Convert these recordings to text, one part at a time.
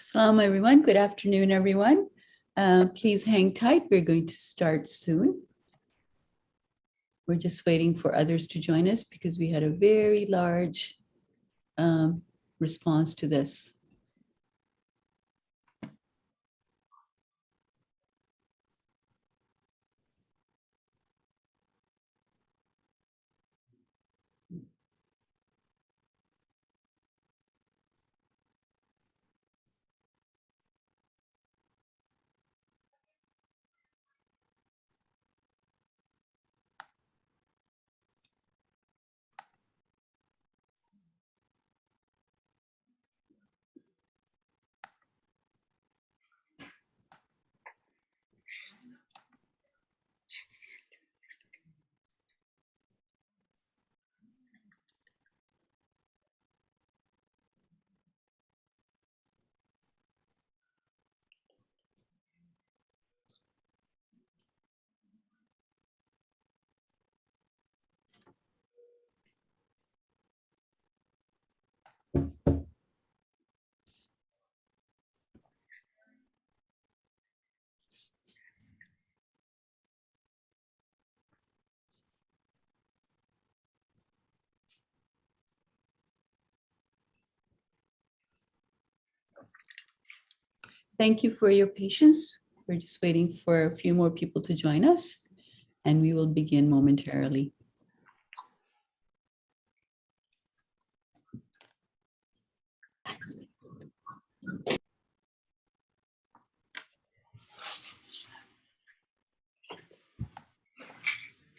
Assalamu everyone. Good afternoon, everyone. Please hang tight. We're going to start soon. We're just waiting for others to join us because we had a very large response to this. Thank you for your patience. We're just waiting for a few more people to join us, and we will begin momentarily.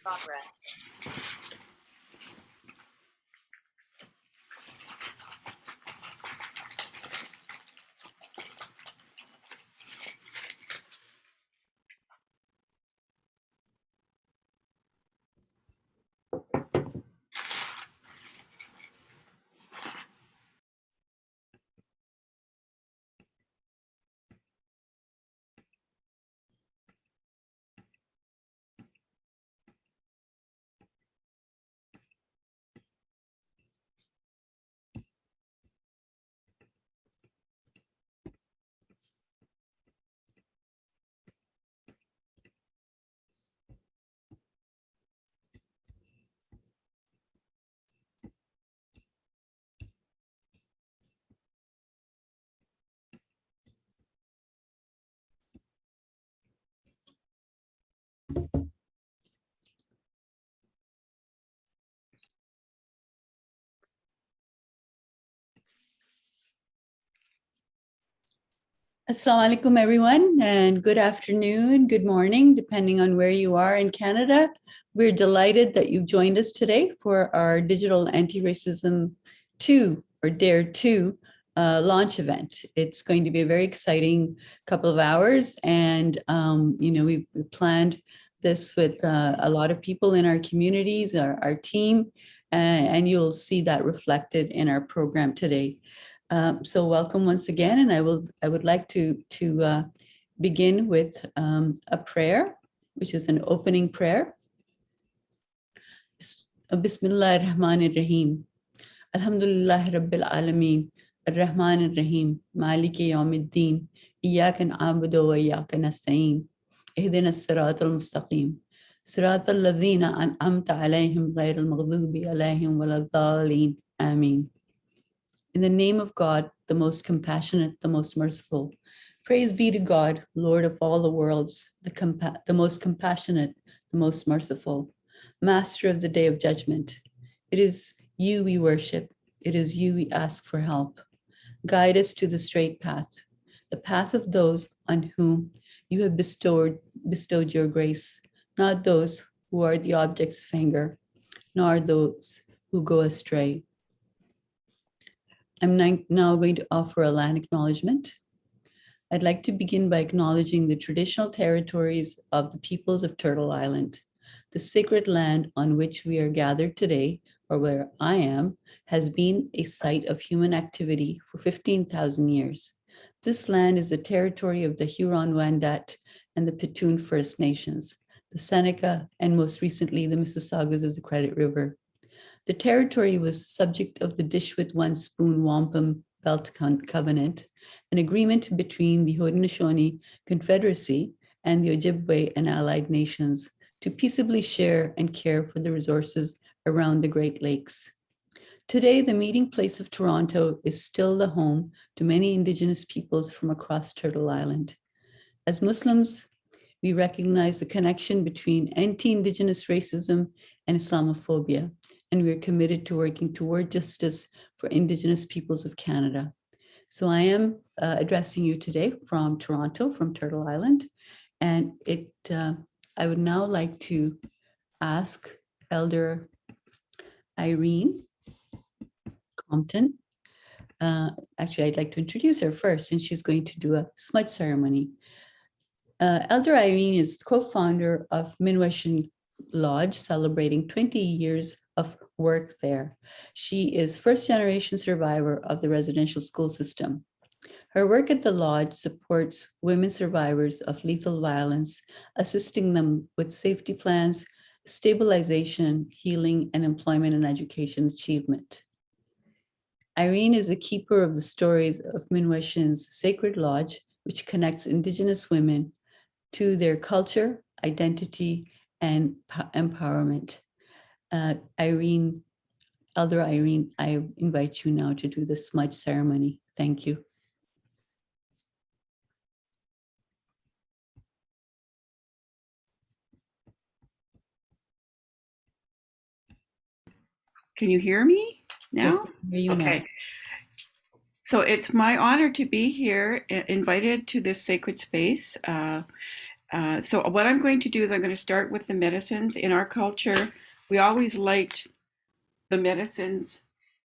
Progress. Assalamu alaikum, everyone, and good afternoon, good morning, depending on where you are in Canada. We're delighted that you've joined us today for our Digital Anti-Racism 2 or D.A.R.E.2 launch event. It's going to be a very exciting couple of hours, and we've planned this with a lot of people in our communities, our team, and you'll see that reflected in our program today. So welcome once again, and I would like to begin with a prayer, which is an opening prayer. Bismillah ar-Rahman ar-Rahim. Alhamdulillah Rabbil Alameen. Ar-Rahman ar-Rahim. Maliki yawmiddin. Iyyaka na'budu wa iyyaka nasta'in. Ihdina as-sirata al-mustaqim. Sirata alladhina an'amta alayhim ghayra al-maghdubi alayhim wala-dhalin. Ameen. In the name of God, the most compassionate, the most merciful. Praise be to God, Lord of all the worlds, the most compassionate, the most merciful, Master of the day of judgment. It is you we worship. It is you we ask for help. Guide us to the straight path, the path of those on whom you have bestowed your grace, not those who are the objects of anger, nor those who go astray. I'm now going to offer a land acknowledgement. I'd like to begin by acknowledging the traditional territories of the peoples of Turtle Island. The sacred land on which we are gathered today, or where I am, has been a site of human activity for 15,000 years. This land is the territory of the Huron-Wendat and the Petun First Nations, the Seneca, and most recently the Mississaugas of the Credit River. The territory was subject of the dish with one spoon wampum Belt Covenant, an agreement between the Haudenosaunee Confederacy and the Ojibwe and allied nations to peaceably share and care for the resources around the Great Lakes. Today, the meeting place of Toronto is still the home to many Indigenous peoples from across Turtle Island. As Muslims, we recognize the connection between anti-Indigenous racism and Islamophobia, and we are committed to working toward justice for Indigenous peoples of Canada. So I am addressing you today from Toronto, from Turtle Island, and I would now like to ask Elder Irene Compton. Actually, I'd like to introduce her first, and she's going to do a smudge ceremony. Elder Irene is co-founder of Minwashin Lodge, celebrating 20 years of work there. She is first-generation survivor of the residential school system. Her work at the lodge supports women survivors of lethal violence, assisting them with safety plans, stabilization, healing, and employment and education achievement. Irene is a keeper of the stories of Minwashin's Sacred Lodge, which connects Indigenous women to their culture, identity, and empowerment. Irene, Elder Irene, I invite you now to do the smudge ceremony. Thank you. Can you hear me now? Yes, I hear you okay. now. So it's my honor to be here, invited to this sacred space. So what I'm going to do is I'm going to start with the medicines. In our culture, we always light the medicines.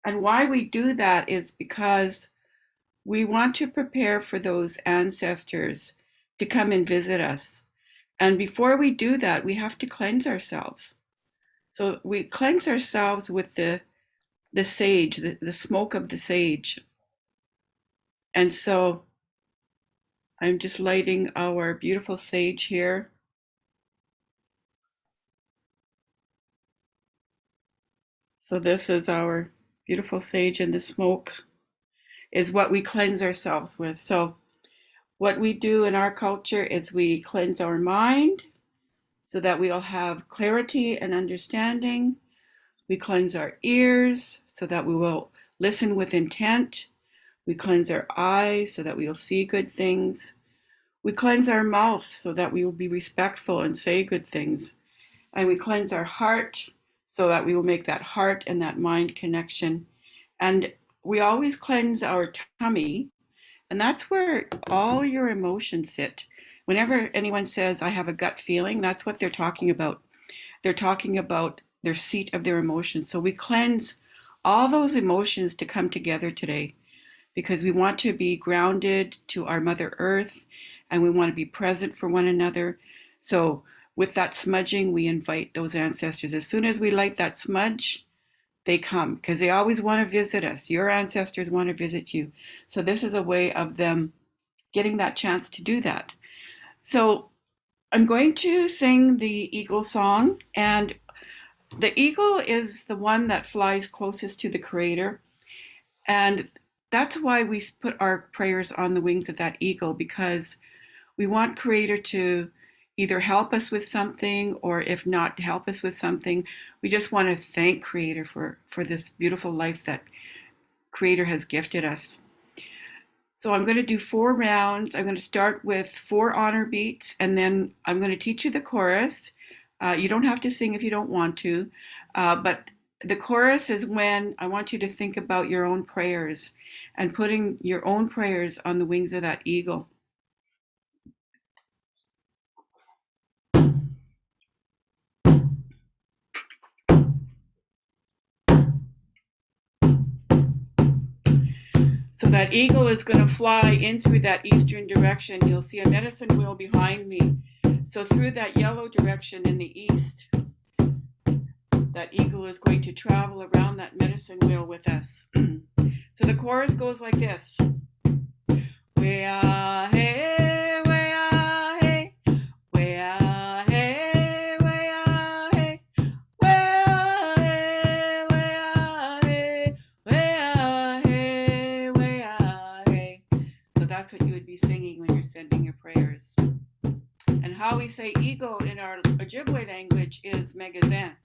And why we do that is because we want to prepare for those ancestors to come and visit us. And before we do that, we have to cleanse ourselves. So we cleanse ourselves with the sage, the smoke of the sage. And so I'm just lighting our beautiful sage here. So this is our beautiful sage, and the smoke is what we cleanse ourselves with. So what we do in our culture is we cleanse our mind so that we'll have clarity and understanding. We cleanse our ears so that we will listen with intent. We cleanse our eyes so that we will see good things. We cleanse our mouth so that we will be respectful and say good things. And we cleanse our heart so that we will make that heart and that mind connection. And we always cleanse our tummy, and that's where all your emotions sit. Whenever anyone says, I have a gut feeling, that's what they're talking about. They're talking about their seat of their emotions. So we cleanse all those emotions to come together today, because we want to be grounded to our Mother Earth, and we want to be present for one another. So with that smudging, we invite those ancestors. As soon as we light that smudge, they come, because they always want to visit us. Your ancestors want to visit you. So this is a way of them getting that chance to do that. So I'm going to sing the eagle song, and the eagle is the one that flies closest to the Creator. And that's why we put our prayers on the wings of that eagle, because we want Creator to either help us with something, or if not help us with something, we just want to thank Creator for this beautiful life that Creator has gifted us. So I'm going to do 4 rounds. I'm going to start with 4 honor beats, and then I'm going to teach you the chorus. You don't have to sing if you don't want to, but the chorus is when I want you to think about your own prayers and putting your own prayers on the wings of that eagle. So that eagle is going to fly in through that eastern direction. You'll see a medicine wheel behind me. So through that yellow direction in the east, that eagle is going to travel around that medicine wheel with us. So the chorus goes like this. We are hey, we are hey, we are hey, we are hey, we are hey, we are hey, we are hey, we are singing when you're sending your prayers. And how we say ego in our Ojibwe language is megazan.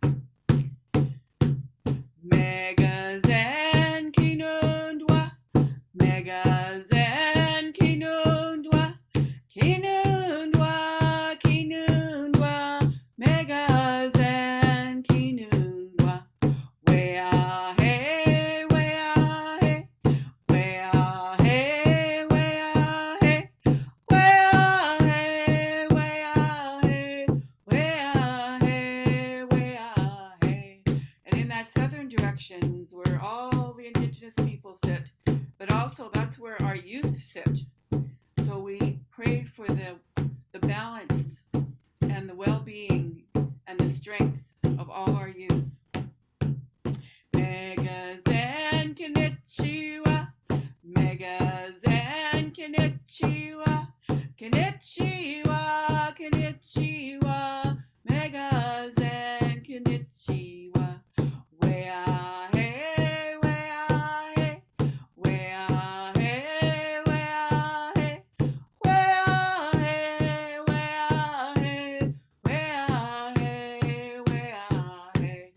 Megazan kinundwa, megazan kinundwa, kinundwa, kinundwa, megazan kinundwa. Wea hey, wea hey, wea hey, wea hey, wea hey, wea hey, wea hey, wea hey. And in that southern direction is where all the indigenous people sit, but also that's where our youth sit. So we pray for the balance and the well-being and the strength of all our youth. Megazan konnichiwa, megazan konnichiwa, konnichiwa, konnichiwa, megazan konnichiwa. Wea hey, wea hey, wea hey, wea hey, wea hey, wea hey, wea hey, wea hey.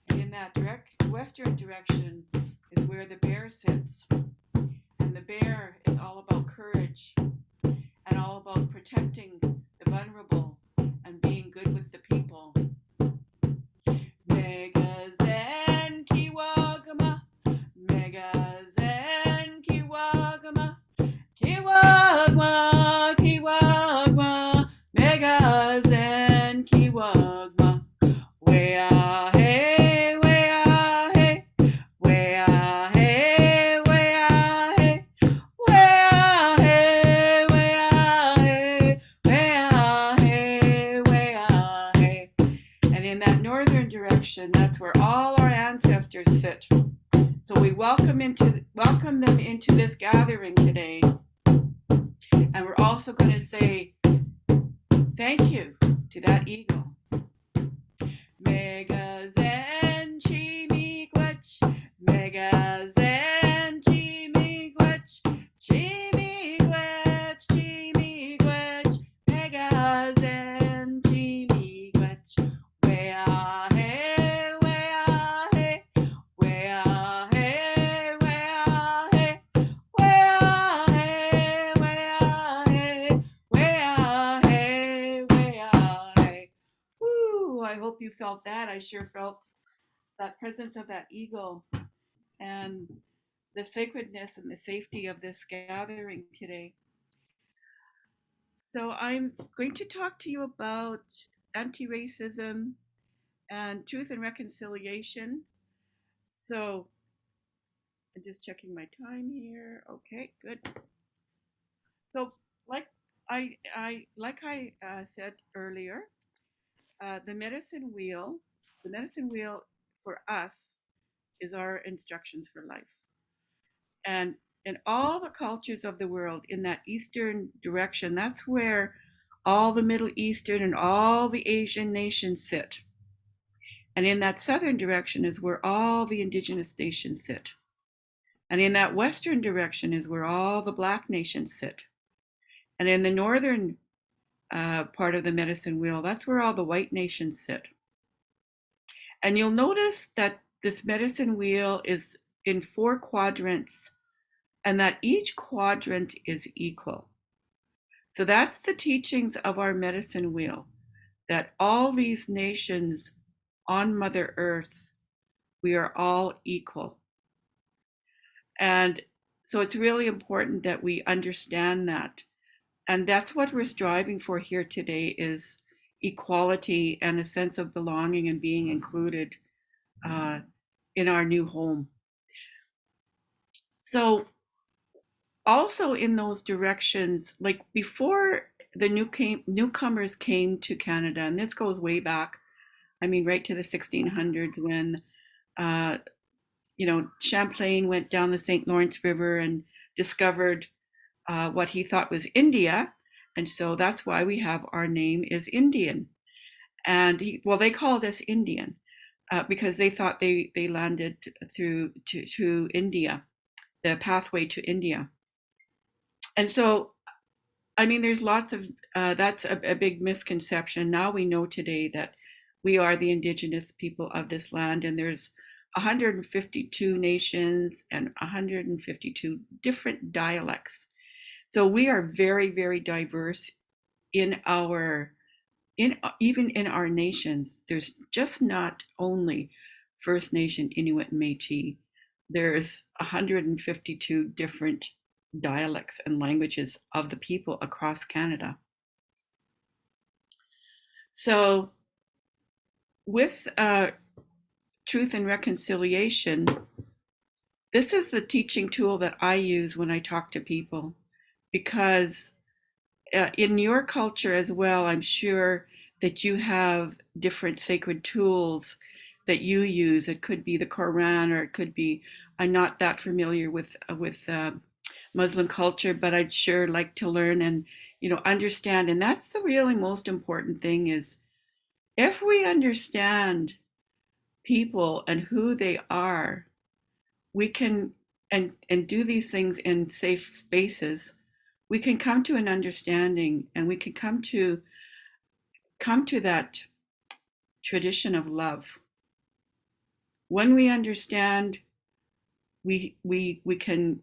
And in that western direction is where the bear sits. And the bear is all about courage and all about protecting the vulnerable and being good with the people. Megazan kiwagama, megazan kiwagama, kiwagma, kiwagma, megazan kiwagma. Wea hey, wea hey, wea hey, wea hey, wea hey, wea hey, wea hey, wea hey. And in that northern direction, that's where all our ancestors sit. So we welcome them into this gathering today. And we're also going to say thank you to that eagle. Megazan chimiigwech, megazan chimiigwech, chimiigwech, chimiigwech, megazan chimiigwech. Wea hey, wea hey, wea hey, wea hey, wea hey, wea hey, wea hey, wea hey. Woo, I hope you felt that. I sure felt that presence of that eagle and the sacredness and the safety of this gathering today. So I'm going to talk to you about anti-racism and truth and reconciliation. So I'm just checking my time here. Okay, good. So like I said earlier, the medicine wheel for us is our instructions for life. And in all the cultures of the world, in that eastern direction, that's where all the Middle Eastern and all the Asian nations sit. And in that southern direction is where all the indigenous nations sit. And in that western direction is where all the Black nations sit. And in the northern part of the medicine wheel, that's where all the white nations sit. And you'll notice that this medicine wheel is in 4 quadrants, and that each quadrant is equal. So that's the teachings of our medicine wheel, that all these nations on Mother Earth, we are all equal. And so it's really important that we understand that. And that's what we're striving for here today, is equality and a sense of belonging and being included in our new home. So also in those directions, like before the newcomers came to Canada, and this goes way back, I mean, right to the 1600s when, Champlain went down the St. Lawrence River and discovered what he thought was India. And so that's why we have our name is Indian. And they called us Indian because they thought they landed through to India, the pathway to India. And so I mean, there's lots of, that's a big misconception. Now we know today that we are the indigenous people of this land, and there's 152 nations and 152 different dialects. So we are very, very diverse in our, in even in our nations. There's just not only First Nation, Inuit, and Métis. There's 152 different dialects and languages of the people across Canada. So with Truth and Reconciliation, this is the teaching tool that I use when I talk to people, because in your culture as well, I'm sure that you have different sacred tools that you use. It could be the Quran, or it could be, I'm not that familiar with Muslim culture, but I'd sure like to learn and understand. And that's the really most important thing, is if we understand people and who they are, we can and do these things in safe spaces. We can come to an understanding, and we can come to that tradition of love. When we understand, we can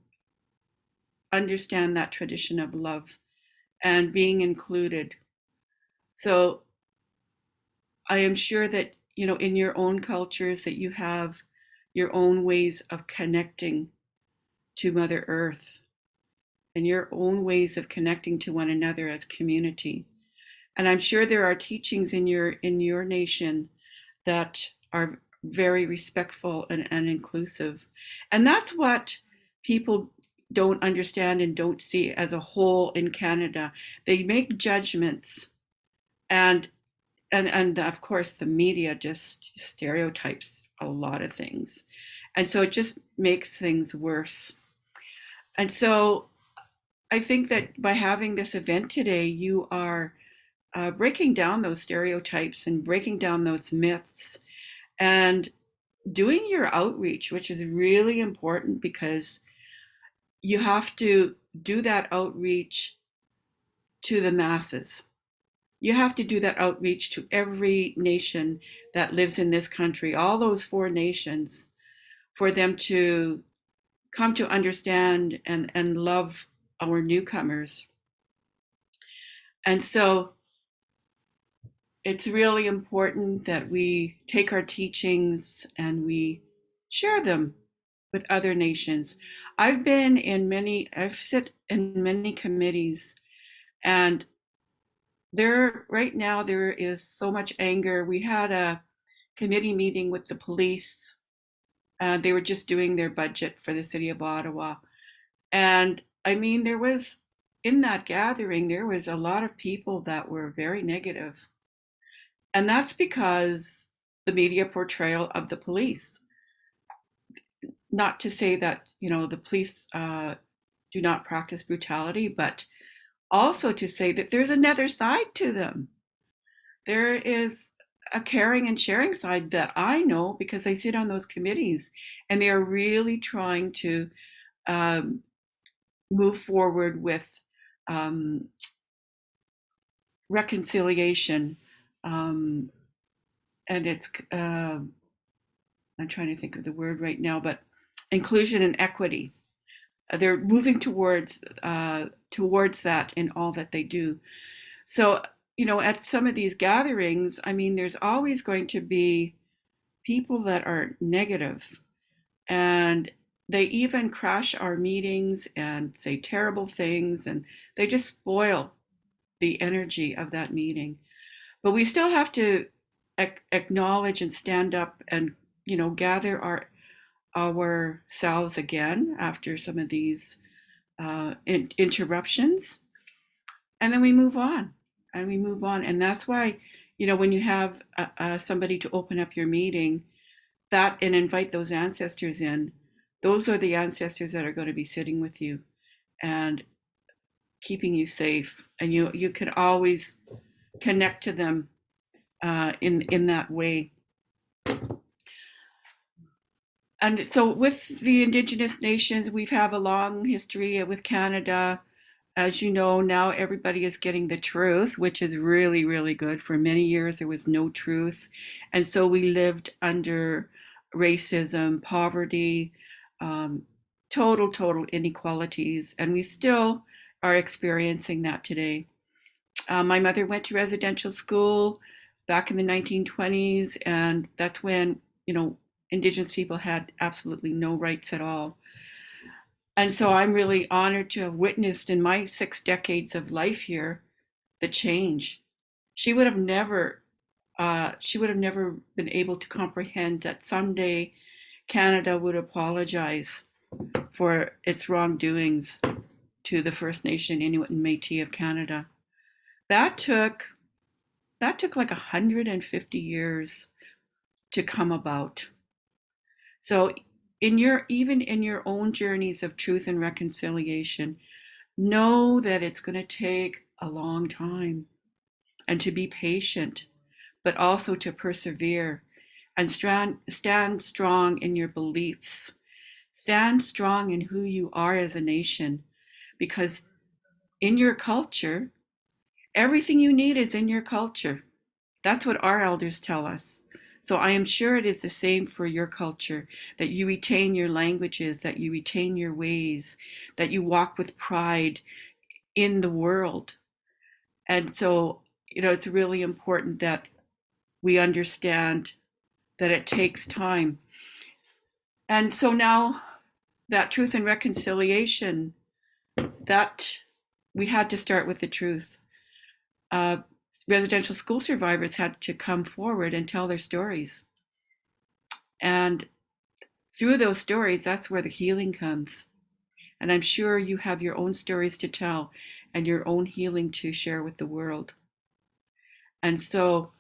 understand that tradition of love and being included. So I am sure that in your own cultures that you have your own ways of connecting to Mother Earth, and your own ways of connecting to one another as community. And I'm sure there are teachings in your nation that are very respectful and inclusive. And that's what people don't understand and don't see as a whole in Canada. They make judgments, and of course the media just stereotypes a lot of things. And so it just makes things worse. And so I think that by having this event today, you are breaking down those stereotypes and breaking down those myths and doing your outreach, which is really important, because you have to do that outreach to the masses. You have to do that outreach to every nation that lives in this country, all those 4 nations, for them to come to understand and love our newcomers. And so it's really important that we take our teachings and we share them with other nations. I've sit in many committees, and right now there is so much anger. We had a committee meeting with the police. They were just doing their budget for the city of Ottawa. And I mean, in that gathering, there was a lot of people that were very negative. And that's because the media portrayal of the police. Not to say that, the police do not practice brutality, but also to say that there's another side to them. There is a caring and sharing side that I know, because I sit on those committees, and they are really trying to move forward with reconciliation. And it's, I'm trying to think of the word right now, but inclusion and equity. They're moving towards that in all that they do. So, at some of these gatherings, I mean, there's always going to be people that are negative, and they even crash our meetings and say terrible things, and they just spoil the energy of that meeting. But we still have to acknowledge and stand up and, gather ourselves again after some of these interruptions, and then we move on. And that's why, when you have somebody to open up your meeting, that and invite those ancestors in, those are the ancestors that are going to be sitting with you and keeping you safe. And you can always connect to them in that way. And so with the Indigenous nations, we've have a long history with Canada, as you know, now everybody is getting the truth, which is really, really good. For many years, there was no truth. And so we lived under racism, poverty, um, total inequalities. And we still are experiencing that today. My mother went to residential school back in the 1920s, and that's when, Indigenous people had absolutely no rights at all. And so I'm really honored to have witnessed in my 6 decades of life here the change. She would have never, she would have never been able to comprehend that someday Canada would apologize for its wrongdoings to the First Nation, Inuit, and Métis of Canada. That took like 150 years to come about. So even in your own journeys of truth and reconciliation, know that it's going to take a long time, and to be patient, but also to persevere and stand strong in your beliefs. Stand strong in who you are as a nation, because in your culture, everything you need is in your culture. That's what our elders tell us. So I am sure it is the same for your culture, that you retain your languages, that you retain your ways, that you walk with pride in the world. And so, it's really important that we understand that it takes time. And so now that truth and reconciliation, that we had to start with the truth. Residential school survivors had to come forward and tell their stories. And through those stories, that's where the healing comes. And I'm sure you have your own stories to tell and your own healing to share with the world. And so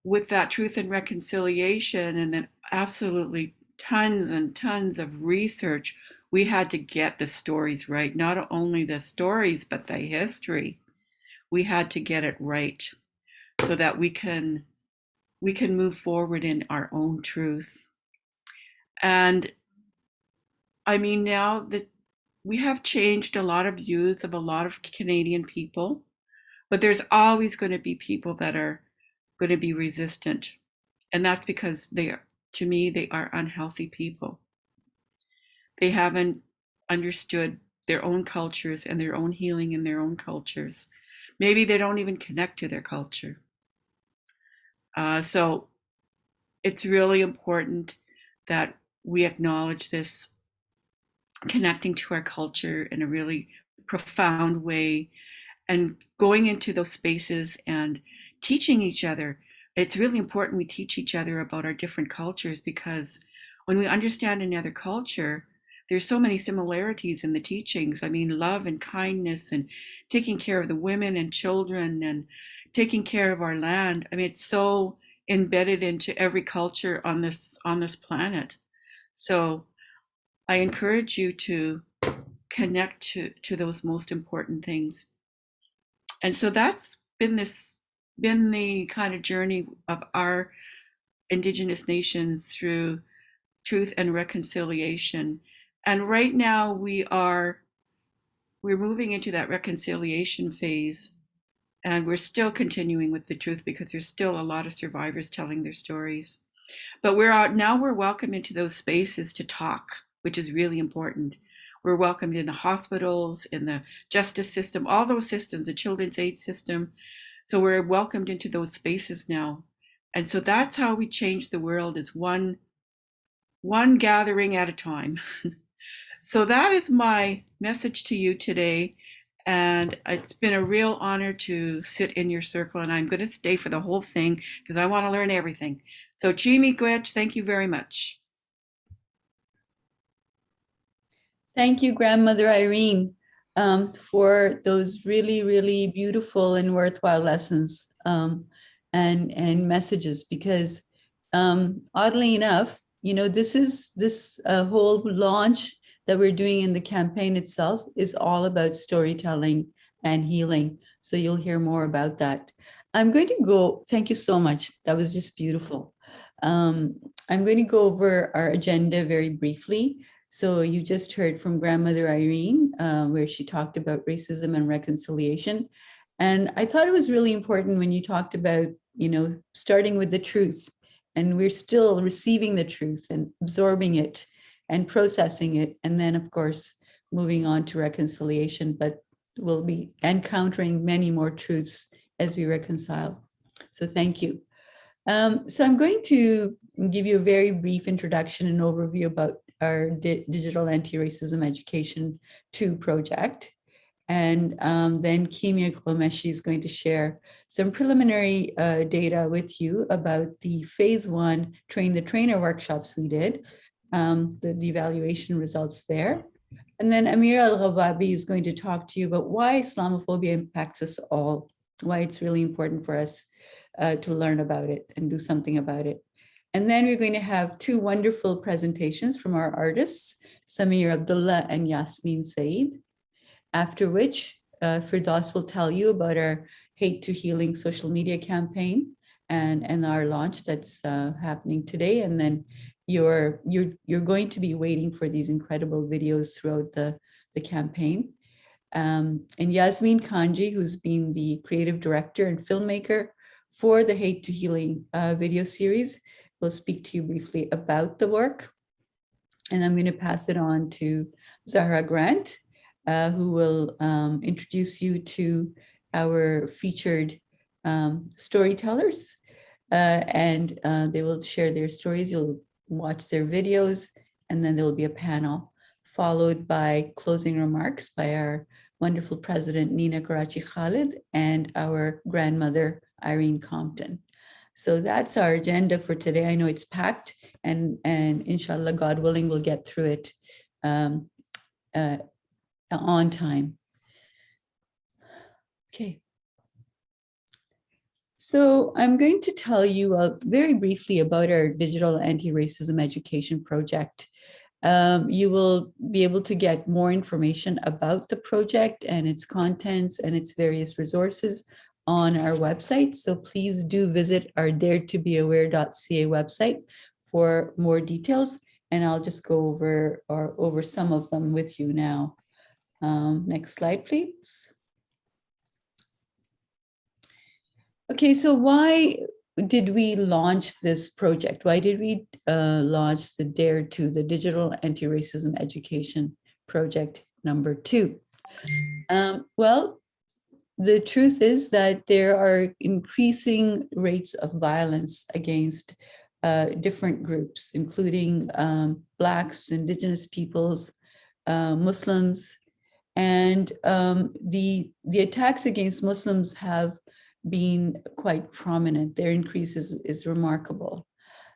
with that truth and reconciliation, and then absolutely tons and tons of research, we had to get the stories right. Not only the stories, but the history. We had to get it right so that we can move forward in our own truth. And I mean, now we have changed a lot of views of a lot of Canadian people, but there's always going to be people that are going to be resistant. And that's because to me, they are unhealthy people. They haven't understood their own cultures and their own healing in their own cultures. Maybe they don't even connect to their culture. So it's really important that we acknowledge this, connecting to our culture in a really profound way, and going into those spaces and teaching each other. It's really important we teach each other about our different cultures, because when we understand another culture, there's so many similarities in the teachings. I mean, love and kindness and taking care of the women and children and taking care of our land. I mean, it's so embedded into every culture on this planet. So I encourage you to connect to those most important things. And so that's been the kind of journey of our Indigenous nations through truth and reconciliation. And right now we're moving into that reconciliation phase, and we're still continuing with the truth because there's still a lot of survivors telling their stories. But we're welcome into those spaces to talk, which is really important. We're welcomed in the hospitals, in the justice system, all those systems, the children's aid system. So we're welcomed into those spaces now. And so that's how we change the world, is one gathering at a time. So that is my message to you today. And it's been a real honor to sit in your circle, and I'm going to stay for the whole thing because I want to learn everything. So Chimi Gwech, thank you very much. Thank you, Grandmother Irene, for those really, really beautiful and worthwhile lessons and messages. Because oddly enough, this whole launch that we're doing in the campaign itself is all about storytelling and healing. So you'll hear more about that. I'm going to go. Thank you so much. That was just beautiful. I'm going to go over our agenda very briefly. So you just heard from grandmother Irene, where she talked about racism and reconciliation. And I thought it was really important when you talked about, starting with the truth, and we're still receiving the truth and absorbing it and processing it. And then of course, moving on to reconciliation, but we'll be encountering many more truths as we reconcile. So thank you. So I'm going to give you a very brief introduction and overview about our Digital Anti-Racism Education 2 project. And then Kimia Gomeshi is going to share some preliminary data with you about the phase 1 train the trainer workshops we did, the evaluation results there. And then Amira Elghawaby is going to talk to you about why Islamophobia impacts us all, why it's really important for us to learn about it and do something about it. And then we're going to have 2 wonderful presentations from our artists, Samir Abdullah and Yasmin Saeed, after which Firdaus will tell you about our Hate to Healing social media campaign and our launch that's happening today. And then you're going to be waiting for these incredible videos throughout the campaign. And Yasmin Kanji, who's been the creative director and filmmaker for the Hate to Healing video series, will speak to you briefly about the work. And I'm going to pass it on to Zahra Grant, who will introduce you to our featured storytellers. And they will share their stories. You'll watch their videos, and then there will be a panel, followed by closing remarks by our wonderful president, Nina Karachi Khalid, and our grandmother, Irene Compton. So that's our agenda for today. I know it's packed, and inshallah, God willing, we'll get through it on time. Okay. So I'm going to tell you very briefly about our Digital Anti-Racism Education Project. You will be able to get more information about the project and its contents and its various resources on our website. So please do visit our DARE2BeAware.ca website for more details. And I'll just go over some of them with you now. Next slide, please. Okay, so why did we launch this project? Why did we launch the DARE2, the Digital Anti-Racism Education Project number 2? Well, the truth is that there are increasing rates of violence against different groups, including Blacks, Indigenous peoples, Muslims, and the attacks against Muslims have been quite prominent. Their increase is remarkable.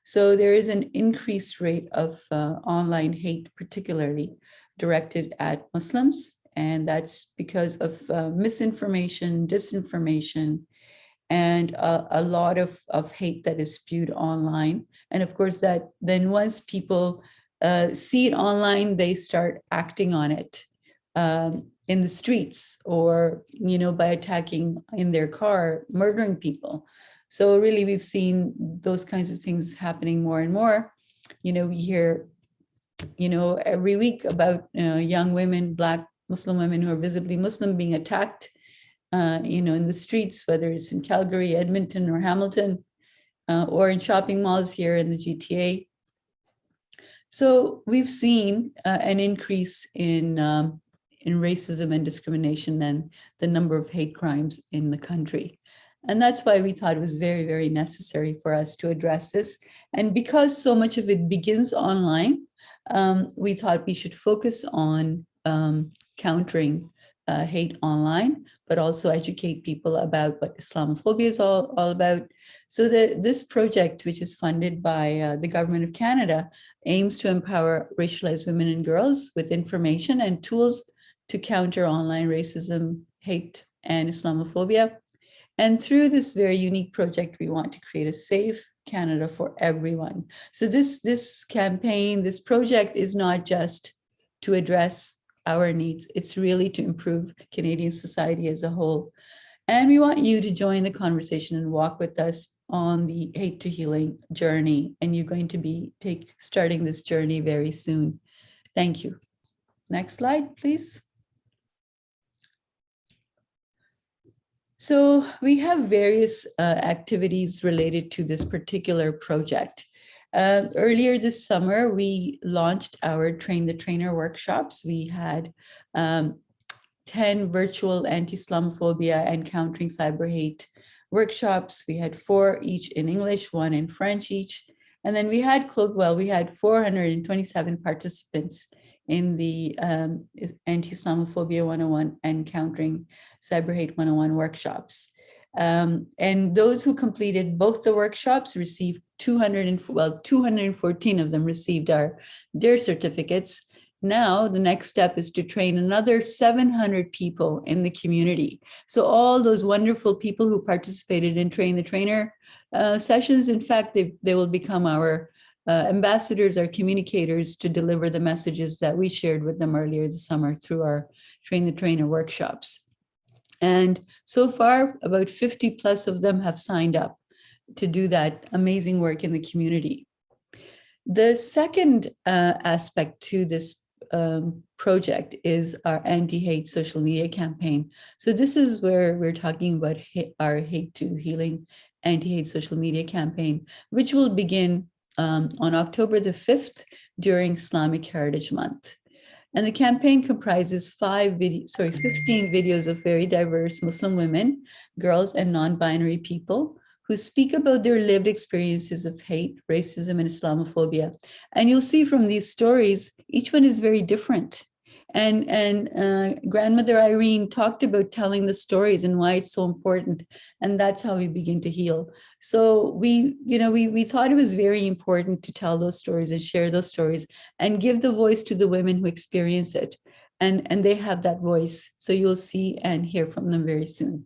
So there is an increased rate of online hate, particularly directed at Muslims. And that's because of misinformation, disinformation, and a lot of hate that is spewed online. And of course, that then once people see it online, they start acting on it in the streets, or by attacking in their car, murdering people. So really, we've seen those kinds of things happening more and more. We hear every week about young women, Black Muslim women who are visibly Muslim, being attacked in the streets, whether it's in Calgary, Edmonton, or Hamilton, or in shopping malls here in the GTA. So we've seen an increase in racism and discrimination and the number of hate crimes in the country. And that's why we thought it was very, very necessary for us to address this. And because so much of it begins online, we thought we should focus on countering hate online, but also educate people about what Islamophobia is all about. So this project, which is funded by the Government of Canada, aims to empower racialized women and girls with information and tools to counter online racism, hate, and Islamophobia. And through this very unique project, we want to create a safe Canada for everyone. So this campaign, this project is not just to address our needs, it's really to improve Canadian society as a whole. And we want you to join the conversation and walk with us on the Hate to Healing journey. And you're going to be starting this journey very soon. Thank you. Next slide, please. So we have various activities related to this particular project. Earlier this summer, we launched our Train the Trainer workshops. We had 10 virtual anti-Islamophobia and countering cyber hate workshops. We had 4 each in English, 1 in French each. And then we had 427 participants in the Anti-Islamophobia 101 and Countering Cyber Hate 101 workshops. And those who completed both the workshops received 214 of them received our D.A.R.E. certificates. Now, the next step is to train another 700 people in the community. So all those wonderful people who participated in Train the Trainer sessions, in fact, they will become our ambassadors, our communicators to deliver the messages that we shared with them earlier this summer through our Train the Trainer workshops. And so far, about 50 plus of them have signed up to do that amazing work in the community. The second aspect to this project is our anti-hate social media campaign. So this is where we're talking about our Hate to Healing anti-hate social media campaign, which will begin on October the 5th during Islamic Heritage Month. And the campaign comprises 15 videos of very diverse Muslim women, girls, and non-binary people who speak about their lived experiences of hate, racism, and Islamophobia. And you'll see from these stories, each one is very different. And grandmother Irene talked about telling the stories and why it's so important. And that's how we begin to heal. So we thought it was very important to tell those stories and share those stories and give the voice to the women who experience it. And they have that voice. So you'll see and hear from them very soon.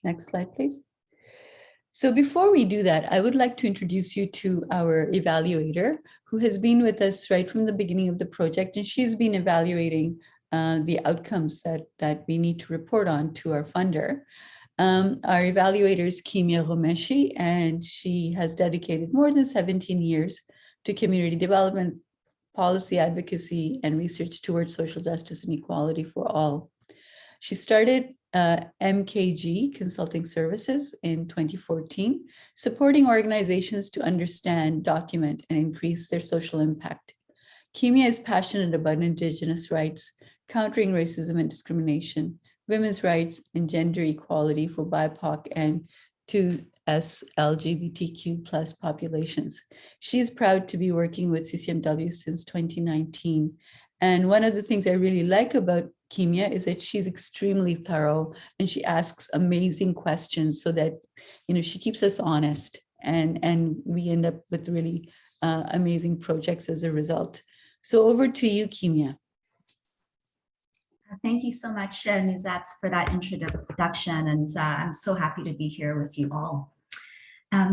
Next slide, please. So before we do that, I would like to introduce you to our evaluator who has been with us right from the beginning of the project, and she's been evaluating the outcomes that we need to report on to our funder. Our evaluator is Kimia Romeshi, and she has dedicated more than 17 years to community development, policy advocacy, and research towards social justice and equality for all. She started MKG Consulting Services in 2014, supporting organizations to understand, document, and increase their social impact. Kimia is passionate about Indigenous rights, countering racism and discrimination, women's rights, and gender equality for BIPOC and 2S LGBTQ plus populations. She is proud to be working with CCMW since 2019. And one of the things I really like about Kimia is that she's extremely thorough and she asks amazing questions so that, she keeps us honest and we end up with really amazing projects as a result. So over to you, Kimia. Thank you so much, Nizat, for that introduction, and I'm so happy to be here with you all.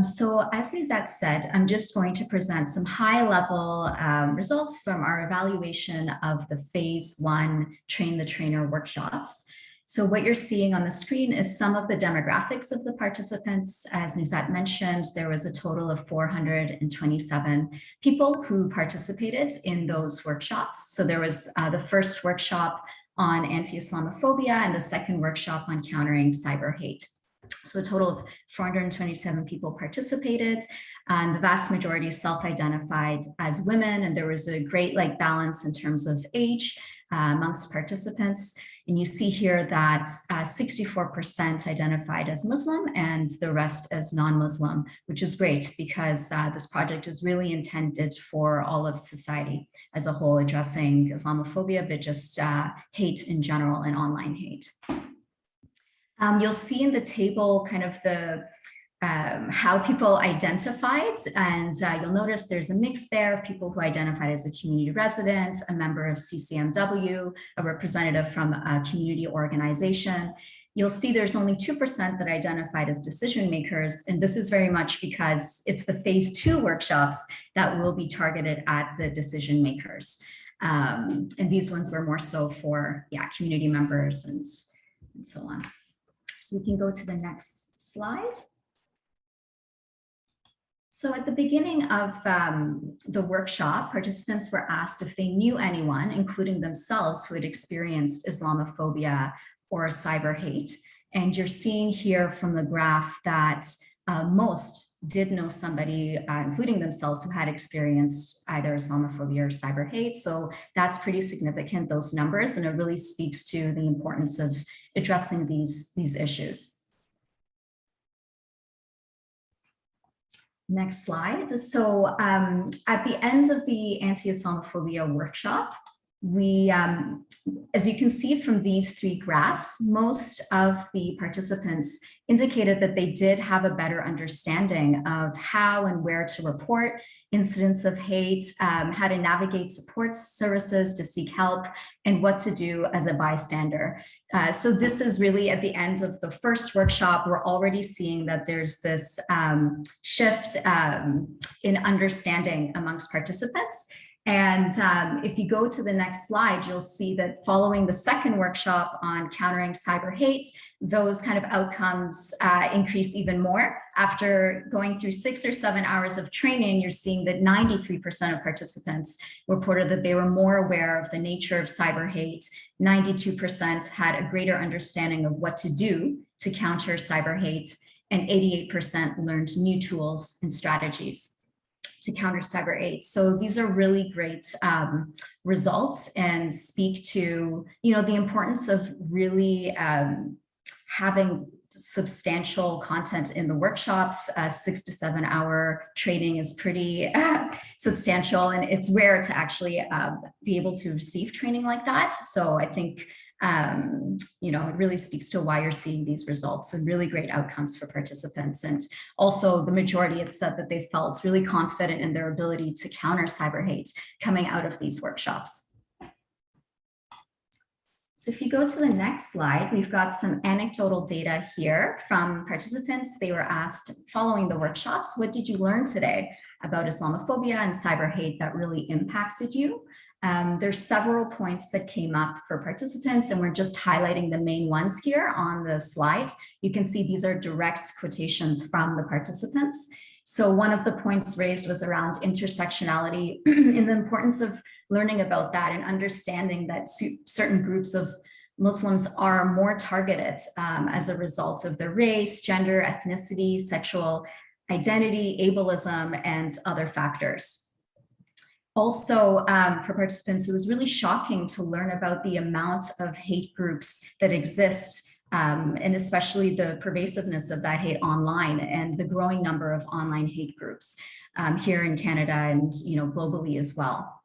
So as Nizat said, I'm just going to present some high-level results from our evaluation of the Phase 1 Train the Trainer workshops. So what you're seeing on the screen is some of the demographics of the participants. As Nizat mentioned, there was a total of 427 people who participated in those workshops. So there was the first workshop on anti-Islamophobia and the second workshop on countering cyber hate. So a total of 427 people participated, and the vast majority self-identified as women, and there was a great balance in terms of age amongst participants. And you see here that 64% identified as Muslim and the rest as non-Muslim, which is great because this project is really intended for all of society as a whole, addressing Islamophobia, but just hate in general and online hate. You'll see in the table kind of the how people identified, and you'll notice there's a mix there of people who identified as a community resident, a member of CCMW, a representative from a community organization. You'll see there's only 2% that identified as decision makers, and this is very much because it's the Phase 2 workshops that will be targeted at the decision makers. And these ones were more so for community members and so on. So we can go to the next slide. So at the beginning of the workshop, participants were asked if they knew anyone, including themselves, who had experienced Islamophobia or cyber hate. And you're seeing here from the graph that most did know somebody, including themselves, who had experienced either Islamophobia or cyber hate. So that's pretty significant, those numbers, and it really speaks to the importance of addressing these issues. Next slide. So at the end of the anti-Islamophobia workshop, we, as you can see from these three graphs, most of the participants indicated that they did have a better understanding of how and where to report incidents of hate, how to navigate support services to seek help, and what to do as a bystander. So this is really at the end of the first workshop. We're already seeing that there's this shift in understanding amongst participants. And if you go to the next slide, you'll see that following the second workshop on countering cyber hate, those kind of outcomes increase even more. After going through 6 or 7 hours of training, you're seeing that 93% of participants reported that they were more aware of the nature of cyber hate. 92% had a greater understanding of what to do to counter cyber hate, and 88% learned new tools and strategies to counter cyber hate. So these are really great results and speak to, you know, the importance of really having substantial content in the workshops. 6 to 7 hour training is pretty substantial, and it's rare to actually be able to receive training like that. So I think you know, it really speaks to why you're seeing these results and really great outcomes for participants. And also the majority had said that they felt really confident in their ability to counter cyber hate coming out of these workshops. So if you go to the next slide, we've got some anecdotal data here from participants. They were asked following the workshops, what did you learn today about Islamophobia and cyber hate that really impacted you? There's several points that came up for participants, and we're just highlighting the main ones here on the slide. You can see these are direct quotations from the participants. So one of the points raised was around intersectionality and the importance of learning about that and understanding that certain groups of Muslims are more targeted as a result of their race, gender, ethnicity, sexual identity, ableism, and other factors. Also, for participants, it was really shocking to learn about the amount of hate groups that exist, and especially the pervasiveness of that hate online and the growing number of online hate groups here in Canada and, you know, globally as well.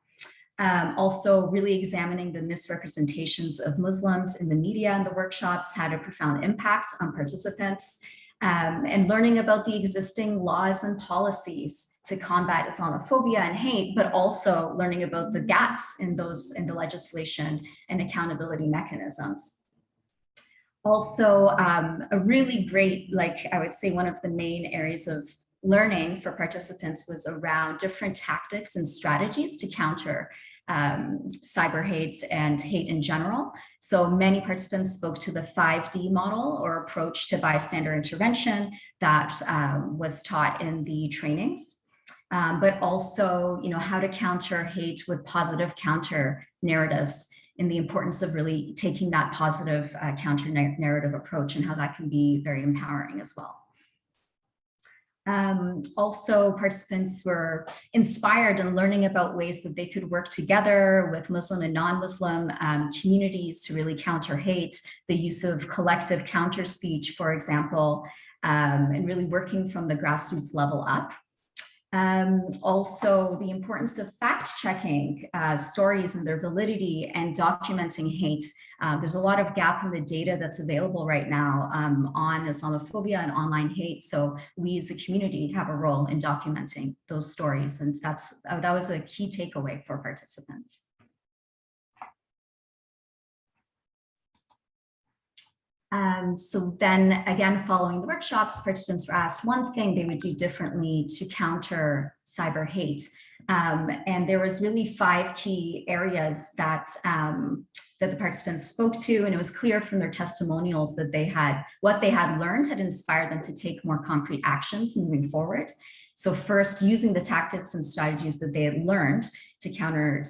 Also, really examining the misrepresentations of Muslims in the media and the workshops had a profound impact on participants, and learning about the existing laws and policies to combat Islamophobia and hate, but also learning about the gaps in the legislation and accountability mechanisms. Also, a really great, like I would say one of the main areas of learning for participants was around different tactics and strategies to counter cyber hate and hate in general. So many participants spoke to the 5D model or approach to bystander intervention that was taught in the trainings. But also, you know, how to counter hate with positive counter narratives and the importance of really taking that positive counter narrative approach and how that can be very empowering as well. Also, participants were inspired in learning about ways that they could work together with Muslim and non-Muslim communities to really counter hate, the use of collective counter speech, for example, and really working from the grassroots level up. Also, the importance of fact-checking stories and their validity and documenting hate. There's a lot of gap in the data that's available right now on Islamophobia and online hate. So we as a community have a role in documenting those stories. And that was a key takeaway for participants. So then again, following the workshops, participants were asked one thing they would do differently to counter cyber hate. And there was really 5 key areas that, that the participants spoke to, and it was clear from their testimonials that what they had learned had inspired them to take more concrete actions moving forward. So first, using the tactics and strategies that they had learned to counter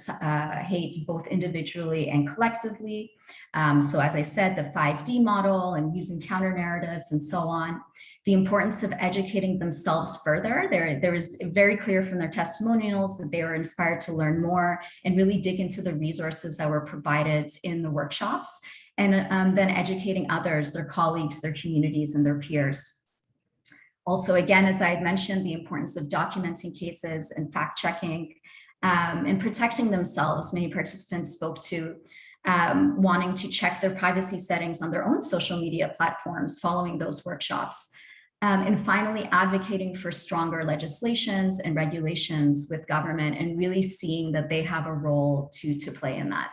hate, both individually and collectively. So as I said, the 5D model and using counter narratives and so on. The importance of educating themselves further. There is very clear from their testimonials that they were inspired to learn more and really dig into the resources that were provided in the workshops, and then educating others, their colleagues, their communities, and their peers. Also, again, as I had mentioned, the importance of documenting cases and fact-checking and protecting themselves. Many participants spoke to wanting to check their privacy settings on their own social media platforms following those workshops. And finally, advocating for stronger legislations and regulations with government and really seeing that they have a role to play in that.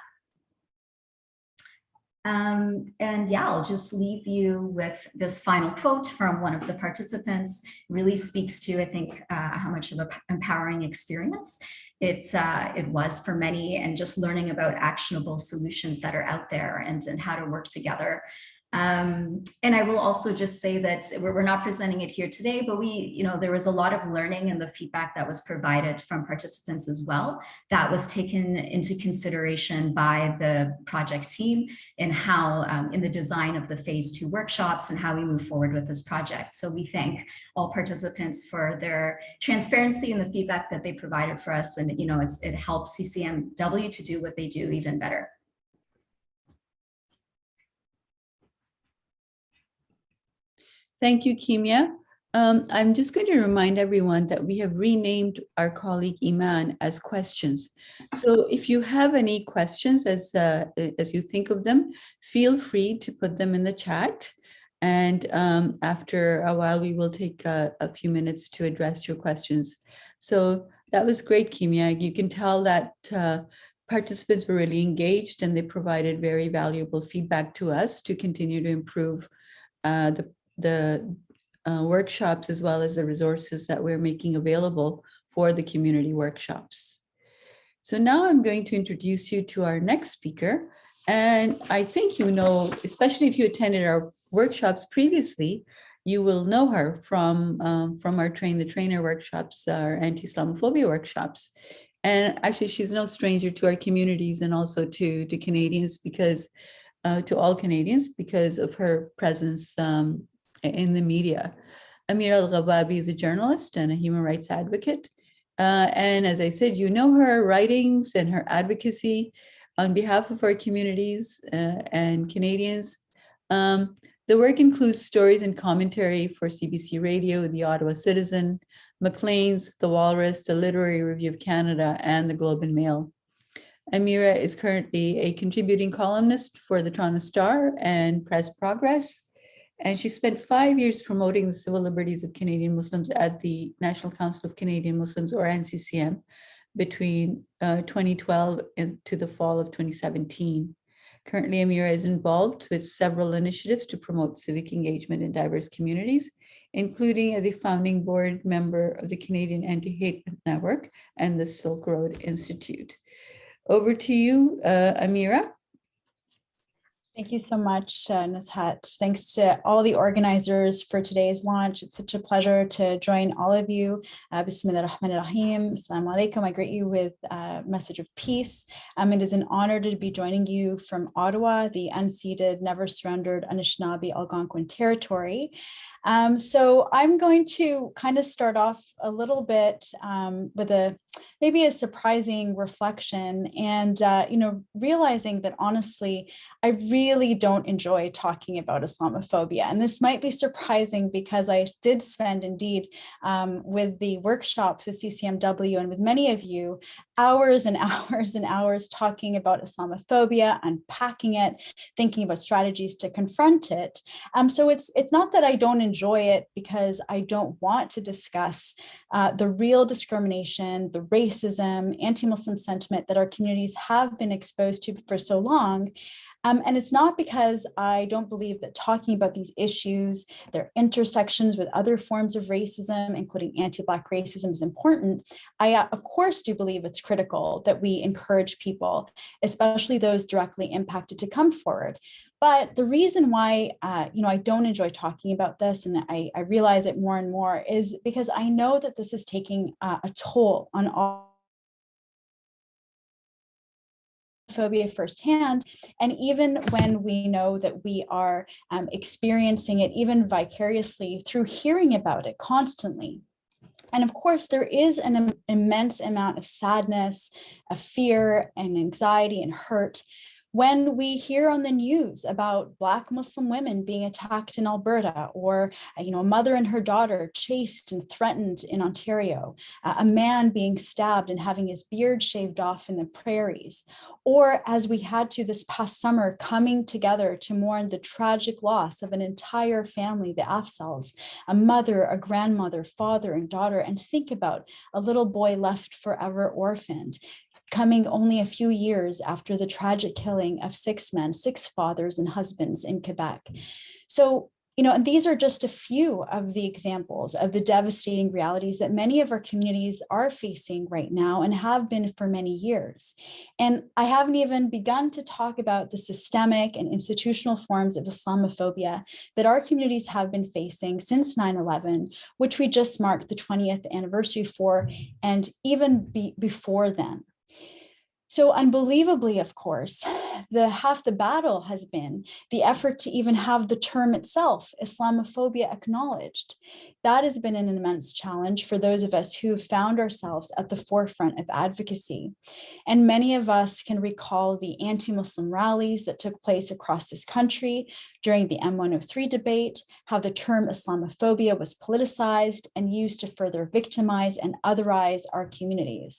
And yeah, I'll just leave you with this final quote from one of the participants. It really speaks to, I think, how much of an empowering experience it was for many, and just learning about actionable solutions that are out there and how to work together. And I will also just say that we're not presenting it here today, but there was a lot of learning and the feedback that was provided from participants as well that was taken into consideration by the project team in how in the design of the phase 2 workshops and how we move forward with this project. So we thank all participants for their transparency and the feedback that they provided for us, and it helps CCMW to do what they do even better. Thank you, Kimia. I'm just going to remind everyone that we have renamed our colleague Iman as questions. So if you have any questions as you think of them, feel free to put them in the chat. And after a while, we will take a few minutes to address your questions. So that was great, Kimia. You can tell that participants were really engaged and they provided very valuable feedback to us to continue to improve the workshops as well as the resources that we're making available for the community workshops. So now I'm going to introduce you to our next speaker. And I think especially if you attended our workshops previously, you will know her from our Train the Trainer workshops, our anti-Islamophobia workshops. And actually, she's no stranger to our communities and also to Canadians, because to all Canadians, because of her presence in the media. Amira Elghawaby is a journalist and a human rights advocate. And as I said, her writings and her advocacy on behalf of our communities and Canadians. The work includes stories and commentary for CBC Radio, the Ottawa Citizen, Maclean's, The Walrus, the Literary Review of Canada, and the Globe and Mail. Amira is currently a contributing columnist for the Toronto Star and Press Progress. And she spent 5 years promoting the civil liberties of Canadian Muslims at the National Council of Canadian Muslims, or NCCM, between 2012 and to the fall of 2017. Currently, Amira is involved with several initiatives to promote civic engagement in diverse communities, including as a founding board member of the Canadian Anti-Hate Network and the Silk Road Institute. Over to you, Amira. Thank you so much, Nazhat. Thanks to all the organizers for today's launch. It's such a pleasure to join all of you. Bismillah ar-Rahman ar-Rahim. Assalamu alaikum. I greet you with a message of peace. It is an honor to be joining you from Ottawa, the unceded, never surrendered Anishinaabe Algonquin territory. So I'm going to kind of start off a little bit with maybe a surprising reflection, and realizing that honestly, I really don't enjoy talking about Islamophobia. And this might be surprising because I did spend indeed with the workshops with CCMW and with many of you, hours and hours and hours talking about Islamophobia, unpacking it, thinking about strategies to confront it. So it's not that I don't enjoy it because I don't want to discuss the real discrimination, the racism, anti-Muslim sentiment that our communities have been exposed to for so long. And it's not because I don't believe that talking about these issues, their intersections with other forms of racism, including anti-Black racism, is important. I, of course, do believe it's critical that we encourage people, especially those directly impacted, to come forward. But the reason why, I don't enjoy talking about this, and I realize it more and more, is because I know that this is taking a toll on all phobia firsthand. And even when we know that we are experiencing it, even vicariously through hearing about it constantly. And of course, there is an immense amount of sadness, of fear and anxiety and hurt when we hear on the news about Black Muslim women being attacked in Alberta, or a mother and her daughter chased and threatened in Ontario, a man being stabbed and having his beard shaved off in the prairies, or as we had to this past summer, coming together to mourn the tragic loss of an entire family, the Afzals, a mother, a grandmother, father, and daughter, and think about a little boy left forever orphaned, coming only a few years after the tragic killing of 6 men, 6 fathers and husbands in Quebec. So, and these are just a few of the examples of the devastating realities that many of our communities are facing right now and have been for many years. And I haven't even begun to talk about the systemic and institutional forms of Islamophobia that our communities have been facing since 9/11, which we just marked the 20th anniversary for, and even before then. So unbelievably, of course, half the battle has been the effort to even have the term itself, Islamophobia, acknowledged. That has been an immense challenge for those of us who have found ourselves at the forefront of advocacy. And many of us can recall the anti-Muslim rallies that took place across this country during the M103 debate, how the term Islamophobia was politicized and used to further victimize and otherize our communities.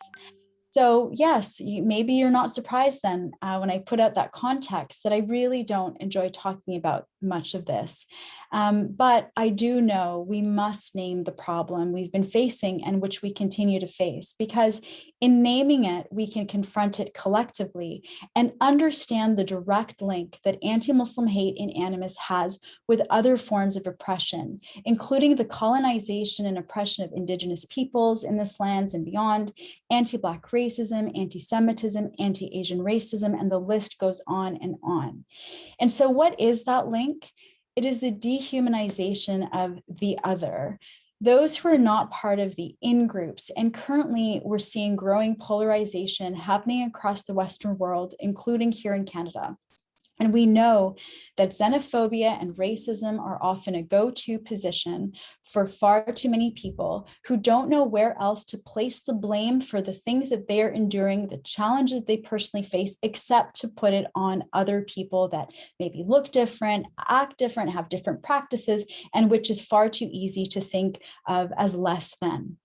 So yes, maybe you're not surprised then when I put out that context that I really don't enjoy talking about much of this. But I do know we must name the problem we've been facing and which we continue to face, because in naming it, we can confront it collectively and understand the direct link that anti-Muslim hate and animus has with other forms of oppression, including the colonization and oppression of Indigenous peoples in this lands and beyond, anti-Black racism, anti-Semitism, anti-Asian racism, and the list goes on and on. And so what is that link? It is the dehumanization of the other, those who are not part of the in-groups. And currently we're seeing growing polarization happening across the Western world, including here in Canada. And we know that xenophobia and racism are often a go-to position for far too many people who don't know where else to place the blame for the things that they're enduring, the challenges they personally face, except to put it on other people that maybe look different, act different, have different practices, and which is far too easy to think of as less than.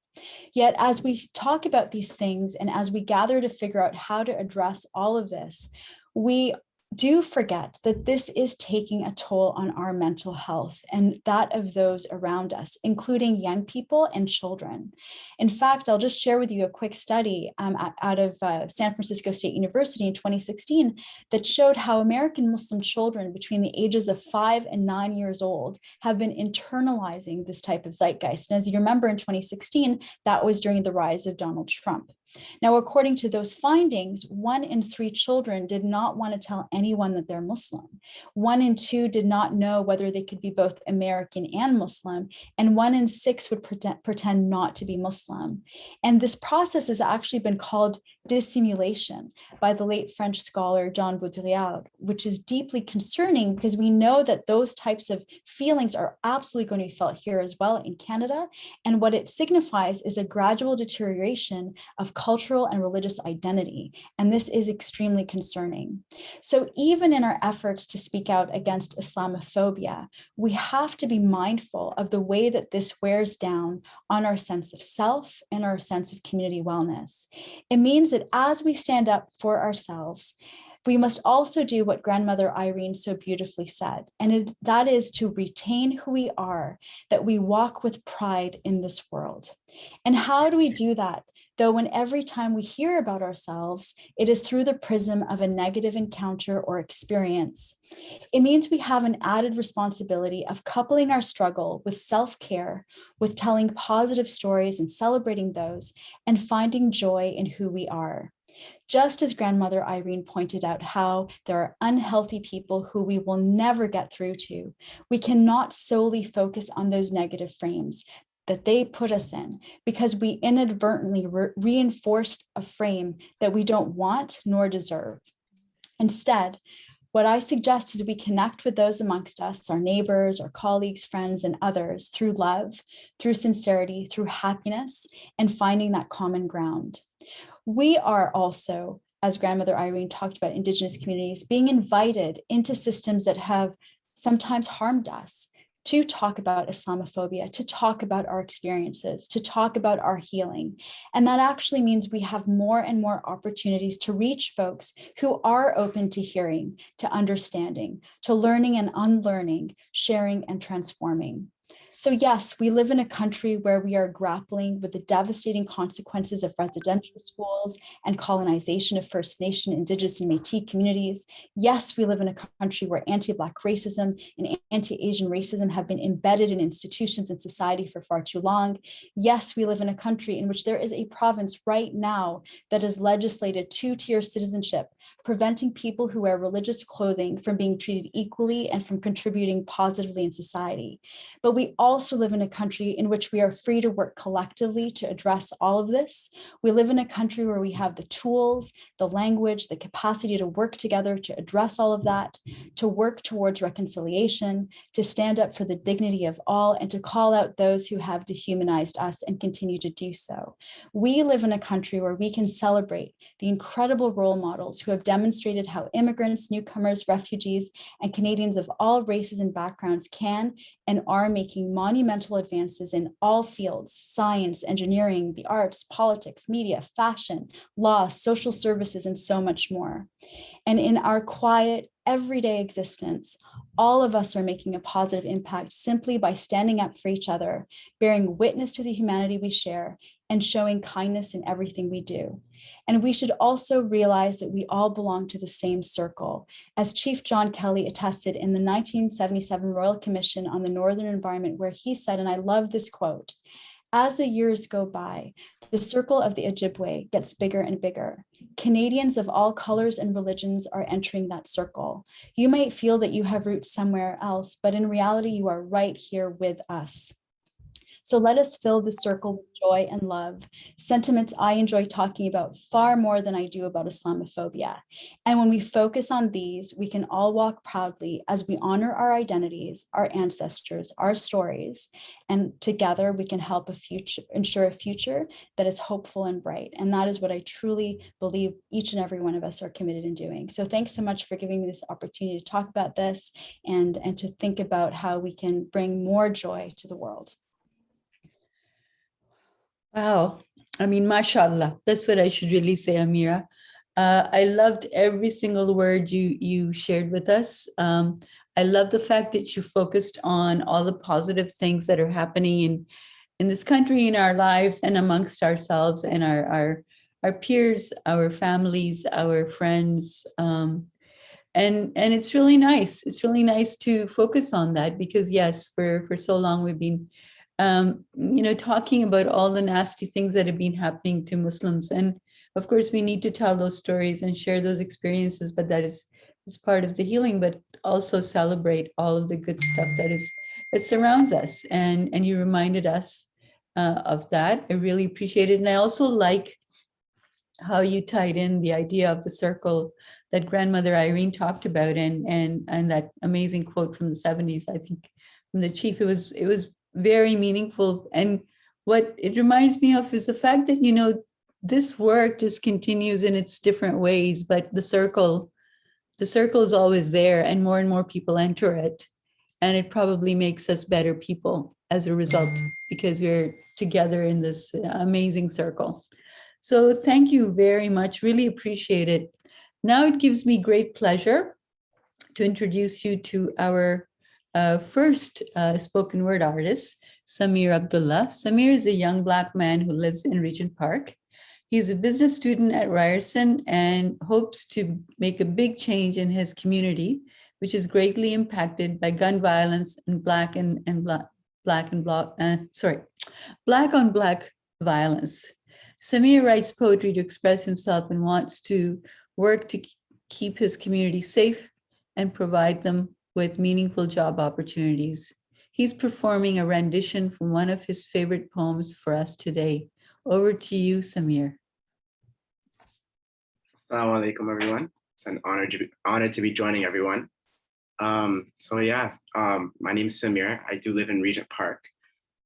Yet as we talk about these things and as we gather to figure out how to address all of this, we do forget that this is taking a toll on our mental health and that of those around us, including young people and children. In fact, I'll just share with you a quick study out of San Francisco State University in 2016 that showed how American Muslim children between the ages of 5 and 9 years old have been internalizing this type of zeitgeist. And as you remember, in 2016, that was during the rise of Donald Trump. Now, according to those findings, 1 in 3 children did not want to tell anyone that they're Muslim. 1 in 2 did not know whether they could be both American and Muslim, and 1 in 6 would pretend not to be Muslim. And this process has actually been called dissimulation by the late French scholar Jean Baudrillard, which is deeply concerning because we know that those types of feelings are absolutely going to be felt here as well in Canada. And what it signifies is a gradual deterioration of cultural and religious identity. And this is extremely concerning. So even in our efforts to speak out against Islamophobia, we have to be mindful of the way that this wears down on our sense of self and our sense of community wellness. It means that as we stand up for ourselves, we must also do what grandmother Irene so beautifully said, and that is to retain who we are, that we walk with pride in this world. And how do we do that? though when every time we hear about ourselves, it is through the prism of a negative encounter or experience. It means we have an added responsibility of coupling our struggle with self-care, with telling positive stories and celebrating those, and finding joy in who we are. Just as grandmother Irene pointed out how there are unhealthy people who we will never get through to, we cannot solely focus on those negative frames that they put us in, because we inadvertently reinforced a frame that we don't want nor deserve. Instead, what I suggest is we connect with those amongst us, our neighbors, our colleagues, friends, and others through love, through sincerity, through happiness, and finding that common ground. We are also, as grandmother Irene talked about, Indigenous communities being invited into systems that have sometimes harmed us, to talk about Islamophobia, to talk about our experiences, to talk about our healing. And that actually means we have more and more opportunities to reach folks who are open to hearing, to understanding, to learning and unlearning, sharing and transforming. So yes, we live in a country where we are grappling with the devastating consequences of residential schools and colonization of First Nation, Indigenous, and Métis communities. Yes, we live in a country where anti-Black racism and anti-Asian racism have been embedded in institutions and society for far too long. Yes, we live in a country in which there is a province right now that has legislated two-tier citizenship, preventing people who wear religious clothing from being treated equally and from contributing positively in society. But we also live in a country in which we are free to work collectively to address all of this. We live in a country where we have the tools, the language, the capacity to work together to address all of that, to work towards reconciliation, to stand up for the dignity of all, and to call out those who have dehumanized us and continue to do so. We live in a country where we can celebrate the incredible role models who have demonstrated how immigrants, newcomers, refugees, and Canadians of all races and backgrounds can and are making monumental advances in all fields: science, engineering, the arts, politics, media, fashion, law, social services, and so much more. And in our quiet, everyday existence, all of us are making a positive impact simply by standing up for each other, bearing witness to the humanity we share, and showing kindness in everything we do. And we should also realize that we all belong to the same circle. As Chief John Kelly attested in the 1977 Royal Commission on the Northern Environment, where he said, and I love this quote, "As the years go by, the circle of the Ojibwe gets bigger and bigger. Canadians of all colors and religions are entering that circle. You might feel that you have roots somewhere else, but in reality, you are right here with us." So let us fill the circle with joy and love, sentiments I enjoy talking about far more than I do about Islamophobia. And when we focus on these, we can all walk proudly as we honor our identities, our ancestors, our stories, and together we can help ensure a future that is hopeful and bright. And that is what I truly believe each and every one of us are committed in doing. So thanks so much for giving me this opportunity to talk about this and to think about how we can bring more joy to the world. Wow. I mean, mashallah, that's what I should really say, Amira. I loved every single word you shared with us. I love the fact that you focused on all the positive things that are happening in this country, in our lives, and amongst ourselves and our peers, our families, our friends. And it's really nice. It's really nice to focus on that because, yes, for so long we've been talking about all the nasty things that have been happening to Muslims. And of course, we need to tell those stories and share those experiences, but that is part of the healing, but also celebrate all of the good stuff that surrounds us. And you reminded us of that. I really appreciate it. And I also like how you tied in the idea of the circle that grandmother Irene talked about and that amazing quote from the 70s, I think, from the chief. It was very meaningful. And what it reminds me of is the fact that, this work just continues in its different ways, but the circle is always there and more people enter it. And it probably makes us better people as a result, because we're together in this amazing circle. So thank you very much. Really appreciate it. Now it gives me great pleasure to introduce you to our first spoken word artist, Samir Abdullah. Samir is a young Black man who lives in Regent Park. He's a business student at Ryerson and hopes to make a big change in his community, which is greatly impacted by gun violence and black on black violence. Samir writes poetry to express himself and wants to work to keep his community safe and provide them with meaningful job opportunities. He's performing a rendition from one of his favorite poems for us today. Over to you, Samir. Assalamu alaikum, everyone. It's an honor to be joining everyone. My name is Samir. I do live in Regent Park,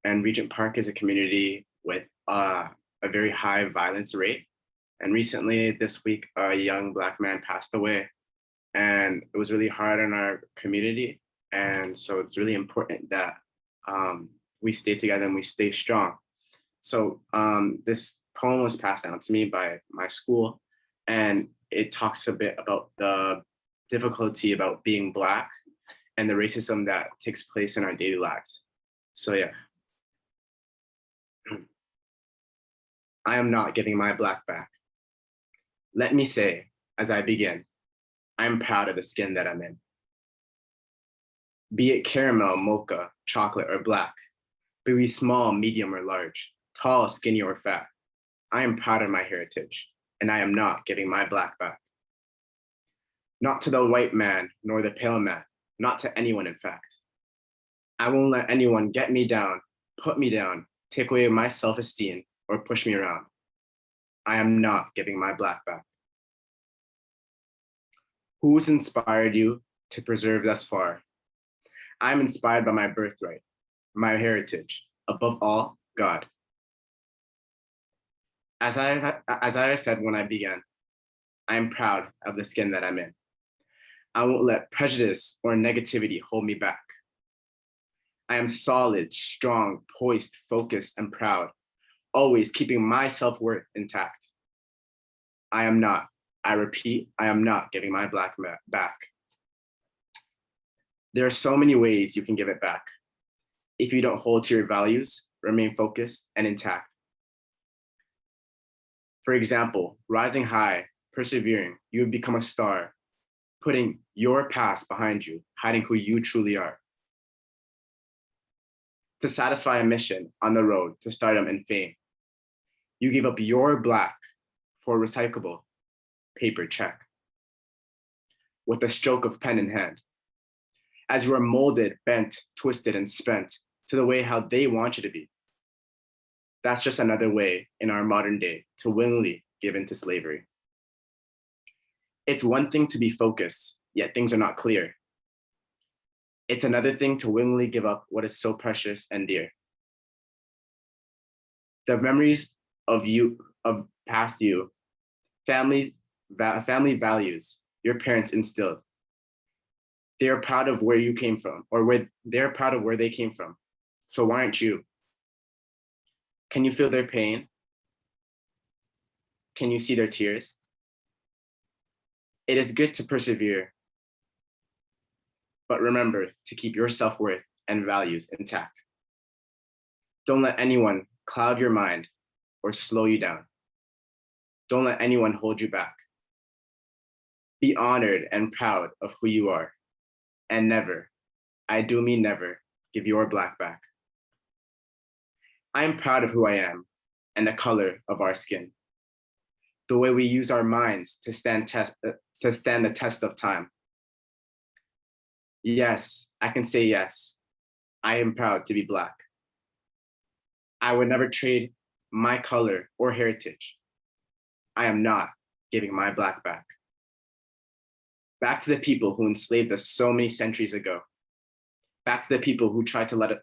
and Regent Park is a community with a very high violence rate. And recently, this week, a young Black man passed away, and it was really hard on our community. And so it's really important that we stay together and we stay strong. So this poem was passed down to me by my school, and it talks a bit about the difficulty about being Black and the racism that takes place in our daily lives. So yeah. I am not giving my Black back. Let me say, as I begin, I'm proud of the skin that I'm in. Be it caramel, mocha, chocolate, or black, be we small, medium, or large, tall, skinny, or fat, I am proud of my heritage, and I am not giving my Black back. Not to the white man, nor the pale man, not to anyone, in fact. I won't let anyone get me down, put me down, take away my self-esteem, or push me around. I am not giving my Black back. Who's inspired you to preserve thus far? I'm inspired by my birthright, my heritage, above all, God. As I said when I began, I am proud of the skin that I'm in. I won't let prejudice or negativity hold me back. I am solid, strong, poised, focused, and proud, always keeping my self-worth intact. I repeat, I am not giving my Black back. There are so many ways you can give it back. If you don't hold to your values, remain focused and intact. For example, rising high, persevering, you would become a star, putting your past behind you, hiding who you truly are. To satisfy a mission on the road to stardom and fame, you give up your Black for a recyclable paper check with a stroke of pen in hand. As you are molded, bent, twisted, and spent to the way how they want you to be. That's just another way in our modern day to willingly give into slavery. It's one thing to be focused, yet things are not clear. It's another thing to willingly give up what is so precious and dear. The memories of you, of past you, family values your parents instilled. They're proud of where you came from, or they're proud of where they came from. So why aren't you? Can you feel their pain? Can you see their tears? It is good to persevere, but remember to keep your self-worth and values intact. Don't let anyone cloud your mind or slow you down. Don't let anyone hold you back. Be honored and proud of who you are, and never, I do mean never, give your Black back. I am proud of who I am and the color of our skin, the way we use our minds to stand the test of time. Yes, I can say yes, I am proud to be Black. I would never trade my color or heritage. I am not giving my Black back. Back to the people who enslaved us so many centuries ago. Back to the people who tried to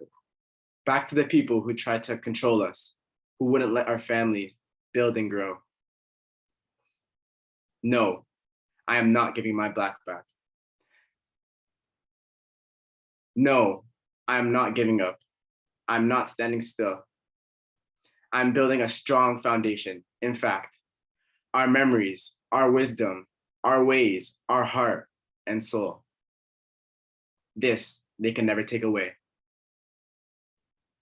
back to the people who tried to control us, who wouldn't let our family build and grow. No, I am not giving my Black back. No, I am not giving up. I'm not standing still. I'm building a strong foundation. In fact, our memories, our wisdom, our ways, our heart and soul. This they can never take away.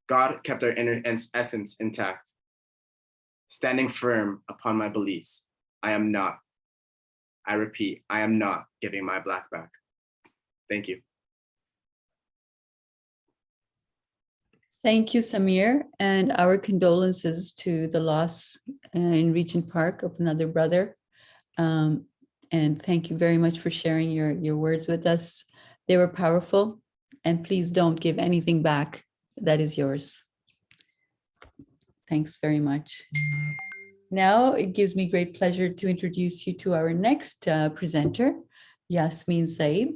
God kept our inner essence intact. standing firm upon my beliefs. I am not, I repeat, I am not giving my Black back. Thank you. Thank you, Samir, and our condolences to the loss in Regent Park of another brother. And thank you very much for sharing your words with us. They were powerful, and please don't give anything back that is yours. Thanks very much. Now it gives me great pleasure to introduce you to our next presenter, Yasmin Said.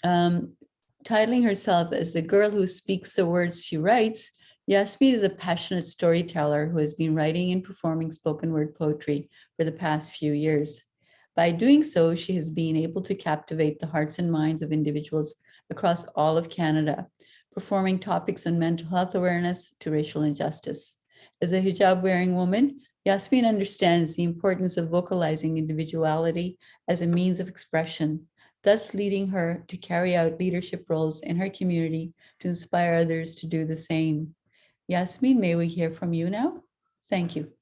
Titling herself as the girl who speaks the words she writes, Yasmin is a passionate storyteller who has been writing and performing spoken word poetry for the past few years. By doing so, she has been able to captivate the hearts and minds of individuals across all of Canada, performing topics on mental health awareness to racial injustice. As a hijab-wearing woman, Yasmin understands the importance of vocalizing individuality as a means of expression, thus leading her to carry out leadership roles in her community to inspire others to do the same. Yasmin, may we hear from you now? Thank you.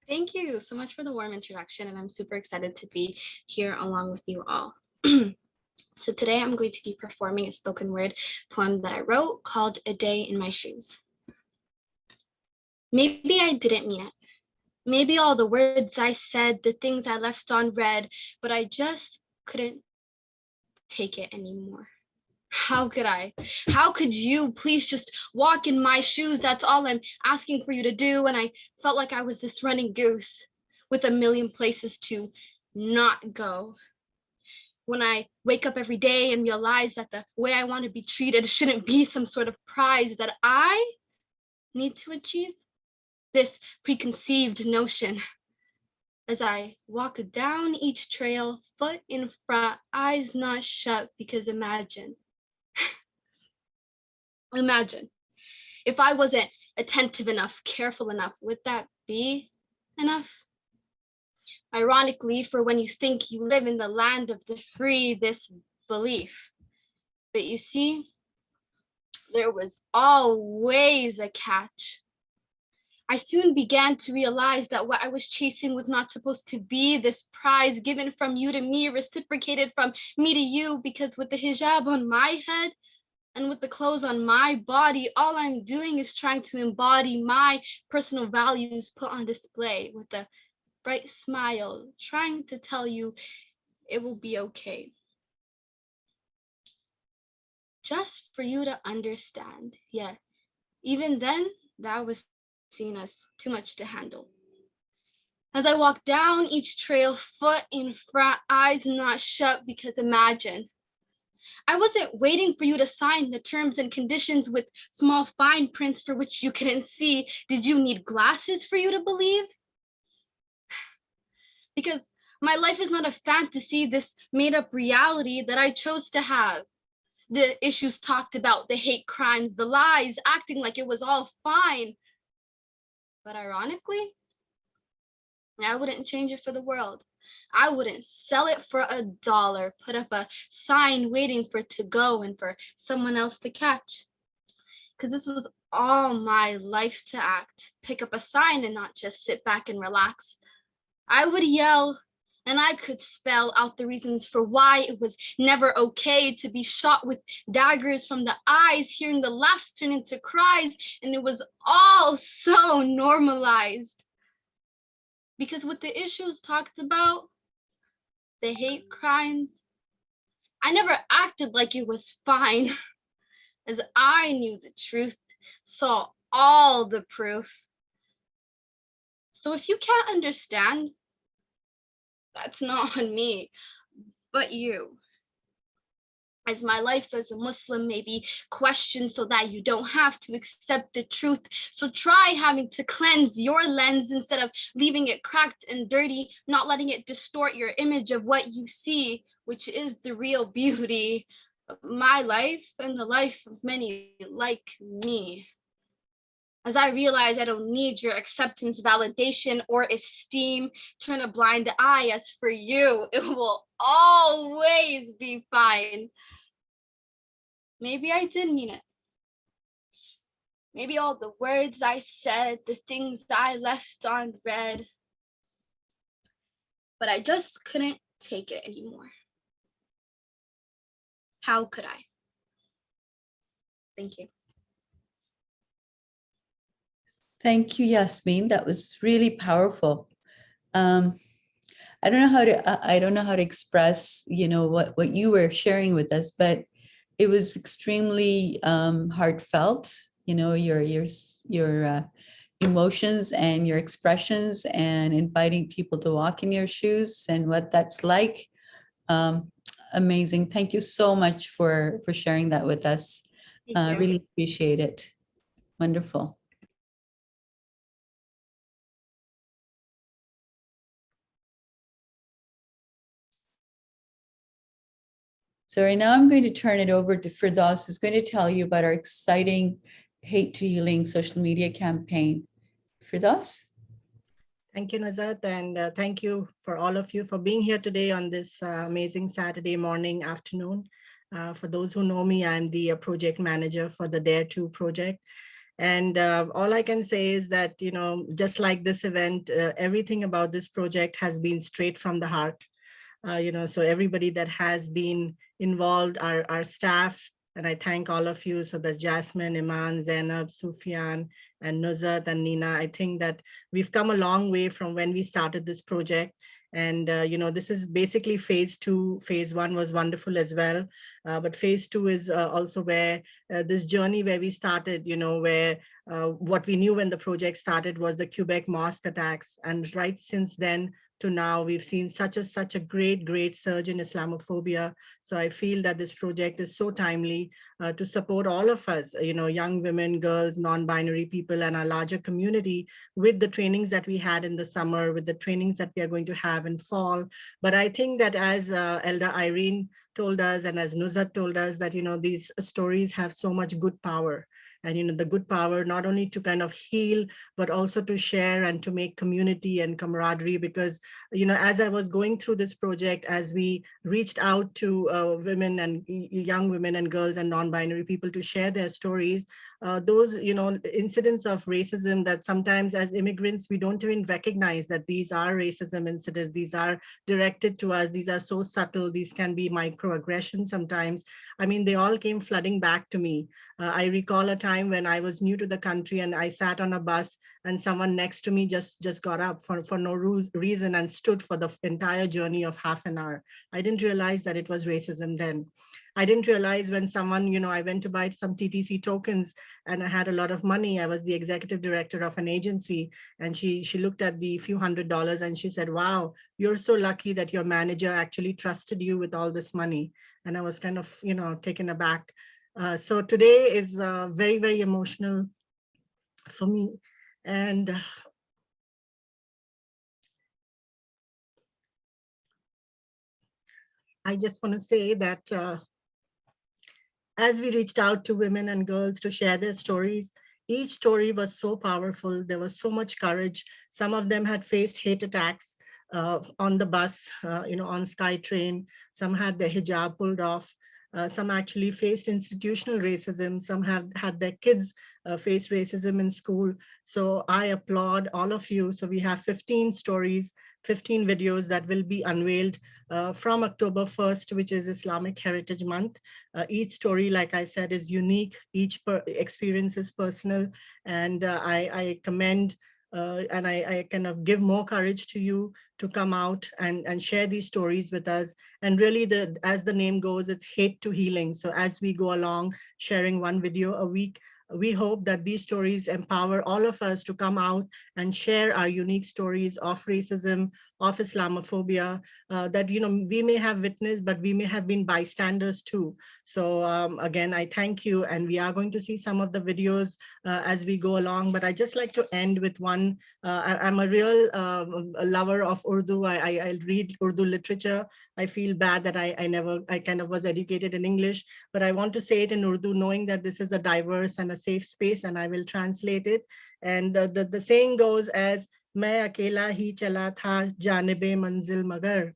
Thank you so much for the warm introduction, and I'm super excited to be here along with you all. So today I'm going to be performing a spoken word poem that I wrote called A Day in My Shoes. Maybe I didn't mean it. Maybe all the words I said, the things I left unread, but I just couldn't take it anymore. How could I? How could you please just walk in my shoes? That's all I'm asking for you to do. And I felt like I was this running goose with a million places to not go. When I wake up every day and realize that the way I want to be treated shouldn't be some sort of prize that I need to achieve, this preconceived notion. As I walk down each trail, foot in front, eyes not shut, because imagine if I wasn't attentive enough, careful enough, would that be enough? Ironically, for when you think you live in the land of the free, this belief. But you see, there was always a catch. I soon began to realize that what I was chasing was not supposed to be this prize given from you to me, reciprocated from me to you, because with the hijab on my head and with the clothes on my body, all I'm doing is trying to embody my personal values put on display with a bright smile, trying to tell you it will be okay. Just for you to understand. Yeah, even then, that was seen as too much to handle. As I walk down each trail, foot in front, eyes not shut, because imagine, I wasn't waiting for you to sign the terms and conditions with small fine prints for which you couldn't see. Did you need glasses for you to believe? Because my life is not a fantasy, this made up reality that I chose to have. The issues talked about, the hate crimes, the lies, acting like it was all fine. But ironically, I wouldn't change it for the world. I wouldn't sell it for $1, put up a sign waiting for it to go and for someone else to catch. Because this was all my life to act, pick up a sign and not just sit back and relax. I would yell and I could spell out the reasons for why it was never okay to be shot with daggers from the eyes, hearing the laughs turn into cries, and it was all so normalized. Because with the issues talked about, the hate crimes, I never acted like it was fine, as I knew the truth, saw all the proof. So if you can't understand, that's not on me, but you. As my life as a Muslim may be questioned so that you don't have to accept the truth. So try having to cleanse your lens instead of leaving it cracked and dirty, not letting it distort your image of what you see, which is the real beauty of my life and the life of many like me. As I realize I don't need your acceptance, validation, or esteem, turn a blind eye. As for you, it will always be fine. Maybe I did mean it. Maybe all the words I said, the things I left unread. But I just couldn't take it anymore. How could I? Thank you. Thank you, Yasmin. That was really powerful. I don't know how to I don't know how to express, what you were sharing with us, but it was extremely heartfelt. Your emotions and your expressions, and inviting people to walk in your shoes and what that's like. Amazing. Thank you so much for sharing that with us. Thank you. Really appreciate it. Wonderful. So right now I'm going to turn it over to Firdaus, who's going to tell you about our exciting Hate to Healing social media campaign. Firdaus? Thank you, Nazat, and thank you for all of you for being here today on this amazing Saturday morning, afternoon. For those who know me, I'm the project manager for the D.A.R.E.2 project. And all I can say is that, just like this event, everything about this project has been straight from the heart. So everybody that has been involved, our staff, and I thank all of you. So that's Jasmine, Iman, Zainab, Sufyan, and Nuzat and Nina. I think that we've come a long way from when we started this project. And, this is basically phase 2. Phase 1 was wonderful as well. But phase 2 is also where this journey where we started, where what we knew when the project started was the Quebec mosque attacks. And right since then, to now, we've seen such a great surge in Islamophobia. So I feel that this project is so timely to support all of us, young women, girls, non-binary people, and our larger community with the trainings that we had in the summer, with the trainings that we are going to have in fall. But I think that as Elder Irene told us, and as Nuzat told us, that, these stories have so much good power. And, the good power, not only to kind of heal, but also to share and to make community and camaraderie. Because, as I was going through this project, as we reached out to women and young women and girls and non-binary people to share their stories, those, incidents of racism that sometimes as immigrants, we don't even recognize that these are racism incidents. These are directed to us. These are so subtle. These can be microaggressions sometimes. I mean, they all came flooding back to me. I recall a time when I was new to the country and I sat on a bus and someone next to me just got up for no reason and stood for the entire journey of half an hour. I didn't realize that it was racism then. I didn't realize when someone, I went to buy some TTC tokens and I had a lot of money. I was the executive director of an agency, and she looked at the few $100s and she said, wow, you're so lucky that your manager actually trusted you with all this money. And I was kind of, taken aback. So today is very, very emotional for me. And I just want to say that as we reached out to women and girls to share their stories, each story was so powerful. There was so much courage. Some of them had faced hate attacks on the bus, on SkyTrain. Some had their hijab pulled off. Some actually faced institutional racism. Some have had their kids face racism in school. So I applaud all of you. So we have 15 stories, 15 videos that will be unveiled from October 1st, which is Islamic Heritage Month. Each story, like I said, is unique. Each experience is personal. And I commend and I kind of give more courage to you to come out and share these stories with us. And really, as the name goes, it's hate to healing. So as we go along, sharing one video a week, we hope that these stories empower all of us to come out and share our unique stories of racism, of Islamophobia, that we may have witnessed, but we may have been bystanders too. So again, I thank you, and we are going to see some of the videos as we go along. But I just like to end with one. I'm a real lover of Urdu. I read Urdu literature. I feel bad that I kind of was educated in English, but I want to say it in Urdu, knowing that this is a diverse and a safe space, and I will translate it. And the saying goes as, मैं अकेला ही चला था जानिबे मंजिल मगर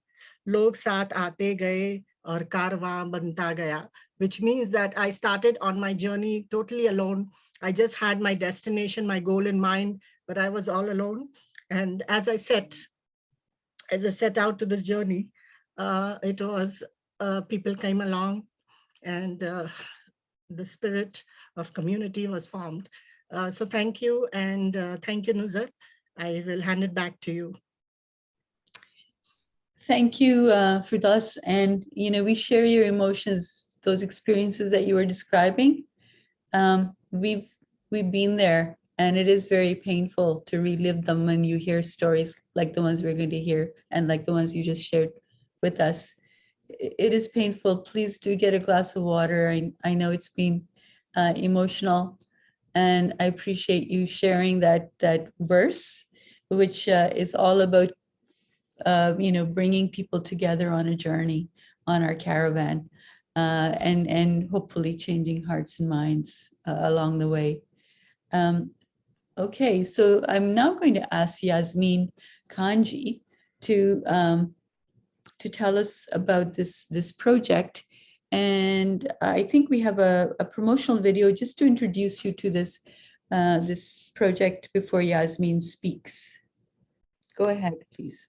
लोग साथ आते गए or Karwan Banta Gaya, which means that I started on my journey totally alone. I just had my destination, my goal in mind, but I was all alone. And as I set out to this journey, it was people came along, and the spirit of community was formed. So thank you, and thank you, Nuzhat. I will hand it back to you. Thank you, Firdaus. And, we share your emotions, those experiences that you were describing. We've been there, and it is very painful to relive them when you hear stories like the ones we're going to hear and like the ones you just shared with us. It is painful. Please do get a glass of water. I know it's been emotional, and I appreciate you sharing that verse, which is all about bringing people together on a journey on our caravan, and hopefully changing hearts and minds along the way. Okay, so I'm now going to ask Yasmin Kanji to tell us about this project. And I think we have a promotional video just to introduce you to this project before Yasmin speaks. Go ahead, please.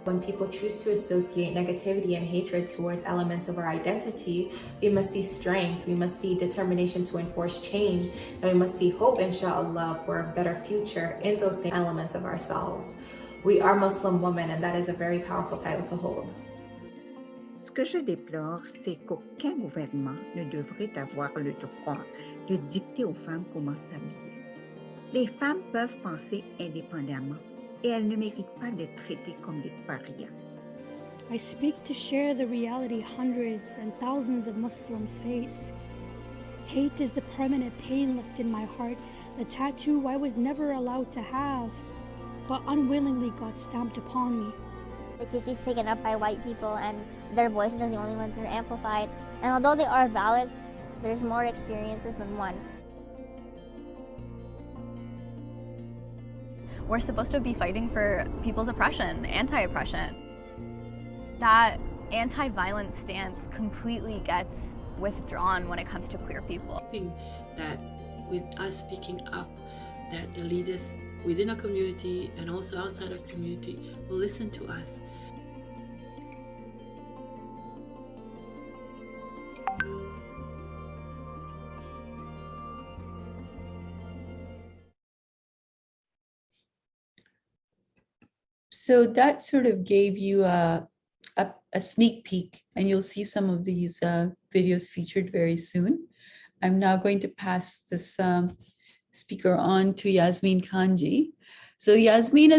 When people choose to associate negativity and hatred towards elements of our identity, we must see strength, we must see determination to enforce change, and we must see hope, inshallah, for a better future in those same elements of ourselves. We are Muslim women, and that is a very powerful title to hold. Ce que je déplore, c'est qu'aucun gouvernement ne devrait avoir le droit de dicter aux femmes comment s'habiller. Les femmes peuvent penser indépendamment, et elles ne méritent pas d'être traitées comme des parias. I speak to share the reality hundreds and thousands of Muslims face. Hate is the permanent pain left in my heart, the tattoo I was never allowed to have, but unwillingly got stamped upon me. The case is taken up by white people, and their voices are the only ones that are amplified. And although they are valid, there's more experiences than one. We're supposed to be fighting for people's oppression, anti-oppression. That anti-violence stance completely gets withdrawn when it comes to queer people. That with us speaking up, that the leaders within our community and also outside of the community will listen to us. So that sort of gave you a sneak peek, and you'll see some of these videos featured very soon. I'm now going to pass this speaker on to Yasmin Kanji. So Yasmin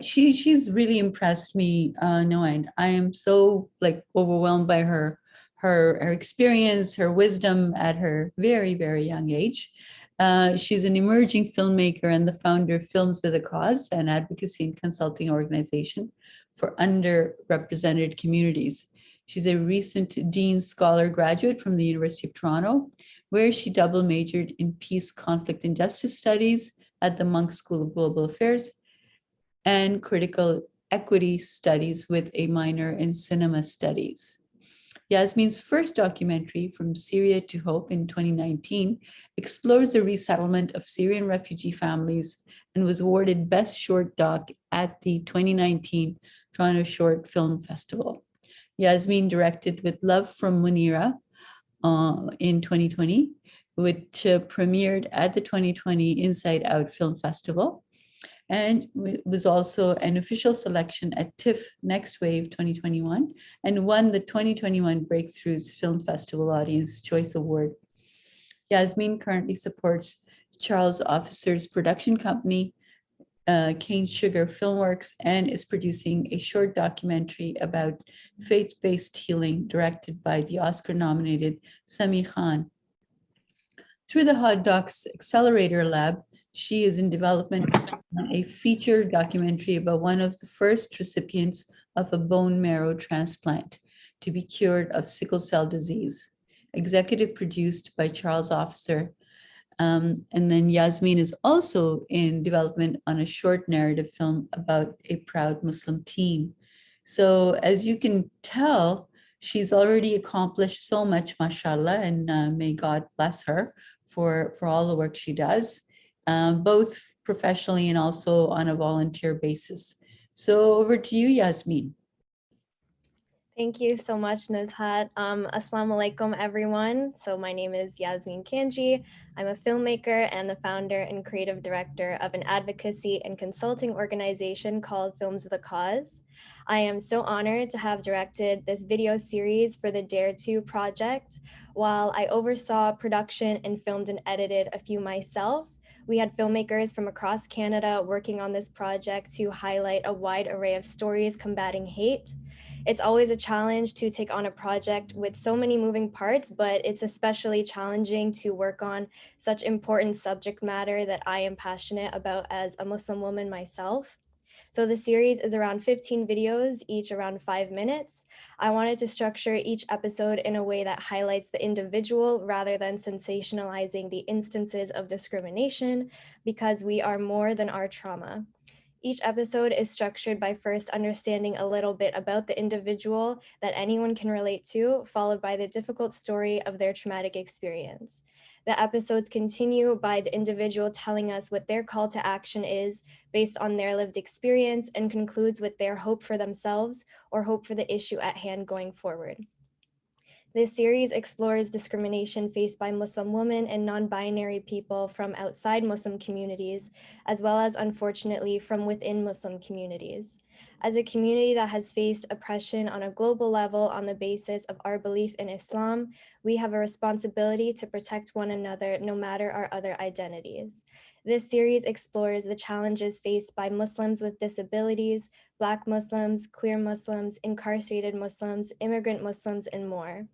she's really impressed me, no end. I am so overwhelmed by her experience, her wisdom at her very, very young age. She's an emerging filmmaker and the founder of Films with a Cause, an advocacy and consulting organization for underrepresented communities. She's a recent Dean Scholar graduate from the University of Toronto, where she double majored in Peace, Conflict, and Justice Studies at the Monk School of Global Affairs and Critical Equity Studies with a minor in Cinema Studies. Yasmin's first documentary, From Syria to Hope, in 2019, explores the resettlement of Syrian refugee families and was awarded Best Short Doc at the 2019 Toronto Short Film Festival. Yasmin directed With Love from Munira in 2020, which premiered at the 2020 Inside Out Film Festival, and was also an official selection at TIFF Next Wave 2021 and won the 2021 Breakthroughs Film Festival Audience Choice Award. Yasmin currently supports Charles Officer's production company, Cane Sugar Filmworks, and is producing a short documentary about faith-based healing directed by the Oscar-nominated Sami Khan. Through the Hot Docs Accelerator Lab, she is in development a feature documentary about one of the first recipients of a bone marrow transplant to be cured of sickle cell disease. Executive produced by Charles Officer. And then Yasmin is also in development on a short narrative film about a proud Muslim teen. So as you can tell, she's already accomplished so much, mashallah, and may God bless her for all the work she does, both professionally and also on a volunteer basis. So over to you, Yasmin. Thank you so much, Nuzhat. Assalamu alaikum, everyone. So my name is Yasmin Kanji. I'm a filmmaker and the founder and creative director of an advocacy and consulting organization called Films with a Cause. I am so honored to have directed this video series for the D.A.R.E.2 Project. While I oversaw production and filmed and edited a few myself, we had filmmakers from across Canada working on this project to highlight a wide array of stories combating hate. It's always a challenge to take on a project with so many moving parts, but it's especially challenging to work on such important subject matter that I am passionate about as a Muslim woman myself. So the series is around 15 videos, each around 5 minutes. I wanted to structure each episode in a way that highlights the individual rather than sensationalizing the instances of discrimination, because we are more than our trauma. Each episode is structured by first understanding a little bit about the individual that anyone can relate to, followed by the difficult story of their traumatic experience. The episodes continue by the individual telling us what their call to action is based on their lived experience, and concludes with their hope for themselves or hope for the issue at hand going forward. This series explores discrimination faced by Muslim women and non-binary people from outside Muslim communities, as well as, unfortunately, from within Muslim communities. As a community that has faced oppression on a global level on the basis of our belief in Islam, we have a responsibility to protect one another no matter our other identities. This series explores the challenges faced by Muslims with disabilities, Black Muslims, queer Muslims, incarcerated Muslims, immigrant Muslims, and more.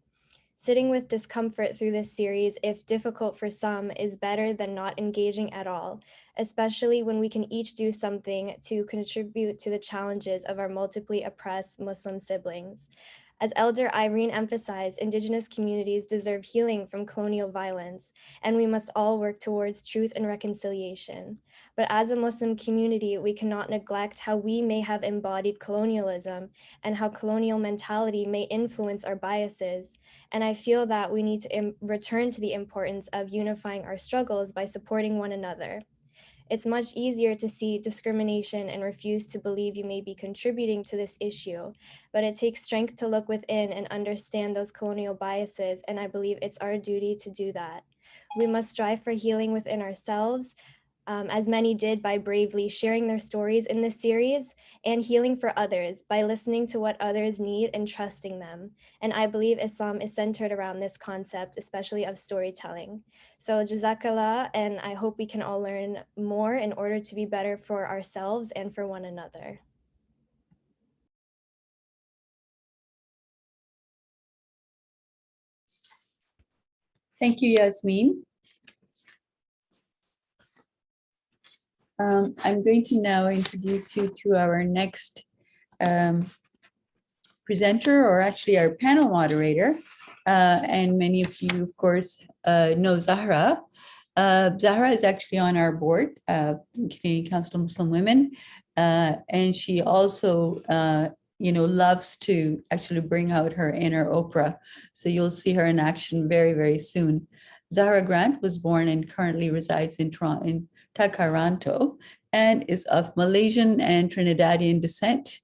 Sitting with discomfort through this series, if difficult for some, is better than not engaging at all, especially when we can each do something to contribute to the challenges of our multiply oppressed Muslim siblings. As Elder Irene emphasized, Indigenous communities deserve healing from colonial violence, and we must all work towards truth and reconciliation. But as a Muslim community, we cannot neglect how we may have embodied colonialism and how colonial mentality may influence our biases. And I feel that we need to return to the importance of unifying our struggles by supporting one another. It's much easier to see discrimination and refuse to believe you may be contributing to this issue, but it takes strength to look within and understand those colonial biases, and I believe it's our duty to do that. We must strive for healing within ourselves, as many did by bravely sharing their stories in this series, and healing for others by listening to what others need and trusting them. And I believe Islam is centered around this concept, especially of storytelling. So Jazakallah, and I hope we can all learn more in order to be better for ourselves and for one another. Thank you, Yasmin. I'm going to now introduce you to our next presenter, or actually our panel moderator. And many of you, of course, know Zahra. Zahra is actually on our board, Canadian Council of Muslim Women. And she also, loves to actually bring out her inner Oprah. So you'll see her in action very, very soon. Zahra Grant was born and currently resides in Toronto, in Takaranto, and is of Malaysian and Trinidadian descent.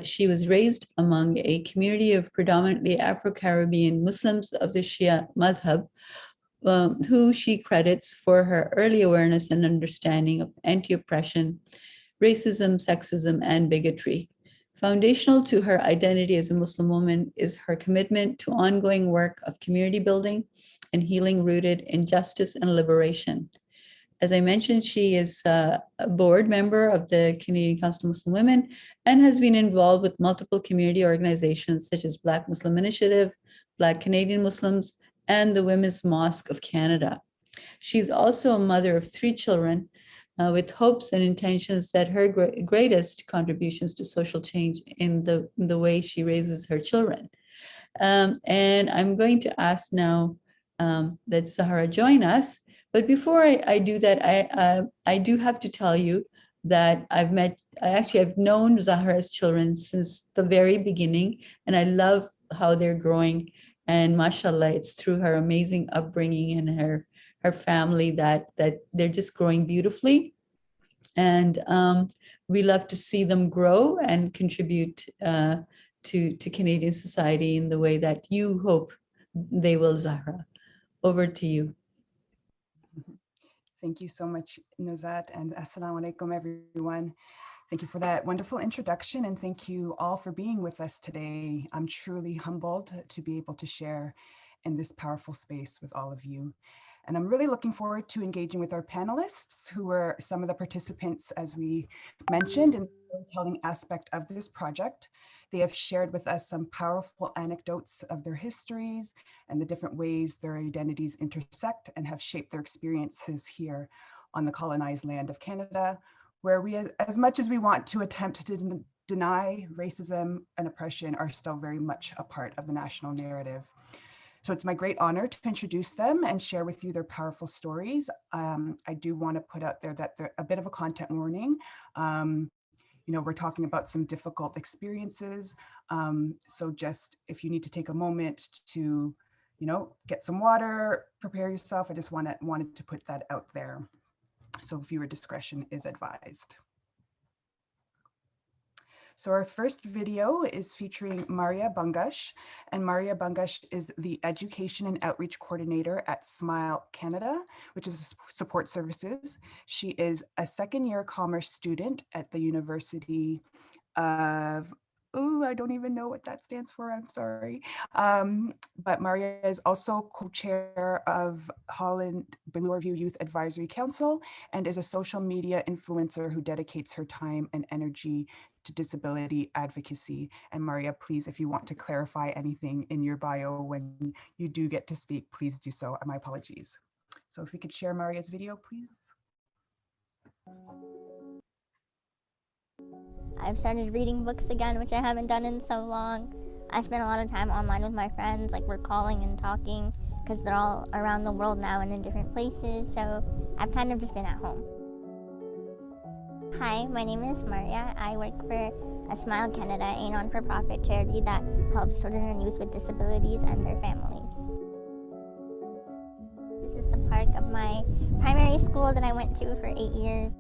She was raised among a community of predominantly Afro-Caribbean Muslims of the Shia madhab, who she credits for her early awareness and understanding of anti-oppression, racism, sexism, and bigotry. Foundational to her identity as a Muslim woman is her commitment to ongoing work of community building and healing rooted in justice and liberation. As I mentioned, she is a board member of the Canadian Council of Muslim Women and has been involved with multiple community organizations such as Black Muslim Initiative, Black Canadian Muslims, and the Women's Mosque of Canada. She's also a mother of 3 children with hopes and intentions that her greatest contributions to social change in the way she raises her children. And I'm going to ask now that Zahra join us. But before I do that, I do have to tell you that I've known Zahra's children since the very beginning, and I love how they're growing. And mashallah, it's through her amazing upbringing and her family that they're just growing beautifully. And we love to see them grow and contribute to Canadian society in the way that you hope they will, Zahra. Over to you. Thank you so much, Nazat, and assalamu alaikum, everyone. Thank you for that wonderful introduction, and thank you all for being with us today. I'm truly humbled to be able to share in this powerful space with all of you. And I'm really looking forward to engaging with our panelists, who were some of the participants, as we mentioned, in the storytelling aspect of this project. They have shared with us some powerful anecdotes of their histories and the different ways their identities intersect and have shaped their experiences here on the colonized land of Canada, where we, as much as we want to attempt to deny racism and oppression, are still very much a part of the national narrative. So it's my great honor to introduce them and share with you their powerful stories. I do want to put out there that they're a bit of a content warning. We're talking about some difficult experiences. So just if you need to take a moment to, get some water, prepare yourself. I just wanted to put that out there. So viewer discretion is advised. So our first video is featuring Maria Bungash, and Maria Bungash is the Education and Outreach Coordinator at Smile Canada, which is support services. She is a second-year commerce student at the University of, I don't even know what that stands for, I'm sorry. But Maria is also co-chair of Holland Bloorview Youth Advisory Council and is a social media influencer who dedicates her time and energy to disability advocacy. And Maria, please, if you want to clarify anything in your bio when you do get to speak, please do so. My apologies. So if we could share Maria's video, please. I've started reading books again, which I haven't done in so long. I spend a lot of time online with my friends, like we're calling and talking because they're all around the world now and in different places. So I've kind of just been at home. Hi, my name is Maria. I work for a Smile Canada, a non-for-profit charity that helps children and youth with disabilities and their families. This is the park of my primary school that I went to for 8 years.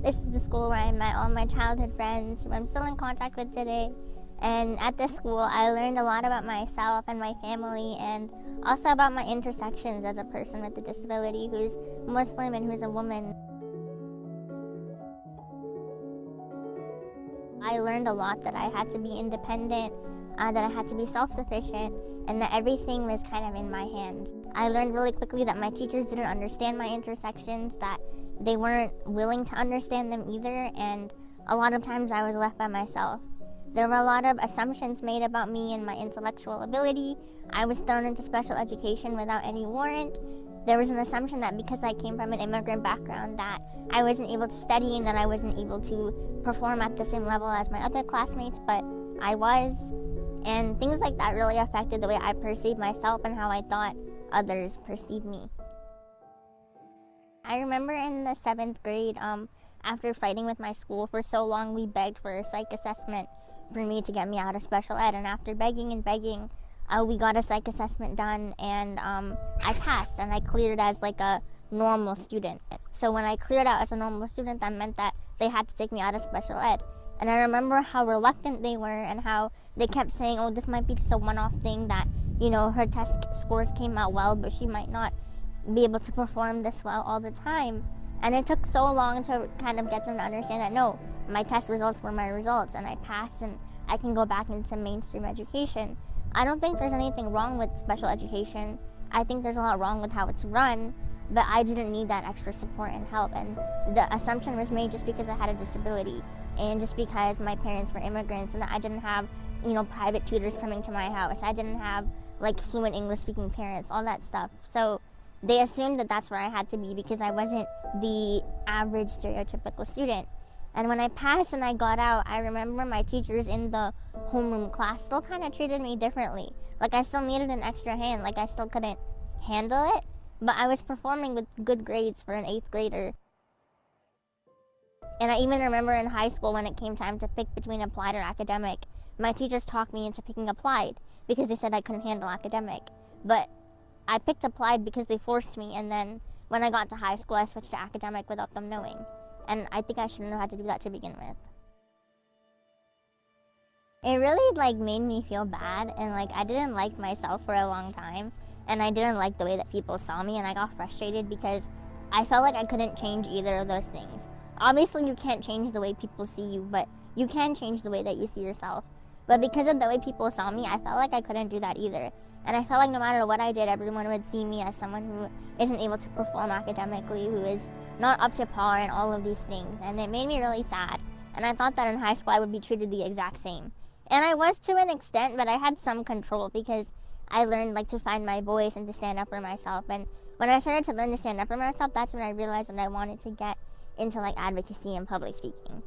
This is the school where I met all my childhood friends who I'm still in contact with today. And at this school, I learned a lot about myself and my family, and also about my intersections as a person with a disability who's Muslim and who's a woman. I learned a lot, that I had to be independent, that I had to be self-sufficient, and that everything was kind of in my hands. I learned really quickly that my teachers didn't understand my intersections, that they weren't willing to understand them either, and a lot of times I was left by myself. There were a lot of assumptions made about me and my intellectual ability. I was thrown into special education without any warrant. There was an assumption that because I came from an immigrant background that I wasn't able to study and that I wasn't able to perform at the same level as my other classmates, but I was. And things like that really affected the way I perceived myself and how I thought others perceived me. I remember in the 7th grade, after fighting with my school for so long, we begged for a psych assessment for me to get me out of special ed. And after begging and begging, we got a psych assessment done, and I passed and I cleared as like a normal student. So when I cleared out as a normal student, that meant that they had to take me out of special ed. And I remember how reluctant they were and how they kept saying, oh, this might be just a one-off thing, that, you know, her test scores came out well, but she might not be able to perform this well all the time. And it took so long to kind of get them to understand that, no, my test results were my results and I passed and I can go back into mainstream education. I don't think there's anything wrong with special education. I think there's a lot wrong with how it's run, but I didn't need that extra support and help. And the assumption was made just because I had a disability and just because my parents were immigrants and that I didn't have, you know, private tutors coming to my house. I didn't have like fluent English speaking parents, all that stuff. So they assumed that that's where I had to be because I wasn't the average stereotypical student. And when I passed and I got out, I remember my teachers in the homeroom class still kind of treated me differently. Like I still needed an extra hand, like I still couldn't handle it, but I was performing with good grades for an 8th grader. And I even remember in high school when it came time to pick between applied or academic, my teachers talked me into picking applied because they said I couldn't handle academic. But I picked applied because they forced me, and then when I got to high school, I switched to academic without them knowing. And I think I shouldn't have had to do that to begin with. It really like made me feel bad, and like I didn't like myself for a long time, and I didn't like the way that people saw me, and I got frustrated because I felt like I couldn't change either of those things. Obviously you can't change the way people see you, but you can change the way that you see yourself. But because of the way people saw me, I felt like I couldn't do that either. And I felt like no matter what I did, everyone would see me as someone who isn't able to perform academically, who is not up to par and all of these things. And it made me really sad. And I thought that in high school I would be treated the exact same. And I was to an extent, but I had some control because I learned like to find my voice and to stand up for myself. And when I started to learn to stand up for myself, that's when I realized that I wanted to get into like advocacy and public speaking.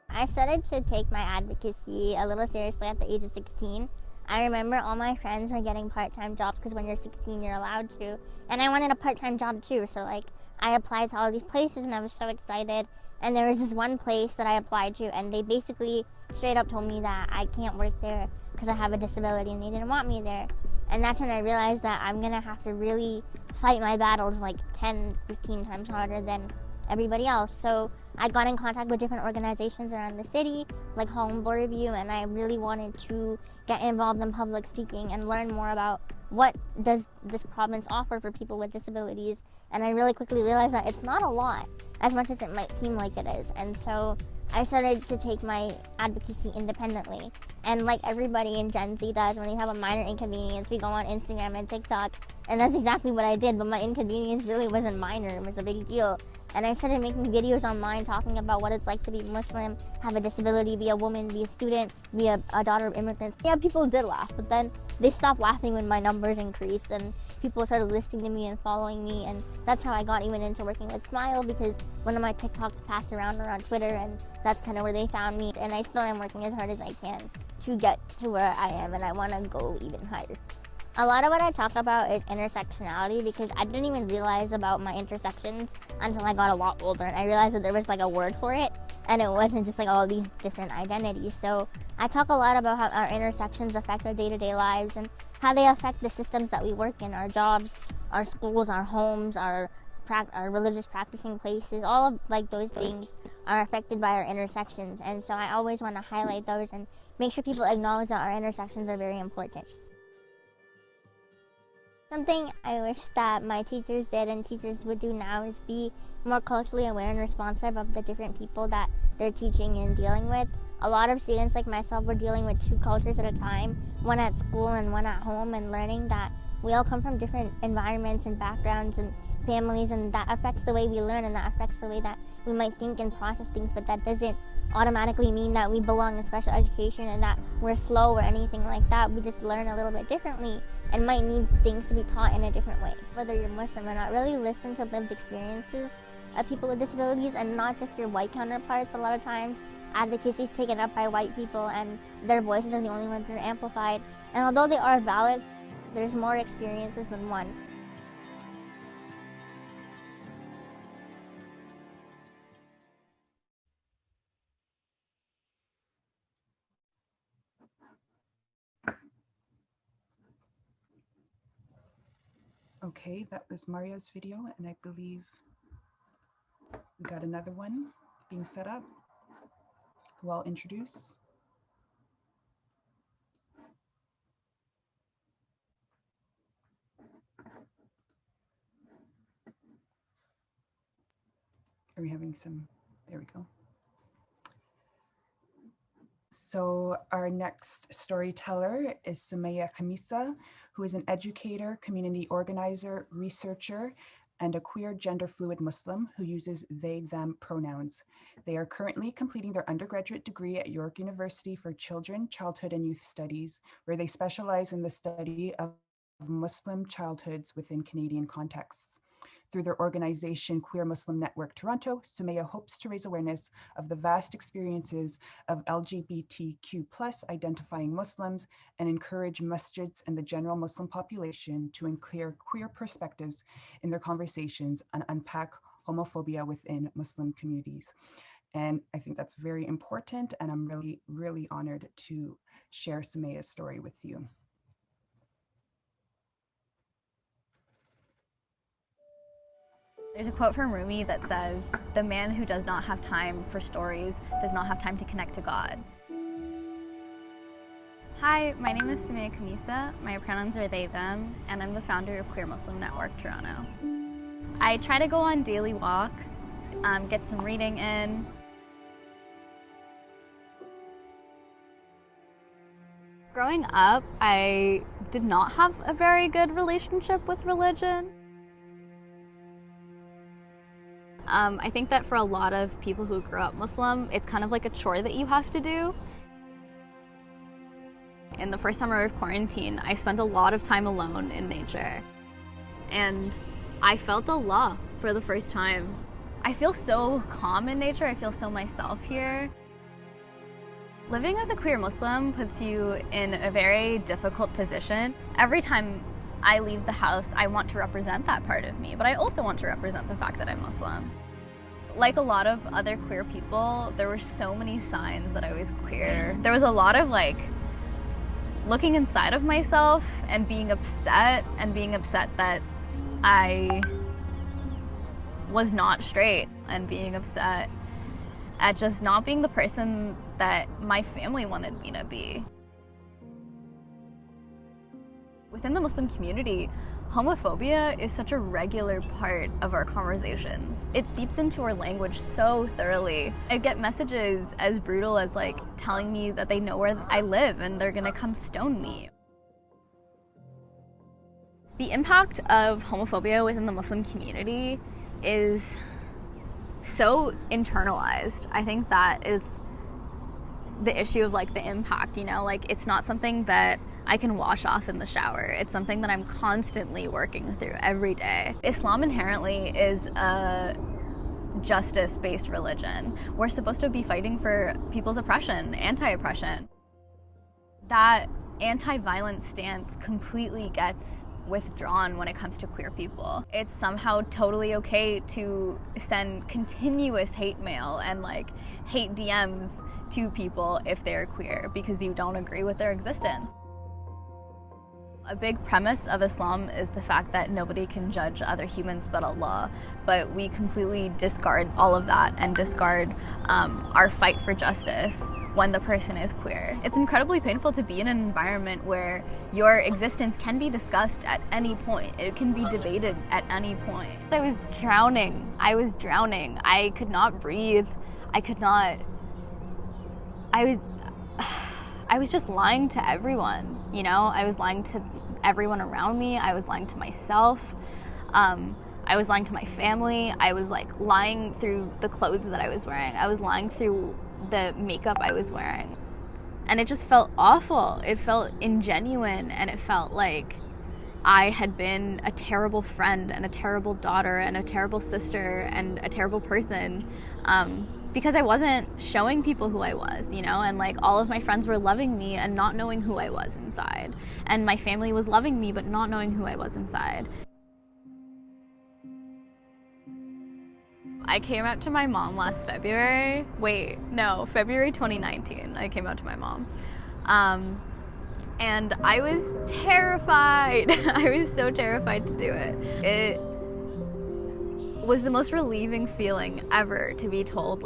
I started to take my advocacy a little seriously at the age of 16. I remember all my friends were getting part-time jobs because when you're 16, you're allowed to. And I wanted a part-time job too, so like I applied to all these places and I was so excited. And there was this one place that I applied to and they basically straight up told me that I can't work there because I have a disability and they didn't want me there. And that's when I realized that I'm gonna have to really fight my battles like 10, 15 times harder than everybody else. So I got in contact with different organizations around the city, like Home Review, and I really wanted to get involved in public speaking and learn more about what does this province offer for people with disabilities. And I really quickly realized that it's not a lot, as much as it might seem like it is. And so I started to take my advocacy independently. And like everybody in Gen Z does, when you have a minor inconvenience, we go on Instagram and TikTok, and that's exactly what I did, but my inconvenience really wasn't minor, it was a big deal. And I started making videos online talking about what it's like to be Muslim, have a disability, be a woman, be a student, be a daughter of immigrants. Yeah, people did laugh, but then they stopped laughing when my numbers increased and people started listening to me and following me, and that's how I got even into working with Smile, because one of my TikToks passed around on Twitter and that's kind of where they found me. And I still am working as hard as I can to get to where I am, and I want to go even higher. A lot of what I talk about is intersectionality because I didn't even realize about my intersections until I got a lot older, and I realized that there was like a word for it and it wasn't just like all these different identities. So I talk a lot about how our intersections affect our day-to-day lives and how they affect the systems that we work in, our jobs, our schools, our homes, our religious practicing places. All of like those things are affected by our intersections, and so I always want to highlight those and make sure people acknowledge that our intersections are very important. Something I wish that my teachers did and teachers would do now is be more culturally aware and responsive of the different people that they're teaching and dealing with. A lot of students like myself were dealing with 2 cultures at a time, one at school and one at home, and learning that we all come from different environments and backgrounds and families, and that affects the way we learn and that affects the way that we might think and process things, but that doesn't automatically mean that we belong in special education and that we're slow or anything like that. We just learn a little bit differently and might need things to be taught in a different way. Whether you're Muslim or not, really listen to lived experiences of people with disabilities and not just your white counterparts. A lot of times advocacy is taken up by white people and their voices are the only ones that are amplified. And although they are valid, there's more experiences than one. Okay, that was Maria's video, and I believe we got another one being set up, who I'll introduce. Are we having some, there we go. So our next storyteller is Sumaya Khamisa, who is an educator, community organizer, researcher, and a queer gender fluid Muslim who uses they, them pronouns. They are currently completing their undergraduate degree at York University for Children, Childhood and Youth Studies, where they specialize in the study of Muslim childhoods within Canadian contexts. Through their organization, Queer Muslim Network Toronto, Sumaya hopes to raise awareness of the vast experiences of LGBTQ+ identifying Muslims and encourage masjids and the general Muslim population to include queer perspectives in their conversations and unpack homophobia within Muslim communities. And I think that's very important, and I'm really, really honored to share Sumaya's story with you. There's a quote from Rumi that says, "The man who does not have time for stories does not have time to connect to God." Hi, my name is Sumaya Kamisa. My pronouns are they, them, and I'm the founder of Queer Muslim Network Toronto. I try to go on daily walks, get some reading in. Growing up, I did not have a very good relationship with religion. I think that for a lot of people who grew up Muslim, it's kind of like a chore that you have to do. In the first summer of quarantine, I spent a lot of time alone in nature. And I felt Allah for the first time. I feel so calm in nature, I feel so myself here. Living as a queer Muslim puts you in a very difficult position. Every time I leave the house, I want to represent that part of me, but I also want to represent the fact that I'm Muslim. Like a lot of other queer people, there were so many signs that I was queer. There was a lot of looking inside of myself and being upset that I was not straight, and being upset at just not being the person that my family wanted me to be. Within the Muslim community, homophobia is such a regular part of our conversations. It seeps into our language so thoroughly. I get messages as brutal as telling me that they know where I live and they're gonna come stone me. The impact of homophobia within the Muslim community is so internalized. I think that is the issue of the impact, it's not something that I can wash off in the shower. It's something that I'm constantly working through every day. Islam inherently is a justice-based religion. We're supposed to be fighting for people's oppression, anti-oppression. That anti-violence stance completely gets withdrawn when it comes to queer people. It's somehow totally okay to send continuous hate mail and hate DMs to people if they're queer because you don't agree with their existence. A big premise of Islam is the fact that nobody can judge other humans but Allah, but we completely discard all of that and discard our fight for justice when the person is queer. It's incredibly painful to be in an environment where your existence can be discussed at any point. It can be debated at any point. I was drowning. I could not breathe. I was just lying to everyone, I was lying to everyone around me. I was lying to myself. I was lying to my family. I was lying through the clothes that I was wearing. I was lying through the makeup I was wearing. And it just felt awful. It felt ingenuine, and it felt like I had been a terrible friend and a terrible daughter and a terrible sister and a terrible person. Because I wasn't showing people who I was, and all of my friends were loving me and not knowing who I was inside. And my family was loving me but not knowing who I was inside. I came out to my mom last February. February 2019, I came out to my mom. And I was terrified. I was so terrified to do it. It was the most relieving feeling ever to be told,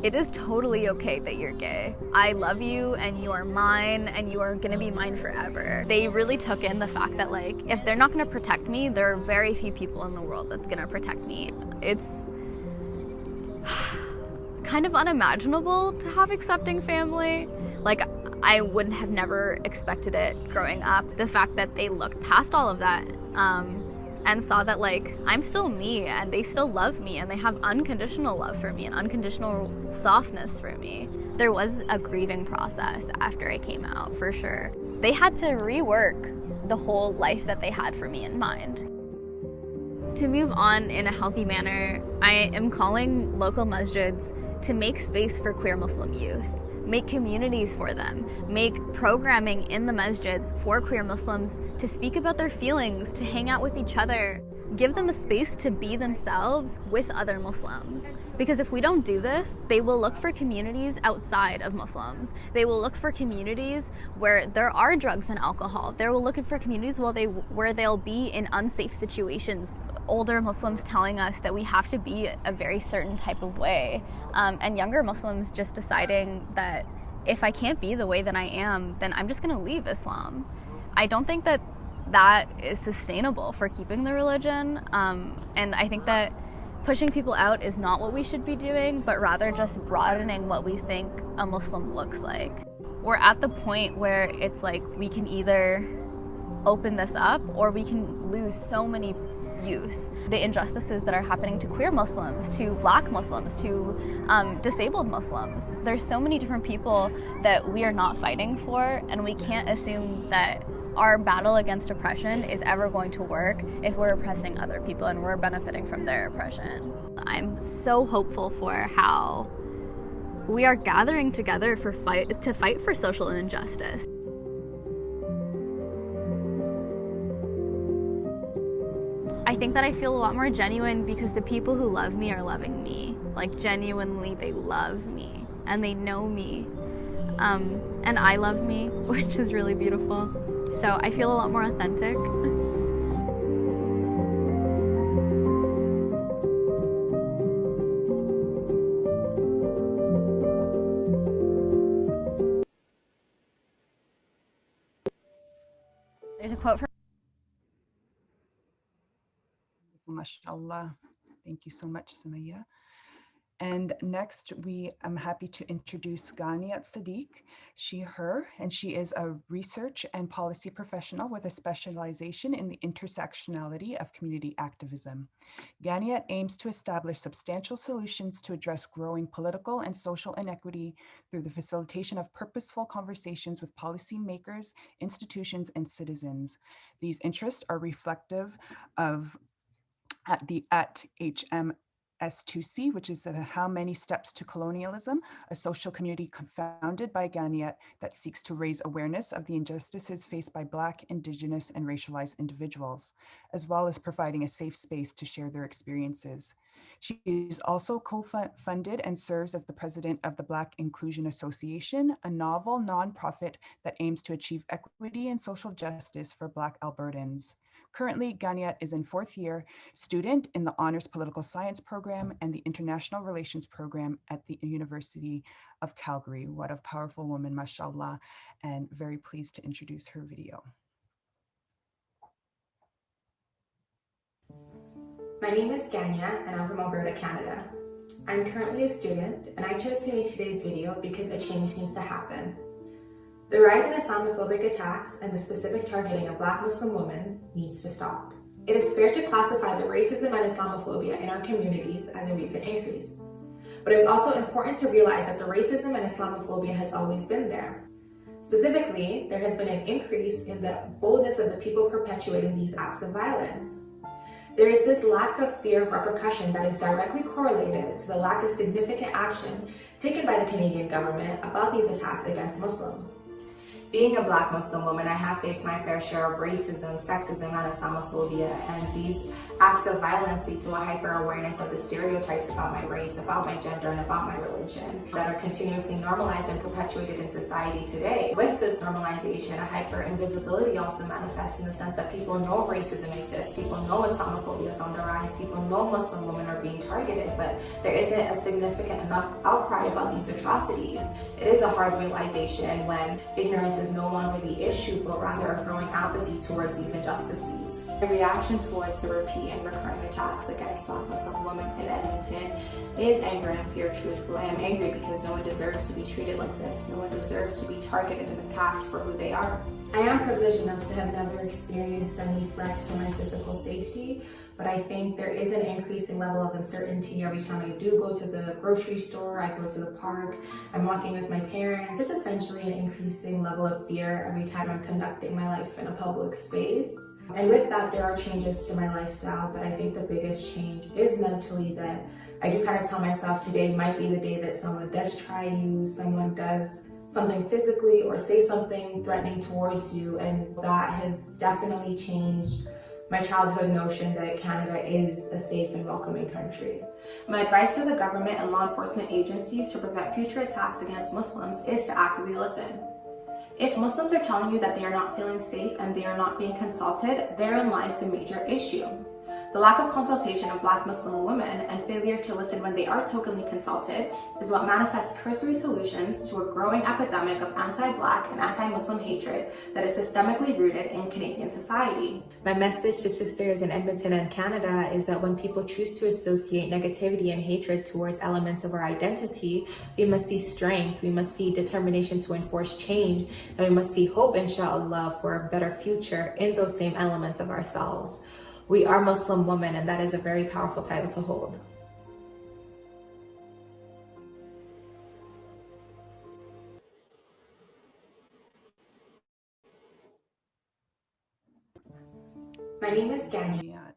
it is totally okay that you're gay. I love you and you are mine and you are gonna be mine forever. They really took in the fact that if they're not gonna protect me, there are very few people in the world that's gonna protect me. It's kind of unimaginable to have accepting family. I would have never expected it growing up. The fact that they looked past all of that and saw that like I'm still me and they still love me and they have unconditional love for me and unconditional softness for me. There was a grieving process after I came out, for sure. They had to rework the whole life that they had for me in mind. To move on in a healthy manner, I am calling local masjids to make space for queer Muslim youth, make communities for them, make programming in the masjids for queer Muslims to speak about their feelings, to hang out with each other, give them a space to be themselves with other Muslims. Because if we don't do this, they will look for communities outside of Muslims. They will look for communities where there are drugs and alcohol. They will look for communities where they'll be in unsafe situations. Older Muslims telling us that we have to be a very certain type of way, and younger Muslims just deciding that if I can't be the way that I am, then I'm just going to leave Islam. I don't think that that is sustainable for keeping the religion, and I think that pushing people out is not what we should be doing, but rather just broadening what we think a Muslim looks like. We're at the point where it's like we can either open this up or we can lose so many youth. The injustices that are happening to queer Muslims, to Black Muslims, to disabled Muslims. There's so many different people that we are not fighting for, and we can't assume that our battle against oppression is ever going to work if we're oppressing other people and we're benefiting from their oppression. I'm so hopeful for how we are gathering together to fight for social injustice. I think that I feel a lot more genuine because the people who love me are loving me. Like, genuinely, they love me and they know me. And I love me, which is really beautiful. So I feel a lot more authentic. There's a quote from MashaAllah. Thank you so much, Sumaya. And next, I'm happy to introduce Ghaniat Sadiq, she, her, and she is a research and policy professional with a specialization in the intersectionality of community activism. Ghaniat aims to establish substantial solutions to address growing political and social inequity through the facilitation of purposeful conversations with policymakers, institutions, and citizens. These interests are reflective of at HMS2C, which is How Many Steps to Colonialism, a social community founded by Ghaniat that seeks to raise awareness of the injustices faced by Black, Indigenous, and racialized individuals, as well as providing a safe space to share their experiences. She is also co-funded and serves as the president of the Black Inclusion Association, a novel nonprofit that aims to achieve equity and social justice for Black Albertans. Currently, Ghaniat is in 4th year student in the Honors Political Science program and the International Relations program at the University of Calgary. What a powerful woman, mashallah, and very pleased to introduce her video. My name is Ghania and I'm from Alberta, Canada. I'm currently a student and I chose to make today's video because a change needs to happen. The rise in Islamophobic attacks and the specific targeting of Black Muslim women needs to stop. It is fair to classify the racism and Islamophobia in our communities as a recent increase. But it's also important to realize that the racism and Islamophobia has always been there. Specifically, there has been an increase in the boldness of the people perpetuating these acts of violence. There is this lack of fear of repercussion that is directly correlated to the lack of significant action taken by the Canadian government about these attacks against Muslims. Being a Black Muslim woman, I have faced my fair share of racism, sexism, and Islamophobia, and these acts of violence lead to a hyper-awareness of the stereotypes about my race, about my gender, and about my religion that are continuously normalized and perpetuated in society today. With this normalization, a hyper-invisibility also manifests in the sense that people know racism exists, people know Islamophobia is on the rise, people know Muslim women are being targeted, but there isn't a significant enough outcry about these atrocities. It is a hard realization when ignorance is no longer the issue, but rather a growing apathy towards these injustices. The reaction towards the repeat and recurring attacks against Black Muslim women in Edmonton is anger and fear, truthfully. I am angry because no one deserves to be treated like this. No one deserves to be targeted and attacked for who they are. I am privileged enough to have never experienced any threats to my physical safety, but I think there is an increasing level of uncertainty every time I do go to the grocery store, I go to the park, I'm walking with my parents. There's essentially an increasing level of fear every time I'm conducting my life in a public space. And with that, there are changes to my lifestyle, but I think the biggest change is mentally, that I do kind of tell myself today might be the day that someone does try you, someone does something physically or say something threatening towards you, and that has definitely changed my childhood notion that Canada is a safe and welcoming country. My advice to the government and law enforcement agencies to prevent future attacks against Muslims is to actively listen. If Muslims are telling you that they are not feeling safe and they are not being consulted, therein lies the major issue. The lack of consultation of Black Muslim women and failure to listen when they are tokenly consulted is what manifests cursory solutions to a growing epidemic of anti-Black and anti-Muslim hatred that is systemically rooted in Canadian society. My message to sisters in Edmonton and Canada is that when people choose to associate negativity and hatred towards elements of our identity, we must see strength, we must see determination to enforce change, and we must see hope, inshallah, for a better future in those same elements of ourselves. We are Muslim women, and that is a very powerful title to hold. My name is Ganya.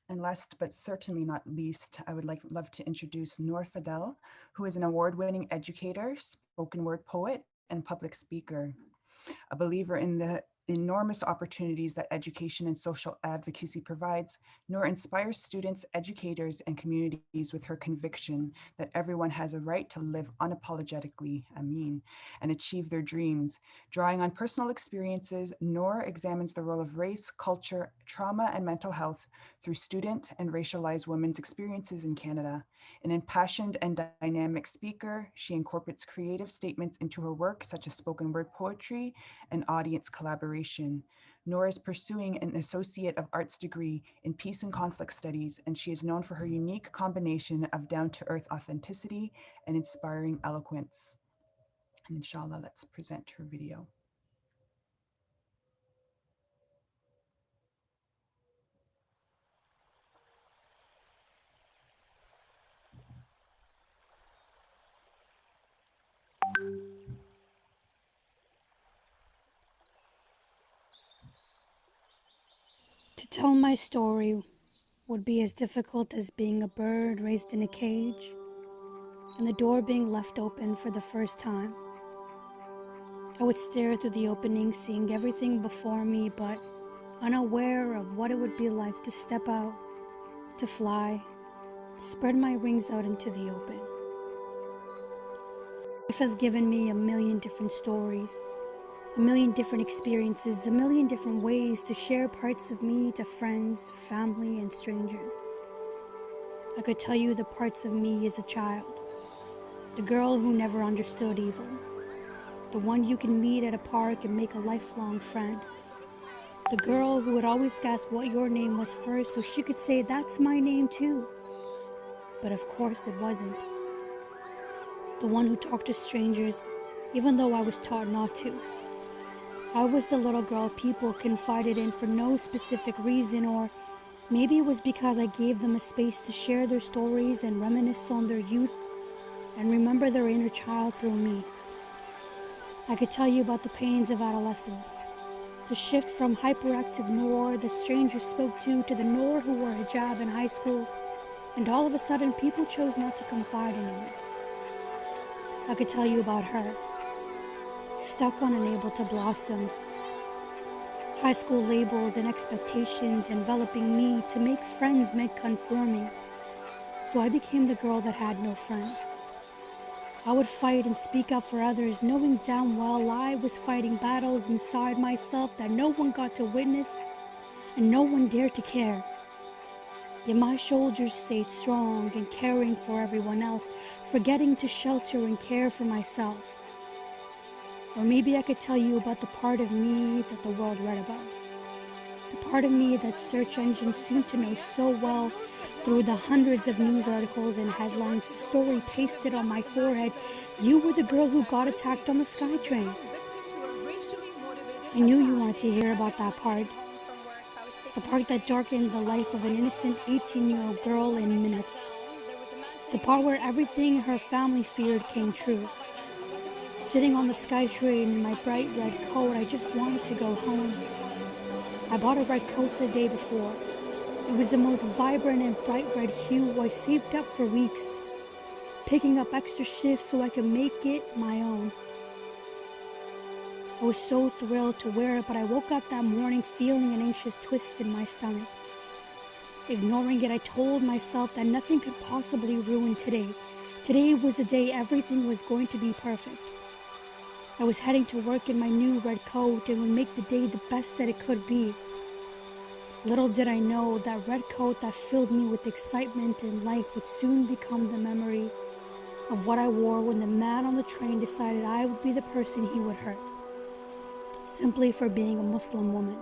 And last but certainly not least, I would love to introduce Noor Fadel, who is an award-winning educator, spoken word poet, and public speaker. A believer in the enormous opportunities that education and social advocacy provides, Noor inspires students, educators, and communities with her conviction that everyone has a right to live unapologetically, and achieve their dreams. Drawing on personal experiences, Noor examines the role of race, culture, trauma, and mental health through student and racialized women's experiences in Canada. An impassioned and dynamic speaker, she incorporates creative statements into her work, such as spoken word poetry and audience collaboration. Noor is pursuing an Associate of Arts degree in Peace and Conflict Studies, and she is known for her unique combination of down-to-earth authenticity and inspiring eloquence. And inshallah, let's present her video. To tell my story would be as difficult as being a bird raised in a cage and the door being left open for the first time. I would stare through the opening, seeing everything before me, but unaware of what it would be like to step out, to fly, to spread my wings out into the open. Life has given me a million different stories, a million different experiences, a million different ways to share parts of me to friends, family, and strangers. I could tell you the parts of me as a child, the girl who never understood evil, the one you can meet at a park and make a lifelong friend, the girl who would always ask what your name was first so she could say, "That's my name too." But of course it wasn't. The one who talked to strangers even though I was taught not to. I was the little girl people confided in for no specific reason, or maybe it was because I gave them a space to share their stories and reminisce on their youth and remember their inner child through me. I could tell you about the pains of adolescence, the shift from hyperactive Noor that strangers spoke to the Noor who wore hijab in high school, and all of a sudden people chose not to confide anymore. I could tell you about her, stuck on unable to blossom, high school labels and expectations enveloping me to make friends meant conforming, so I became the girl that had no friends. I would fight and speak up for others, knowing damn well I was fighting battles inside myself that no one got to witness and no one dared to care. Yet my shoulders stayed strong and caring for everyone else, forgetting to shelter and care for myself. Or maybe I could tell you about the part of me that the world read about. The part of me that search engines seem to know so well through the hundreds of news articles and headlines, the story pasted on my forehead, you were the girl who got attacked on the SkyTrain. I knew you wanted to hear about that part. The part that darkened the life of an innocent 18-year-old girl in minutes. The part where everything her family feared came true. Sitting on the SkyTrain in my bright red coat, I just wanted to go home. I bought a red coat the day before. It was the most vibrant and bright red hue I saved up for weeks, picking up extra shifts so I could make it my own. I was so thrilled to wear it, but I woke up that morning feeling an anxious twist in my stomach. Ignoring it, I told myself that nothing could possibly ruin today. Today was the day everything was going to be perfect. I was heading to work in my new red coat and would make the day the best that it could be. Little did I know that red coat that filled me with excitement and life would soon become the memory of what I wore when the man on the train decided I would be the person he would hurt, simply for being a Muslim woman.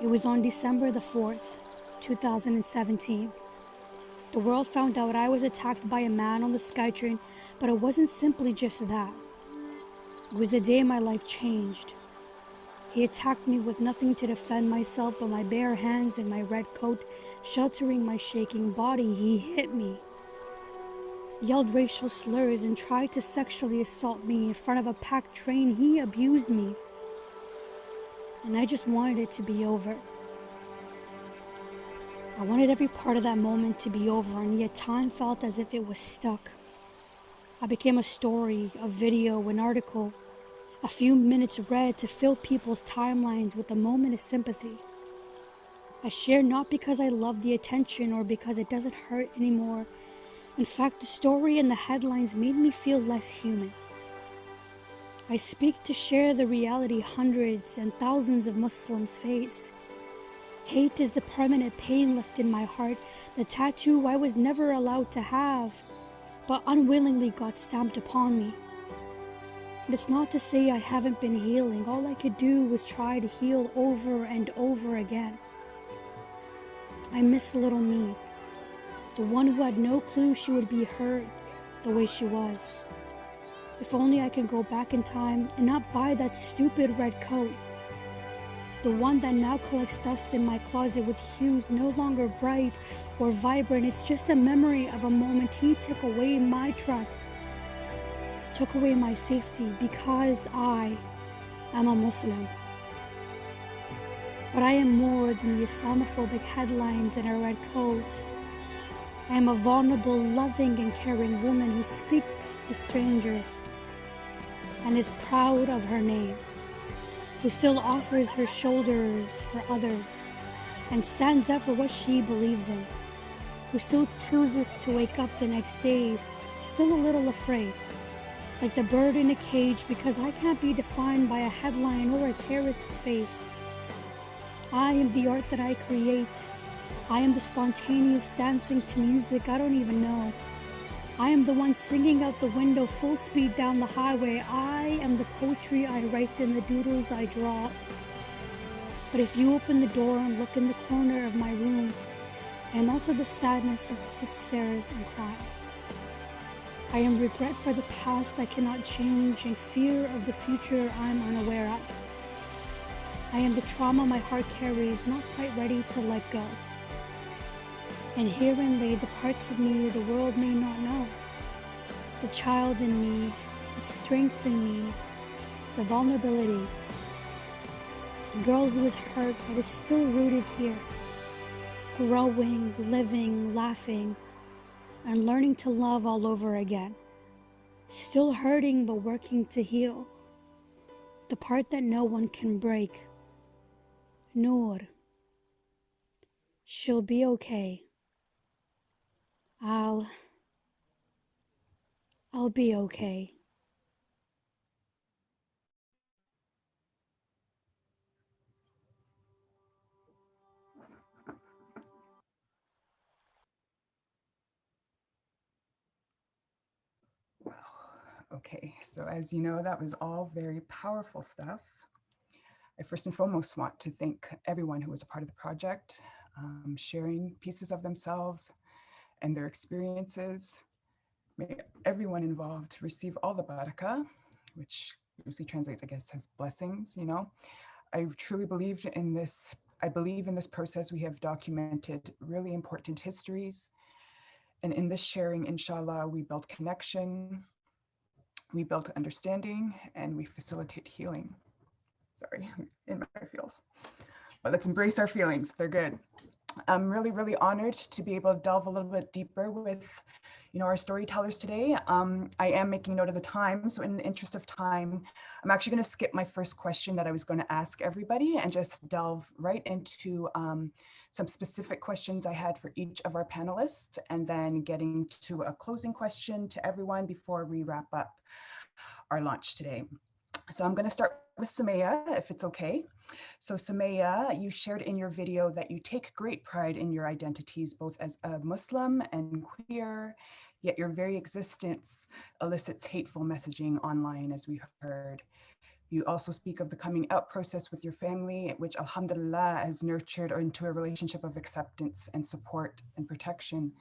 It was on December the 4th, 2017. The world found out I was attacked by a man on the SkyTrain, but it wasn't simply just that. It was the day my life changed. He attacked me with nothing to defend myself but my bare hands and my red coat sheltering my shaking body. He hit me, yelled racial slurs, and tried to sexually assault me in front of a packed train. He abused me, and I just wanted it to be over. I wanted every part of that moment to be over, and yet time felt as if it was stuck. I became a story, a video, an article, a few minutes read to fill people's timelines with a moment of sympathy. I shared not because I loved the attention or because it doesn't hurt anymore. In fact, the story and the headlines made me feel less human. I speak to share the reality hundreds and thousands of Muslims face. Hate is the permanent pain left in my heart, the tattoo I was never allowed to have, but unwillingly got stamped upon me. And it's not to say I haven't been healing. All I could do was try to heal over and over again. I miss little me, the one who had no clue she would be hurt the way she was. If only I could go back in time and not buy that stupid red coat. The one that now collects dust in my closet with hues no longer bright or vibrant. It's just a memory of a moment he took away my trust, took away my safety because I am a Muslim. But I am more than the Islamophobic headlines and a red coat. I am a vulnerable, loving, and caring woman who speaks to strangers and is proud of her name, who still offers her shoulders for others and stands up for what she believes in, who still chooses to wake up the next day still a little afraid, like the bird in a cage, because I can't be defined by a headline or a terrorist's face. I am the art that I create. I am the spontaneous dancing to music I don't even know. I am the one singing out the window full speed down the highway. I am the poetry I write and the doodles I draw. But if you open the door and look in the corner of my room, I am also the sadness that sits there and cries. I am regret for the past I cannot change and fear of the future I'm unaware of. I am the trauma my heart carries, not quite ready to let go. And herein lay the parts of me the world may not know. The child in me, the strength in me, the vulnerability. The girl who is hurt but is still rooted here. Growing, living, laughing, and learning to love all over again. Still hurting but working to heal. The part that no one can break. Noor. She'll be okay. I'll be okay. Okay, so as you know, that was all very powerful stuff. I first and foremost want to thank everyone who was a part of the project, sharing pieces of themselves and their experiences. May everyone involved receive all the barakah, which loosely translates, I guess, as blessings, you know. I truly believe in this. I believe in this process we have documented really important histories. And in this sharing, inshallah, we build connection, we build understanding, and we facilitate healing. Sorry, in my feels. But let's embrace our feelings, they're good. I'm really, really honored to be able to delve a little bit deeper with our storytellers today. I am making note of the time. So in the interest of time, I'm actually going to skip my first question that I was going to ask everybody and just delve right into some specific questions I had for each of our panelists, and then getting to a closing question to everyone before we wrap up our launch today. So I'm going to start with Sumaya, if it's okay. So Sumaya, you shared in your video that you take great pride in your identities, both as a Muslim and queer, yet your very existence elicits hateful messaging online, as we heard. You also speak of the coming out process with your family, which alhamdulillah has nurtured into a relationship of acceptance and support and protection.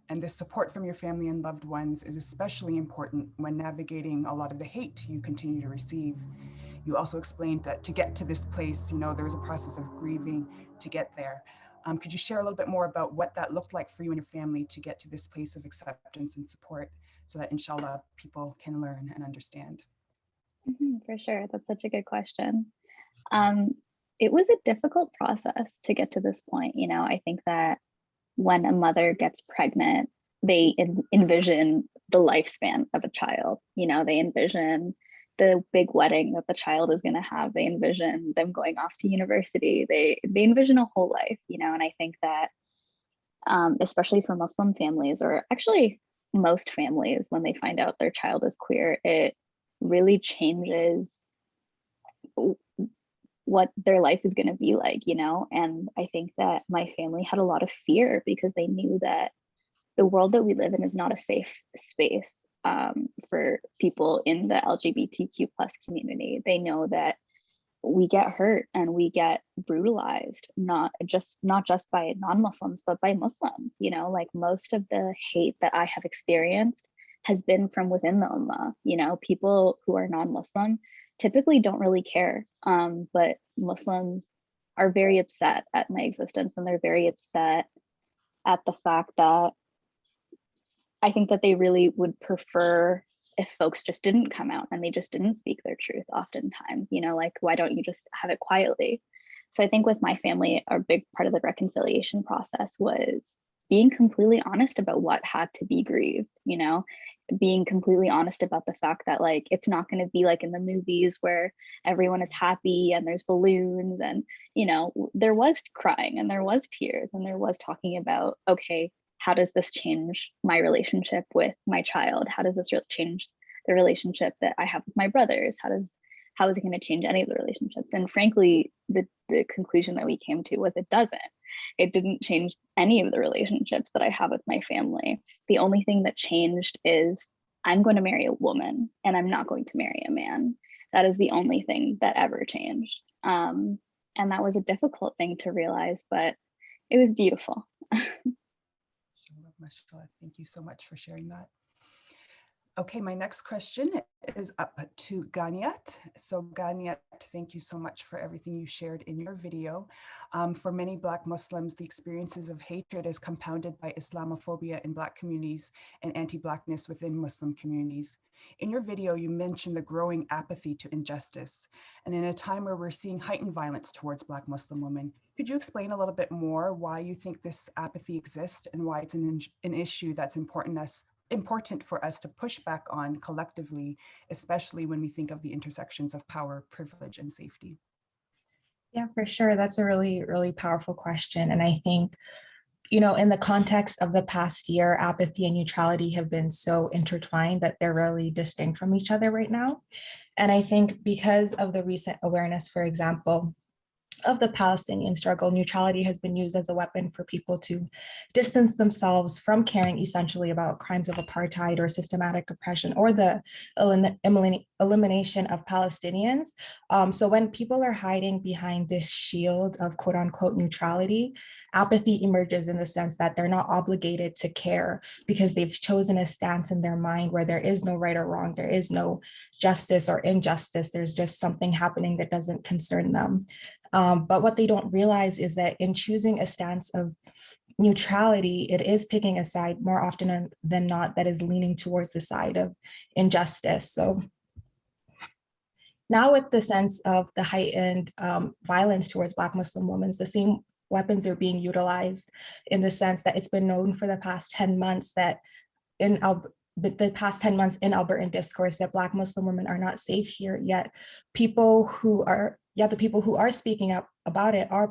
And this support from your family and loved ones is especially important when navigating a lot of the hate you continue to receive. You also explained that to get to this place, there was a process of grieving to get there. Could you share a little bit more about what that looked like for you and your family to get to this place of acceptance and support, so that inshallah people can learn and understand? For sure, that's such a good question. It was a difficult process to get to this point. I think that when a mother gets pregnant, they envision the lifespan of a child. They envision the big wedding that the child is going to have. They envision them going off to university. They envision a whole life, and I think that especially for Muslim families, or actually most families, when they find out their child is queer, it really changes what their life is going to be like, and I think that my family had a lot of fear because they knew that the world that we live in is not a safe space for people in the LGBTQ+ community. They know that we get hurt and we get brutalized, not just by non-Muslims, but by Muslims. Like most of the hate that I have experienced has been from within the Ummah. People who are non-Muslim typically don't really care, but Muslims are very upset at my existence, and they're very upset at the fact that I think that they really would prefer if folks just didn't come out and they just didn't speak their truth oftentimes, like, why don't you just have it quietly? So I think with my family, a big part of the reconciliation process was being completely honest about what had to be grieved, being completely honest about the fact that, like, it's not going to be like in the movies where everyone is happy and there's balloons and, there was crying and there was tears and there was talking about, okay, how does this change my relationship with my child? How does this change the relationship that I have with my brothers? How is it going to change any of the relationships? And frankly, the conclusion that we came to was it doesn't. It didn't change any of the relationships that I have with my family. The only thing that changed is I'm going to marry a woman and I'm not going to marry a man. That is the only thing that ever changed. And that was a difficult thing to realize, but it was beautiful. Mashallah, thank you so much for sharing that. Okay, my next question is up to Ganiat. So Ganiat, thank you so much for everything you shared in your video. For many Black Muslims, the experiences of hatred is compounded by Islamophobia in Black communities and anti-Blackness within Muslim communities. In your video, you mentioned the growing apathy to injustice. And in a time where we're seeing heightened violence towards Black Muslim women, could you explain a little bit more why you think this apathy exists and why it's an issue that's important for us to push back on collectively, especially when we think of the intersections of power, privilege, and safety? Yeah, for sure. That's a really, really powerful question. And I think, in the context of the past year, apathy and neutrality have been so intertwined that they're really distinct from each other right now. And I think because of the recent awareness, for example, of the Palestinian struggle, neutrality has been used as a weapon for people to distance themselves from caring essentially about crimes of apartheid or systematic oppression or the elimination of Palestinians. So when people are hiding behind this shield of quote unquote neutrality, apathy emerges in the sense that they're not obligated to care because they've chosen a stance in their mind where there is no right or wrong, there is no justice or injustice, there's just something happening that doesn't concern them. But what they don't realize is that in choosing a stance of neutrality, it is picking a side more often than not that is leaning towards the side of injustice. So now with the sense of the heightened violence towards Black Muslim women, the same weapons are being utilized in the sense that it's been known for the past 10 months that in Albertan discourse that Black Muslim women are not safe here, yet the people who are speaking up about it are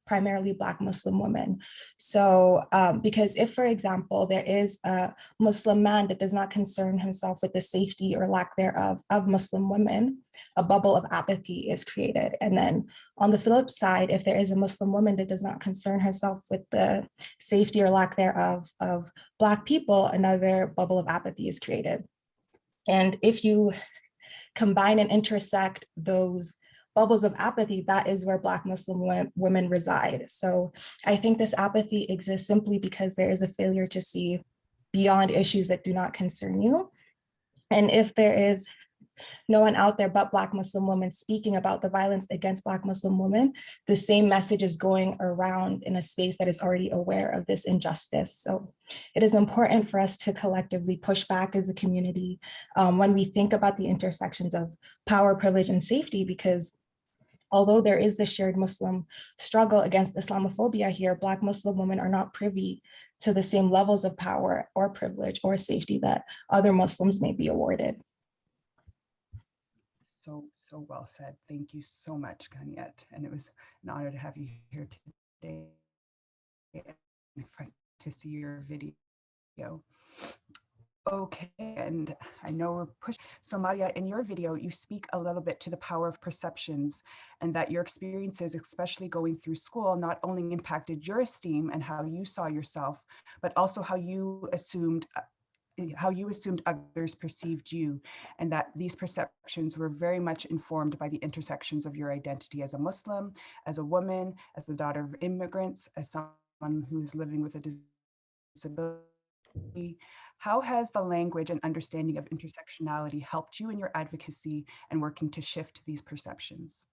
primarily Black Muslim women. So because if, for example, there is a Muslim man that does not concern himself with the safety or lack thereof of Muslim women, a bubble of apathy is created. And then on the flip side, if there is a Muslim woman that does not concern herself with the safety or lack thereof of Black people, another bubble of apathy is created. And if you combine and intersect those bubbles of apathy, that is where Black Muslim women reside. So I think this apathy exists simply because there is a failure to see beyond issues that do not concern you. And if there is no one out there but Black Muslim women speaking about the violence against Black Muslim women, the same message is going around in a space that is already aware of this injustice. So it is important for us to collectively push back as a community when we think about the intersections of power, privilege, and safety, because although there is the shared Muslim struggle against Islamophobia here, Black Muslim women are not privy to the same levels of power or privilege or safety that other Muslims may be awarded. So well said. Thank you so much, Ganiet. And it was an honor to have you here today and to see your video. Okay, and I know we're pushing. So Maria, in your video, you speak a little bit to the power of perceptions and that your experiences, especially going through school, not only impacted your esteem and how you saw yourself, but also how you assumed others perceived you, and that these perceptions were very much informed by the intersections of your identity as a Muslim, as a woman, as the daughter of immigrants, as someone who is living with a disability. How has the language and understanding of intersectionality helped you in your advocacy and working to shift these perceptions?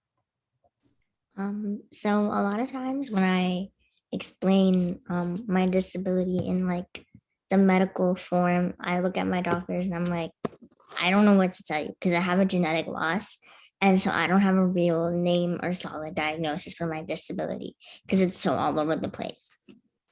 So a lot of times when I explain my disability in like the medical form, I look at my doctors and I'm like, I don't know what to tell you because I have a genetic loss. And so I don't have a real name or solid diagnosis for my disability because it's so all over the place.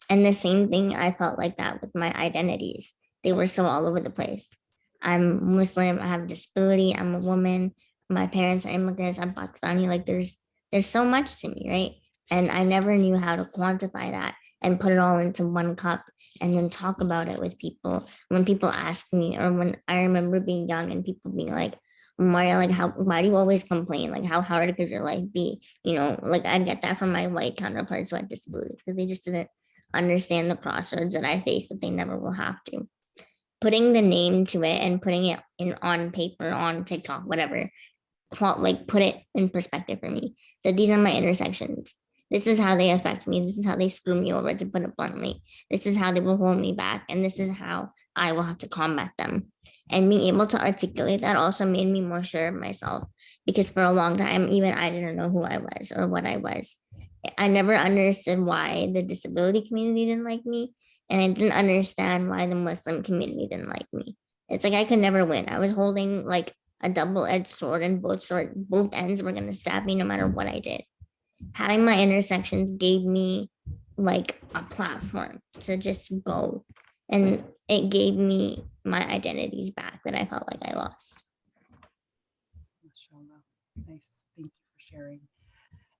And the same thing, I felt like that with my identities. They were so all over the place. I'm Muslim, I have a disability, I'm a woman, my parents are immigrants, I'm Pakistani, like there's so much to me, right? And I never knew how to quantify that and put it all into one cup and then talk about it with people. When people ask me, or when I remember being young and people being like, Maria, like why do you always complain? Like how hard could your life be? You know, like I'd get that from my white counterparts who had disabilities because they just didn't understand the crossroads that I faced that they never will have to. Putting the name to it and putting it on paper, on TikTok, whatever, like put it in perspective for me that these are my intersections. This is how they affect me. This is how they screw me over, to put it bluntly. This is how they will hold me back. And this is how I will have to combat them. And being able to articulate that also made me more sure of myself, because for a long time, even I didn't know who I was or what I was. I never understood why the disability community didn't like me. And I didn't understand why the Muslim community didn't like me. It's like I could never win. I was holding like a double-edged sword, and both ends were going to stab me no matter what I did. Having my intersections gave me like a platform to just go, and it gave me my identities back that I felt like I lost. Nice, thank you for sharing.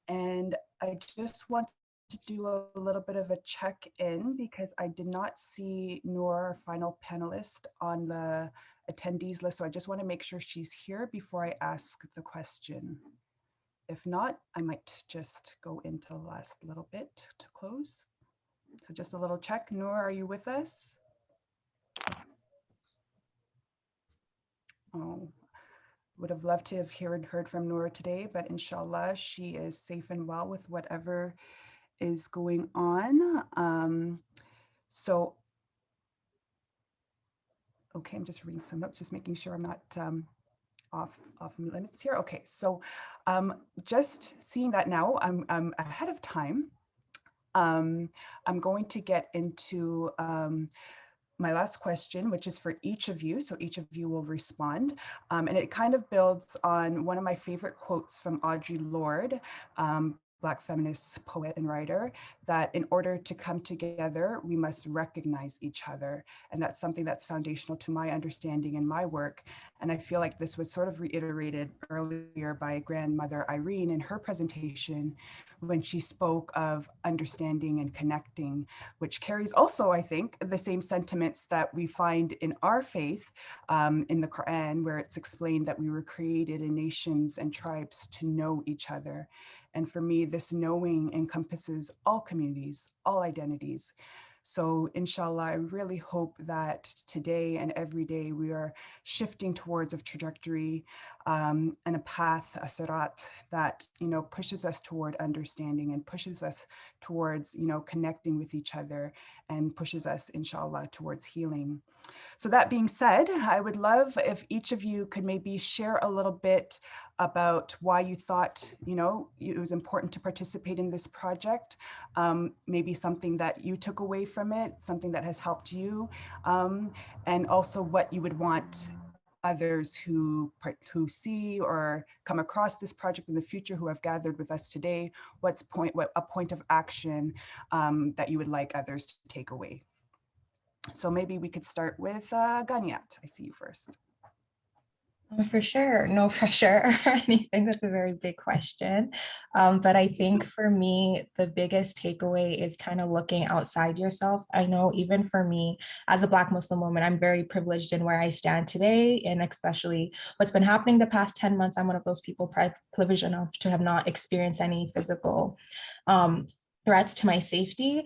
And I just want to do a little bit of a check-in because I did not see Noor, final panelist, on the attendees list. So I just want to make sure she's here before I ask the question. If not, I might just go into the last little bit to close. So just a little check. Noor, are you with us? Oh, would have loved to have heard from Noor today, but inshallah, she is safe and well with whatever is going on. So, okay, I'm just reading some notes, just making sure I'm not off limits here. Okay, so just seeing that now, I'm ahead of time. I'm going to get into my last question, which is for each of you. So each of you will respond. And it kind of builds on one of my favorite quotes from Audre Lorde, Black feminist poet and writer, that in order to come together, we must recognize each other. And that's something that's foundational to my understanding and my work. And I feel like this was sort of reiterated earlier by grandmother Irene in her presentation when she spoke of understanding and connecting, which carries also, I think, the same sentiments that we find in our faith in the Quran, where it's explained that we were created in nations and tribes to know each other. And for me, this knowing encompasses all communities, all identities. So inshallah, I really hope that today and every day we are shifting towards a trajectory and a path, a sirat, that, you know, pushes us toward understanding and pushes us towards, you know, connecting with each other and pushes us, inshallah, towards healing. So that being said, I would love if each of you could maybe share a little bit about why you thought, you know, it was important to participate in this project, maybe something that you took away from it, something that has helped you, and also what you would want others who see or come across this project in the future who have gathered with us today, what a point of action that you would like others to take away. So maybe we could start with Ganiat. I see you first. For sure, no pressure or anything. That's a very big question. But I think for me, the biggest takeaway is kind of looking outside yourself. I know even for me as a Black Muslim woman, I'm very privileged in where I stand today, and especially what's been happening the past 10 months. I'm one of those people privileged enough to have not experienced any physical threats to my safety.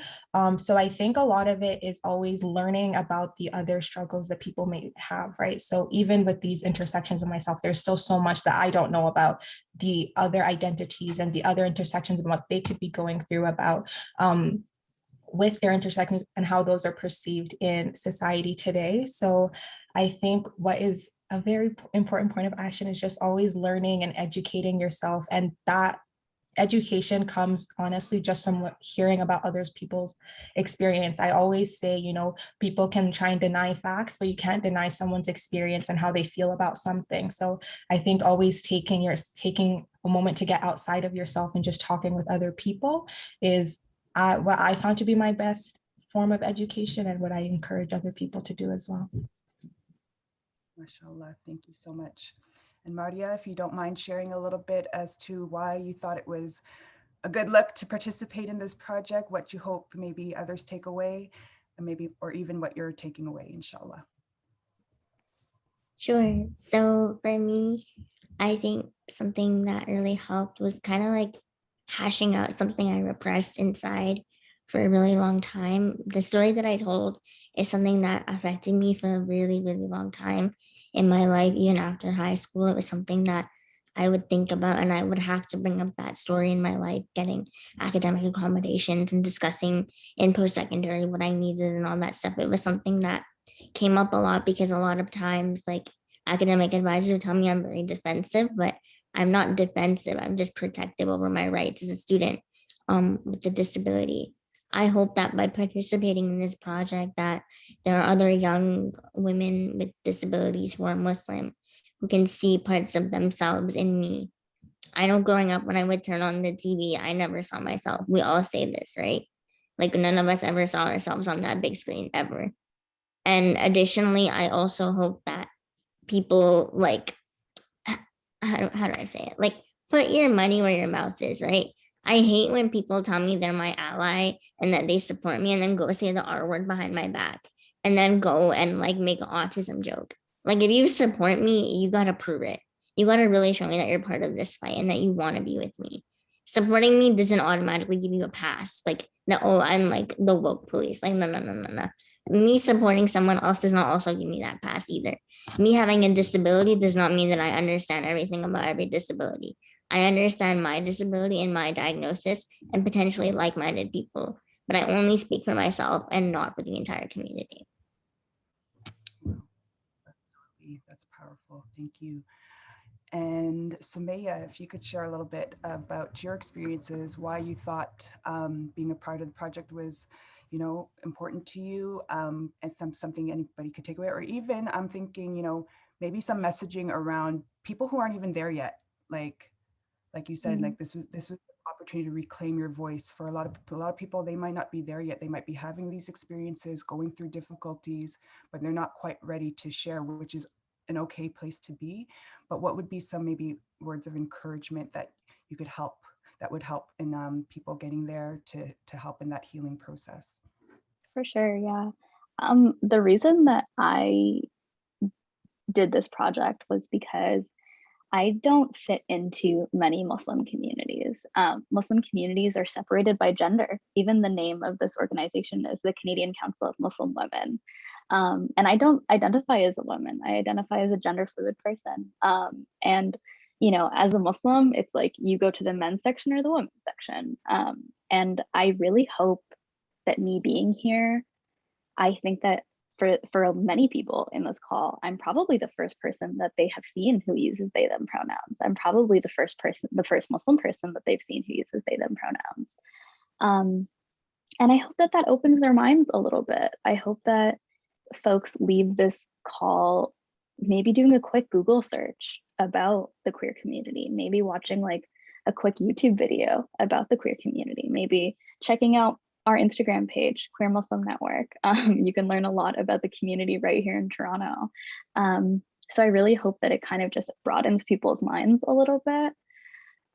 So I think a lot of it is always learning about the other struggles that people may have, right? So even with these intersections of myself, there's still so much that I don't know about the other identities and the other intersections and what they could be going through about with their intersections and how those are perceived in society today. So I think what is a very important point of action is just always learning and educating yourself, and that education comes honestly just from hearing about others people's experience. I always say, you know, people can try and deny facts, but you can't deny someone's experience and how they feel about something. So I think always taking a moment to get outside of yourself and just talking with other people is what I found to be my best form of education and what I encourage other people to do as well. MashaAllah, thank you so much. And Maria, if you don't mind sharing a little bit as to why you thought it was a good look to participate in this project, what you hope maybe others take away, and maybe, or even what you're taking away, inshallah. Sure. So for me, I think something that really helped was kind of like hashing out something I repressed inside for a really long time. The story that I told is something that affected me for a really, really long time in my life. Even after high school, it was something that I would think about, and I would have to bring up that story in my life, getting academic accommodations and discussing in post-secondary what I needed and all that stuff. It was something that came up a lot because a lot of times, like, academic advisors would tell me I'm very defensive, but I'm not defensive. I'm just protective over my rights as a student with a disability. I hope that by participating in this project that there are other young women with disabilities who are Muslim who can see parts of themselves in me. I know growing up when I would turn on the TV, I never saw myself. We all say this, right? Like none of us ever saw ourselves on that big screen ever. And additionally, I also hope that people like, how do I say it? Like, put your money where your mouth is, right? I hate when people tell me they're my ally and that they support me and then go say the R word behind my back and then go and like make an autism joke. Like, if you support me, you got to prove it. You got to really show me that you're part of this fight and that you want to be with me. Supporting me doesn't automatically give you a pass. Like, no, oh, I'm like the woke police. Like, no, no, no, no, no. Me supporting someone else does not also give me that pass either. Me having a disability does not mean that I understand everything about every disability. I understand my disability and my diagnosis and potentially like-minded people, but I only speak for myself and not for the entire community. That's powerful. Thank you. And Sumaya, if you could share a little bit about your experiences, why you thought being a part of the project was, you know, important to you, and something anybody could take away, or even I'm thinking, you know, maybe some messaging around people who aren't even there yet. Like you said, like this was an opportunity to reclaim your voice for a lot of people. They might not be there yet. They might be having these experiences, going through difficulties, but they're not quite ready to share, which is an okay place to be. But what would be some maybe words of encouragement that you could help, that would help in people getting there to help in that healing process? For sure, yeah. The reason that I did this project was because I don't fit into many Muslim communities. Muslim communities are separated by gender. Even the name of this organization is the Canadian Council of Muslim Women. And I don't identify as a woman. I identify as a gender fluid person. And, you know, as a Muslim, it's like you go to the men's section or the women's section. And I really hope that me being here, I think that for many people in this call, I'm probably the first person that they have seen who uses they, them pronouns. I'm probably the first Muslim person that they've seen who uses they, them pronouns. And I hope that that opens their minds a little bit. I hope that folks leave this call maybe doing a quick Google search about the queer community, maybe watching like a quick YouTube video about the queer community, maybe checking out our Instagram page, Queer Muslim Network. You can learn a lot about the community right here in Toronto. So I really hope that it kind of just broadens people's minds a little bit,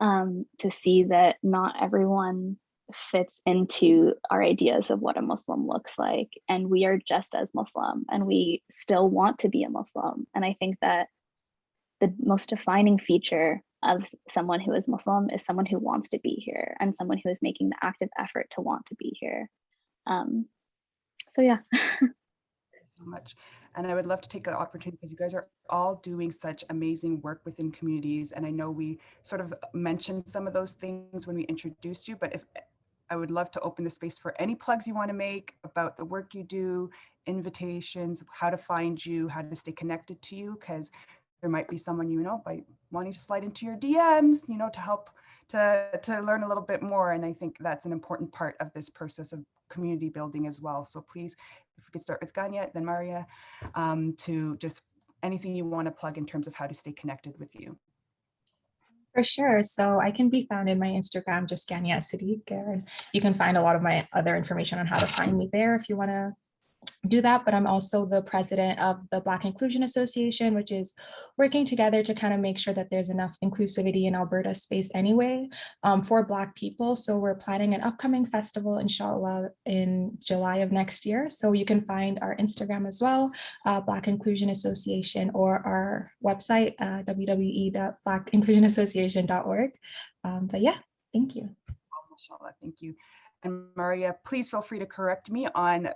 to see that not everyone fits into our ideas of what a Muslim looks like. And we are just as Muslim and we still want to be a Muslim. And I think that the most defining feature of someone who is Muslim is someone who wants to be here and someone who is making the active effort to want to be here. So yeah. Thank you so much. And I would love to take the opportunity, because you guys are all doing such amazing work within communities. And I know we sort of mentioned some of those things when we introduced you, but if I would love to open the space for any plugs you want to make about the work you do, invitations, how to find you, how to stay connected to you, because there might be someone, you know, by wanting to slide into your DMs, you know, to help to learn a little bit more. And I think that's an important part of this process of community building as well. So please, if we could start with Ganya, then Maria, to just anything you want to plug in terms of how to stay connected with you. For sure. So I can be found in my Instagram, just Ganya Sadiq, and you can find a lot of my other information on how to find me there if you want to do that. But I'm also the president of the Black Inclusion Association, which is working together to kind of make sure that there's enough inclusivity in Alberta space anyway, for Black people. So we're planning an upcoming festival, inshallah, in July of next year. So you can find our Instagram as well, Black Inclusion Association, or our website, www.blackinclusionassociation.org. But yeah, thank you. Mashallah, thank you. And Maria, please feel free to correct me on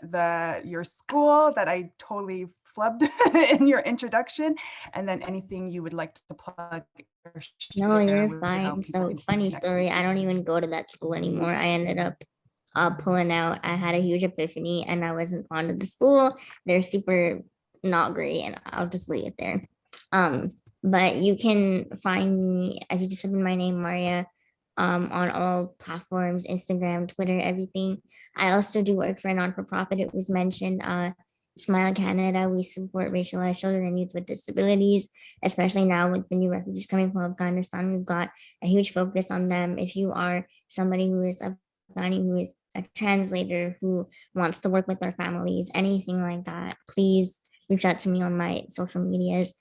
your school that I totally flubbed in your introduction, and then anything you would like to plug. No, you're fine. So funny story, I don't even go to that school anymore. I ended up pulling out. I had a huge epiphany and I wasn't fond of the school. They're super not great, and I'll just leave it there. But you can find me if you just type in my name, Maria, on all platforms, Instagram, Twitter, everything. I also do work for a non-for-profit. It was mentioned, Smile Canada. We support racialized children and youth with disabilities, especially now with the new refugees coming from Afghanistan. We've got a huge focus on them. If you are somebody who is Afghani, who is a translator, who wants to work with their families, anything like that, please reach out to me on my social medias.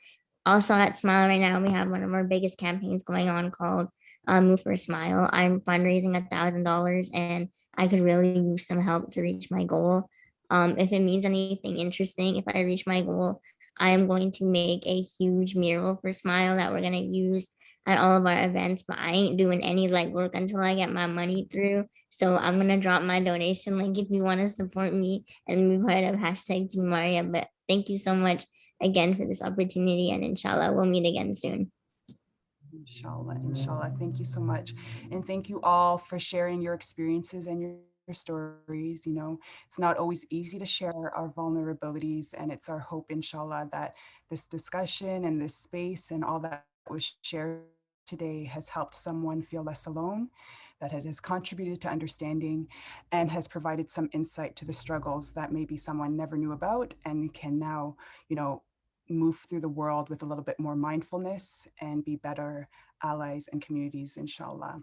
Also at Smile right now, we have one of our biggest campaigns going on called Move for a Smile. I'm fundraising $1,000 and I could really use some help to reach my goal. If it means anything interesting, if I reach my goal, I am going to make a huge mural for Smile that we're going to use at all of our events, but I ain't doing any legwork until I get my money through. So I'm going to drop my donation link if you want to support me and be part of hashtag Team Maria. But thank you so much again for this opportunity, and inshallah, we'll meet again soon. Inshallah, inshallah. Thank you so much. And thank you all for sharing your experiences and your stories. You know, it's not always easy to share our vulnerabilities, and it's our hope, inshallah, that this discussion and this space and all that was shared today has helped someone feel less alone, that it has contributed to understanding and has provided some insight to the struggles that maybe someone never knew about and can now, you know, move through the world with a little bit more mindfulness and be better allies and communities, inshallah.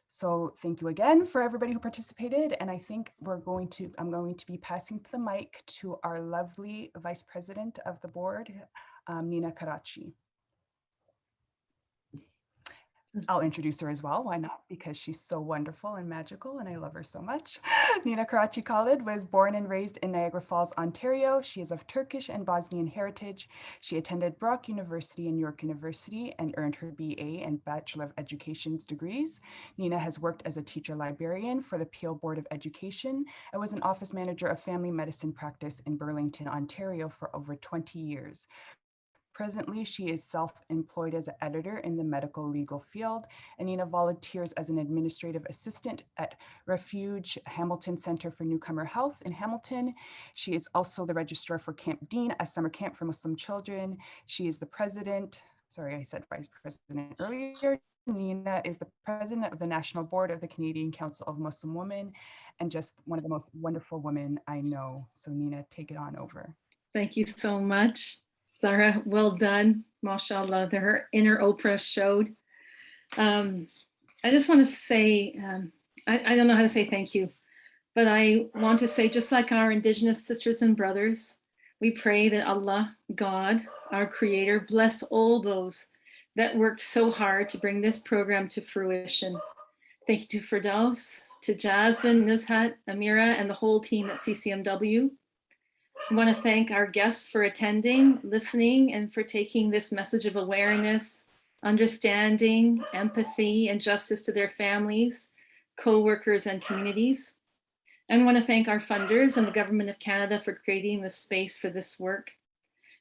So thank you again for everybody who participated. And I think I'm going to be passing the mic to our lovely Vice President of the board, Nina Karachi. I'll introduce her as well. Why not? Because she's so wonderful and magical and I love her so much. Nina Karachi Khalid was born and raised in Niagara Falls, Ontario. She is of Turkish and Bosnian heritage. She attended Brock University and York University and earned her BA and Bachelor of Education degrees. Nina has worked as a teacher librarian for the Peel Board of Education and was an office manager of family medicine practice in Burlington, Ontario for over 20 years. Presently, she is self-employed as an editor in the medical legal field, and Nina volunteers as an administrative assistant at Refuge Hamilton Center for Newcomer Health in Hamilton. She is also the registrar for Camp Dean, a summer camp for Muslim children. She is the president, sorry, I said vice president earlier. Nina is the president of the National Board of the Canadian Council of Muslim Women, and just one of the most wonderful women I know. So Nina, take it on over. Thank you so much. Zara, well done. MashaAllah, her inner Oprah showed. I just want to say, I don't know how to say thank you, but I want to say, just like our Indigenous sisters and brothers, we pray that Allah, God, our creator, bless all those that worked so hard to bring this program to fruition. Thank you to Firdaus, to Jasmine, Nuzhat, Amira, and the whole team at CCMW. I want to thank our guests for attending, listening, and for taking this message of awareness, understanding, empathy, and justice to their families, co-workers, and communities. And I want to thank our funders and the Government of Canada for creating the space for this work.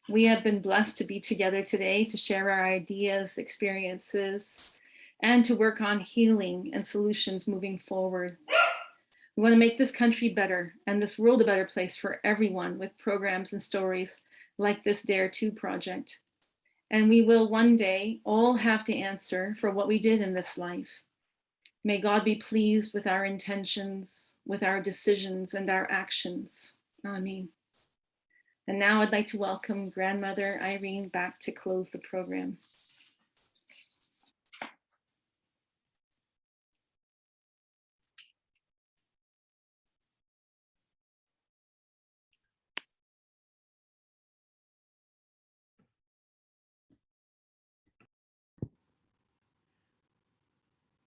We have been blessed to be together today to share our ideas, experiences, and to work on healing and solutions moving forward. We want to make this country better and this world a better place for everyone with programs and stories like this D.A.R.E.2 project. And we will one day all have to answer for what we did in this life. May God be pleased with our intentions, with our decisions and our actions. Ameen. And now I'd like to welcome Grandmother Irene back to close the program.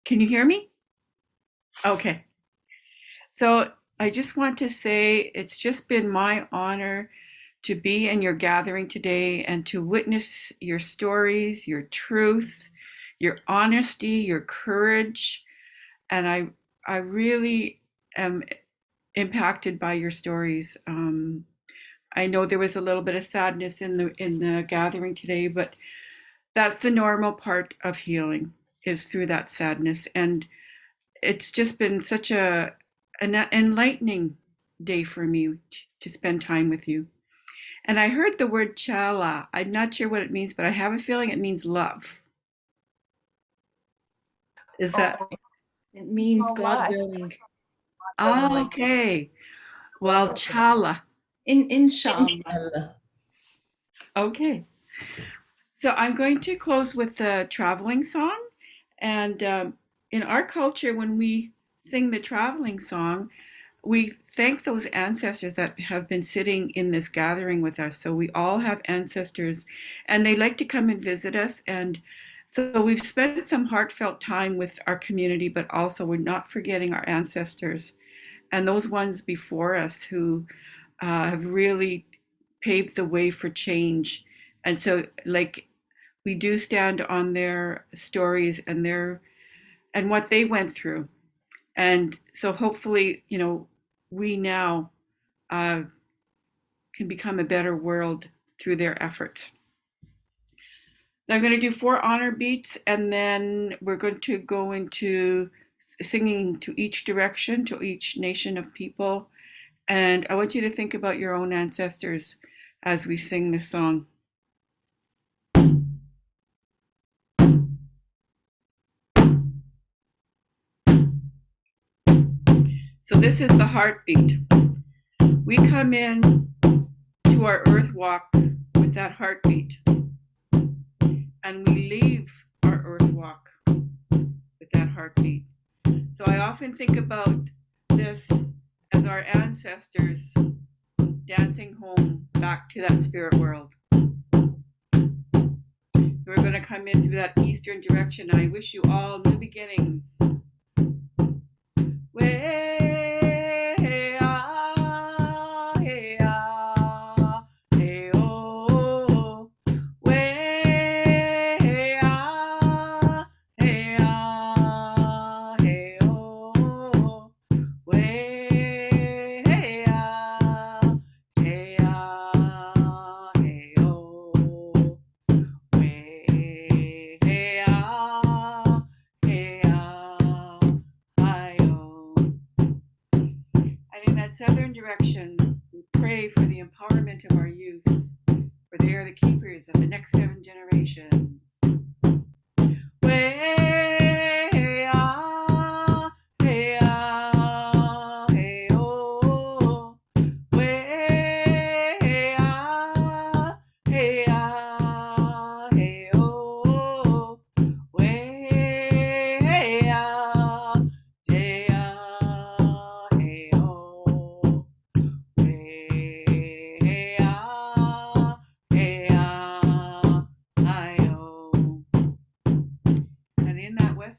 Can you hear me? Okay. So I just want to say it's just been my honor to be in your gathering today and to witness your stories, your truth, your honesty, your courage. And I really am impacted by your stories. I know there was a little bit of sadness in the gathering today, but that's the normal part of healing, is through that sadness. And it's just been such an enlightening day for me to spend time with you. And I heard the word chala. I'm not sure what it means, but I have a feeling it means love. Is that? It means God willing. Oh, okay. Well, chala. Inshallah. Okay. So I'm going to close with the traveling song. And in our culture, when we sing the traveling song, we thank those ancestors that have been sitting in this gathering with us. So we all have ancestors and they like to come and visit us. And so we've spent some heartfelt time with our community, but also we're not forgetting our ancestors and those ones before us who have really paved the way for change. And so like we do stand on their stories and what they went through. And so hopefully, you know, we now can become a better world through their efforts. I'm going to do 4 honor beats, and then we're going to go into singing to each direction, to each nation of people. And I want you to think about your own ancestors as we sing this song. So this is the heartbeat. We come in to our earth walk with that heartbeat, and we leave our earth walk with that heartbeat. So I often think about this as our ancestors dancing home back to that spirit world. We're going to come in through that eastern direction. I wish you all new beginnings. Southern direction, we pray for the empowerment of our youth, for they are the keepers of the next 7 generations.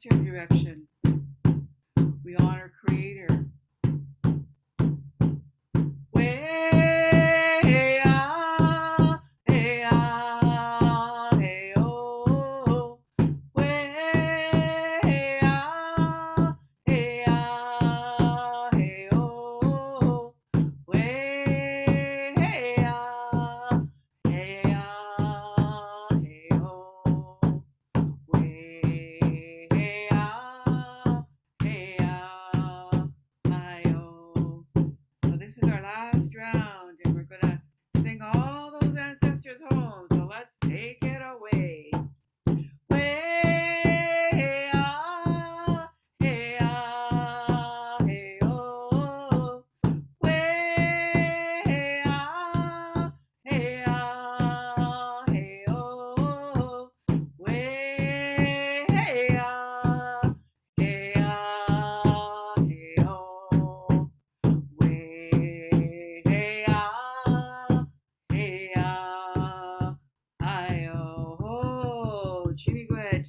Direction, we honor Creator.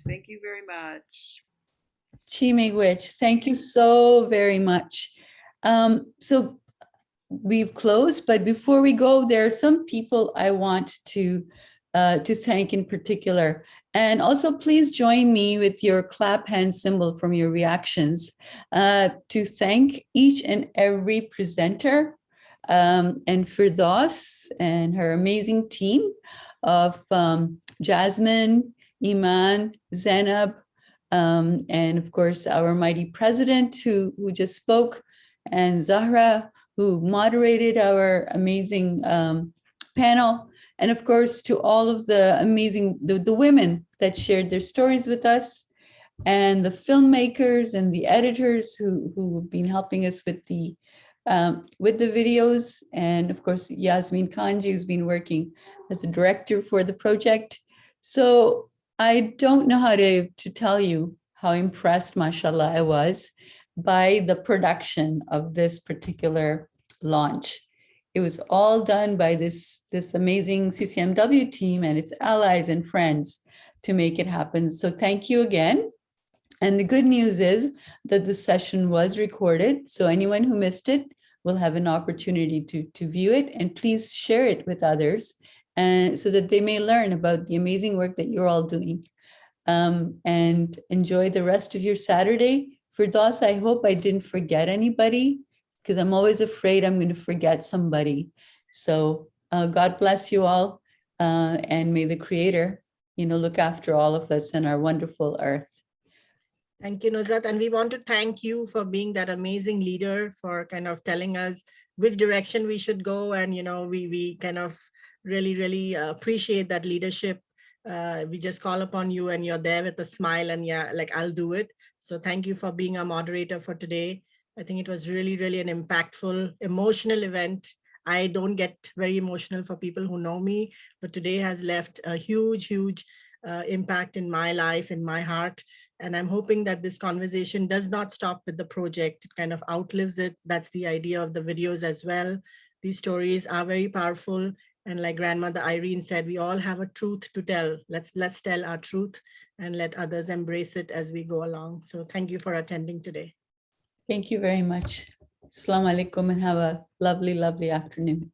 Thank you very much. Chimigwich, thank you so very much. So we've closed, but before we go, there are some people I want to thank in particular. And also please join me with your clap hand symbol from your reactions to thank each and every presenter and Firdaus and her amazing team of Jasmine, Iman, Zainab, and of course, our mighty president who just spoke, and Zahra, who moderated our amazing panel. And of course, to all of the amazing, the women that shared their stories with us, and the filmmakers and the editors who have been helping us with the videos. And of course, Yasmin Kanji, who's been working as a director for the project. So I don't know how to tell you how impressed, mashallah, I was by the production of this particular launch. It was all done by this amazing CCMW team and its allies and friends to make it happen. So thank you again. And the good news is that the session was recorded. So anyone who missed it, will have an opportunity to view it, and please share it with others, and so that they may learn about the amazing work that you're all doing. And enjoy the rest of your Saturday. For those, I hope I didn't forget anybody, because I'm always afraid I'm going to forget somebody. So God bless you all, and may the Creator, look after all of us and our wonderful earth. Thank you, Nuzhat. And we want to thank you for being that amazing leader, for kind of telling us which direction we should go. And, we kind of really appreciate that leadership. We just call upon you and you're there with a smile and yeah, like, I'll do it. So thank you for being our moderator for today. I think it was really an impactful, emotional event. I don't get very emotional for people who know me, but today has left a huge impact in my life, in my heart. And I'm hoping that this conversation does not stop with the project. It kind of outlives it. That's the idea of the videos as well. These stories are very powerful. And like Grandmother Irene said, we all have a truth to tell. Let's tell our truth and let others embrace it as we go along. So thank you for attending today. Thank you very much. Assalamu alaikum, and have a lovely afternoon.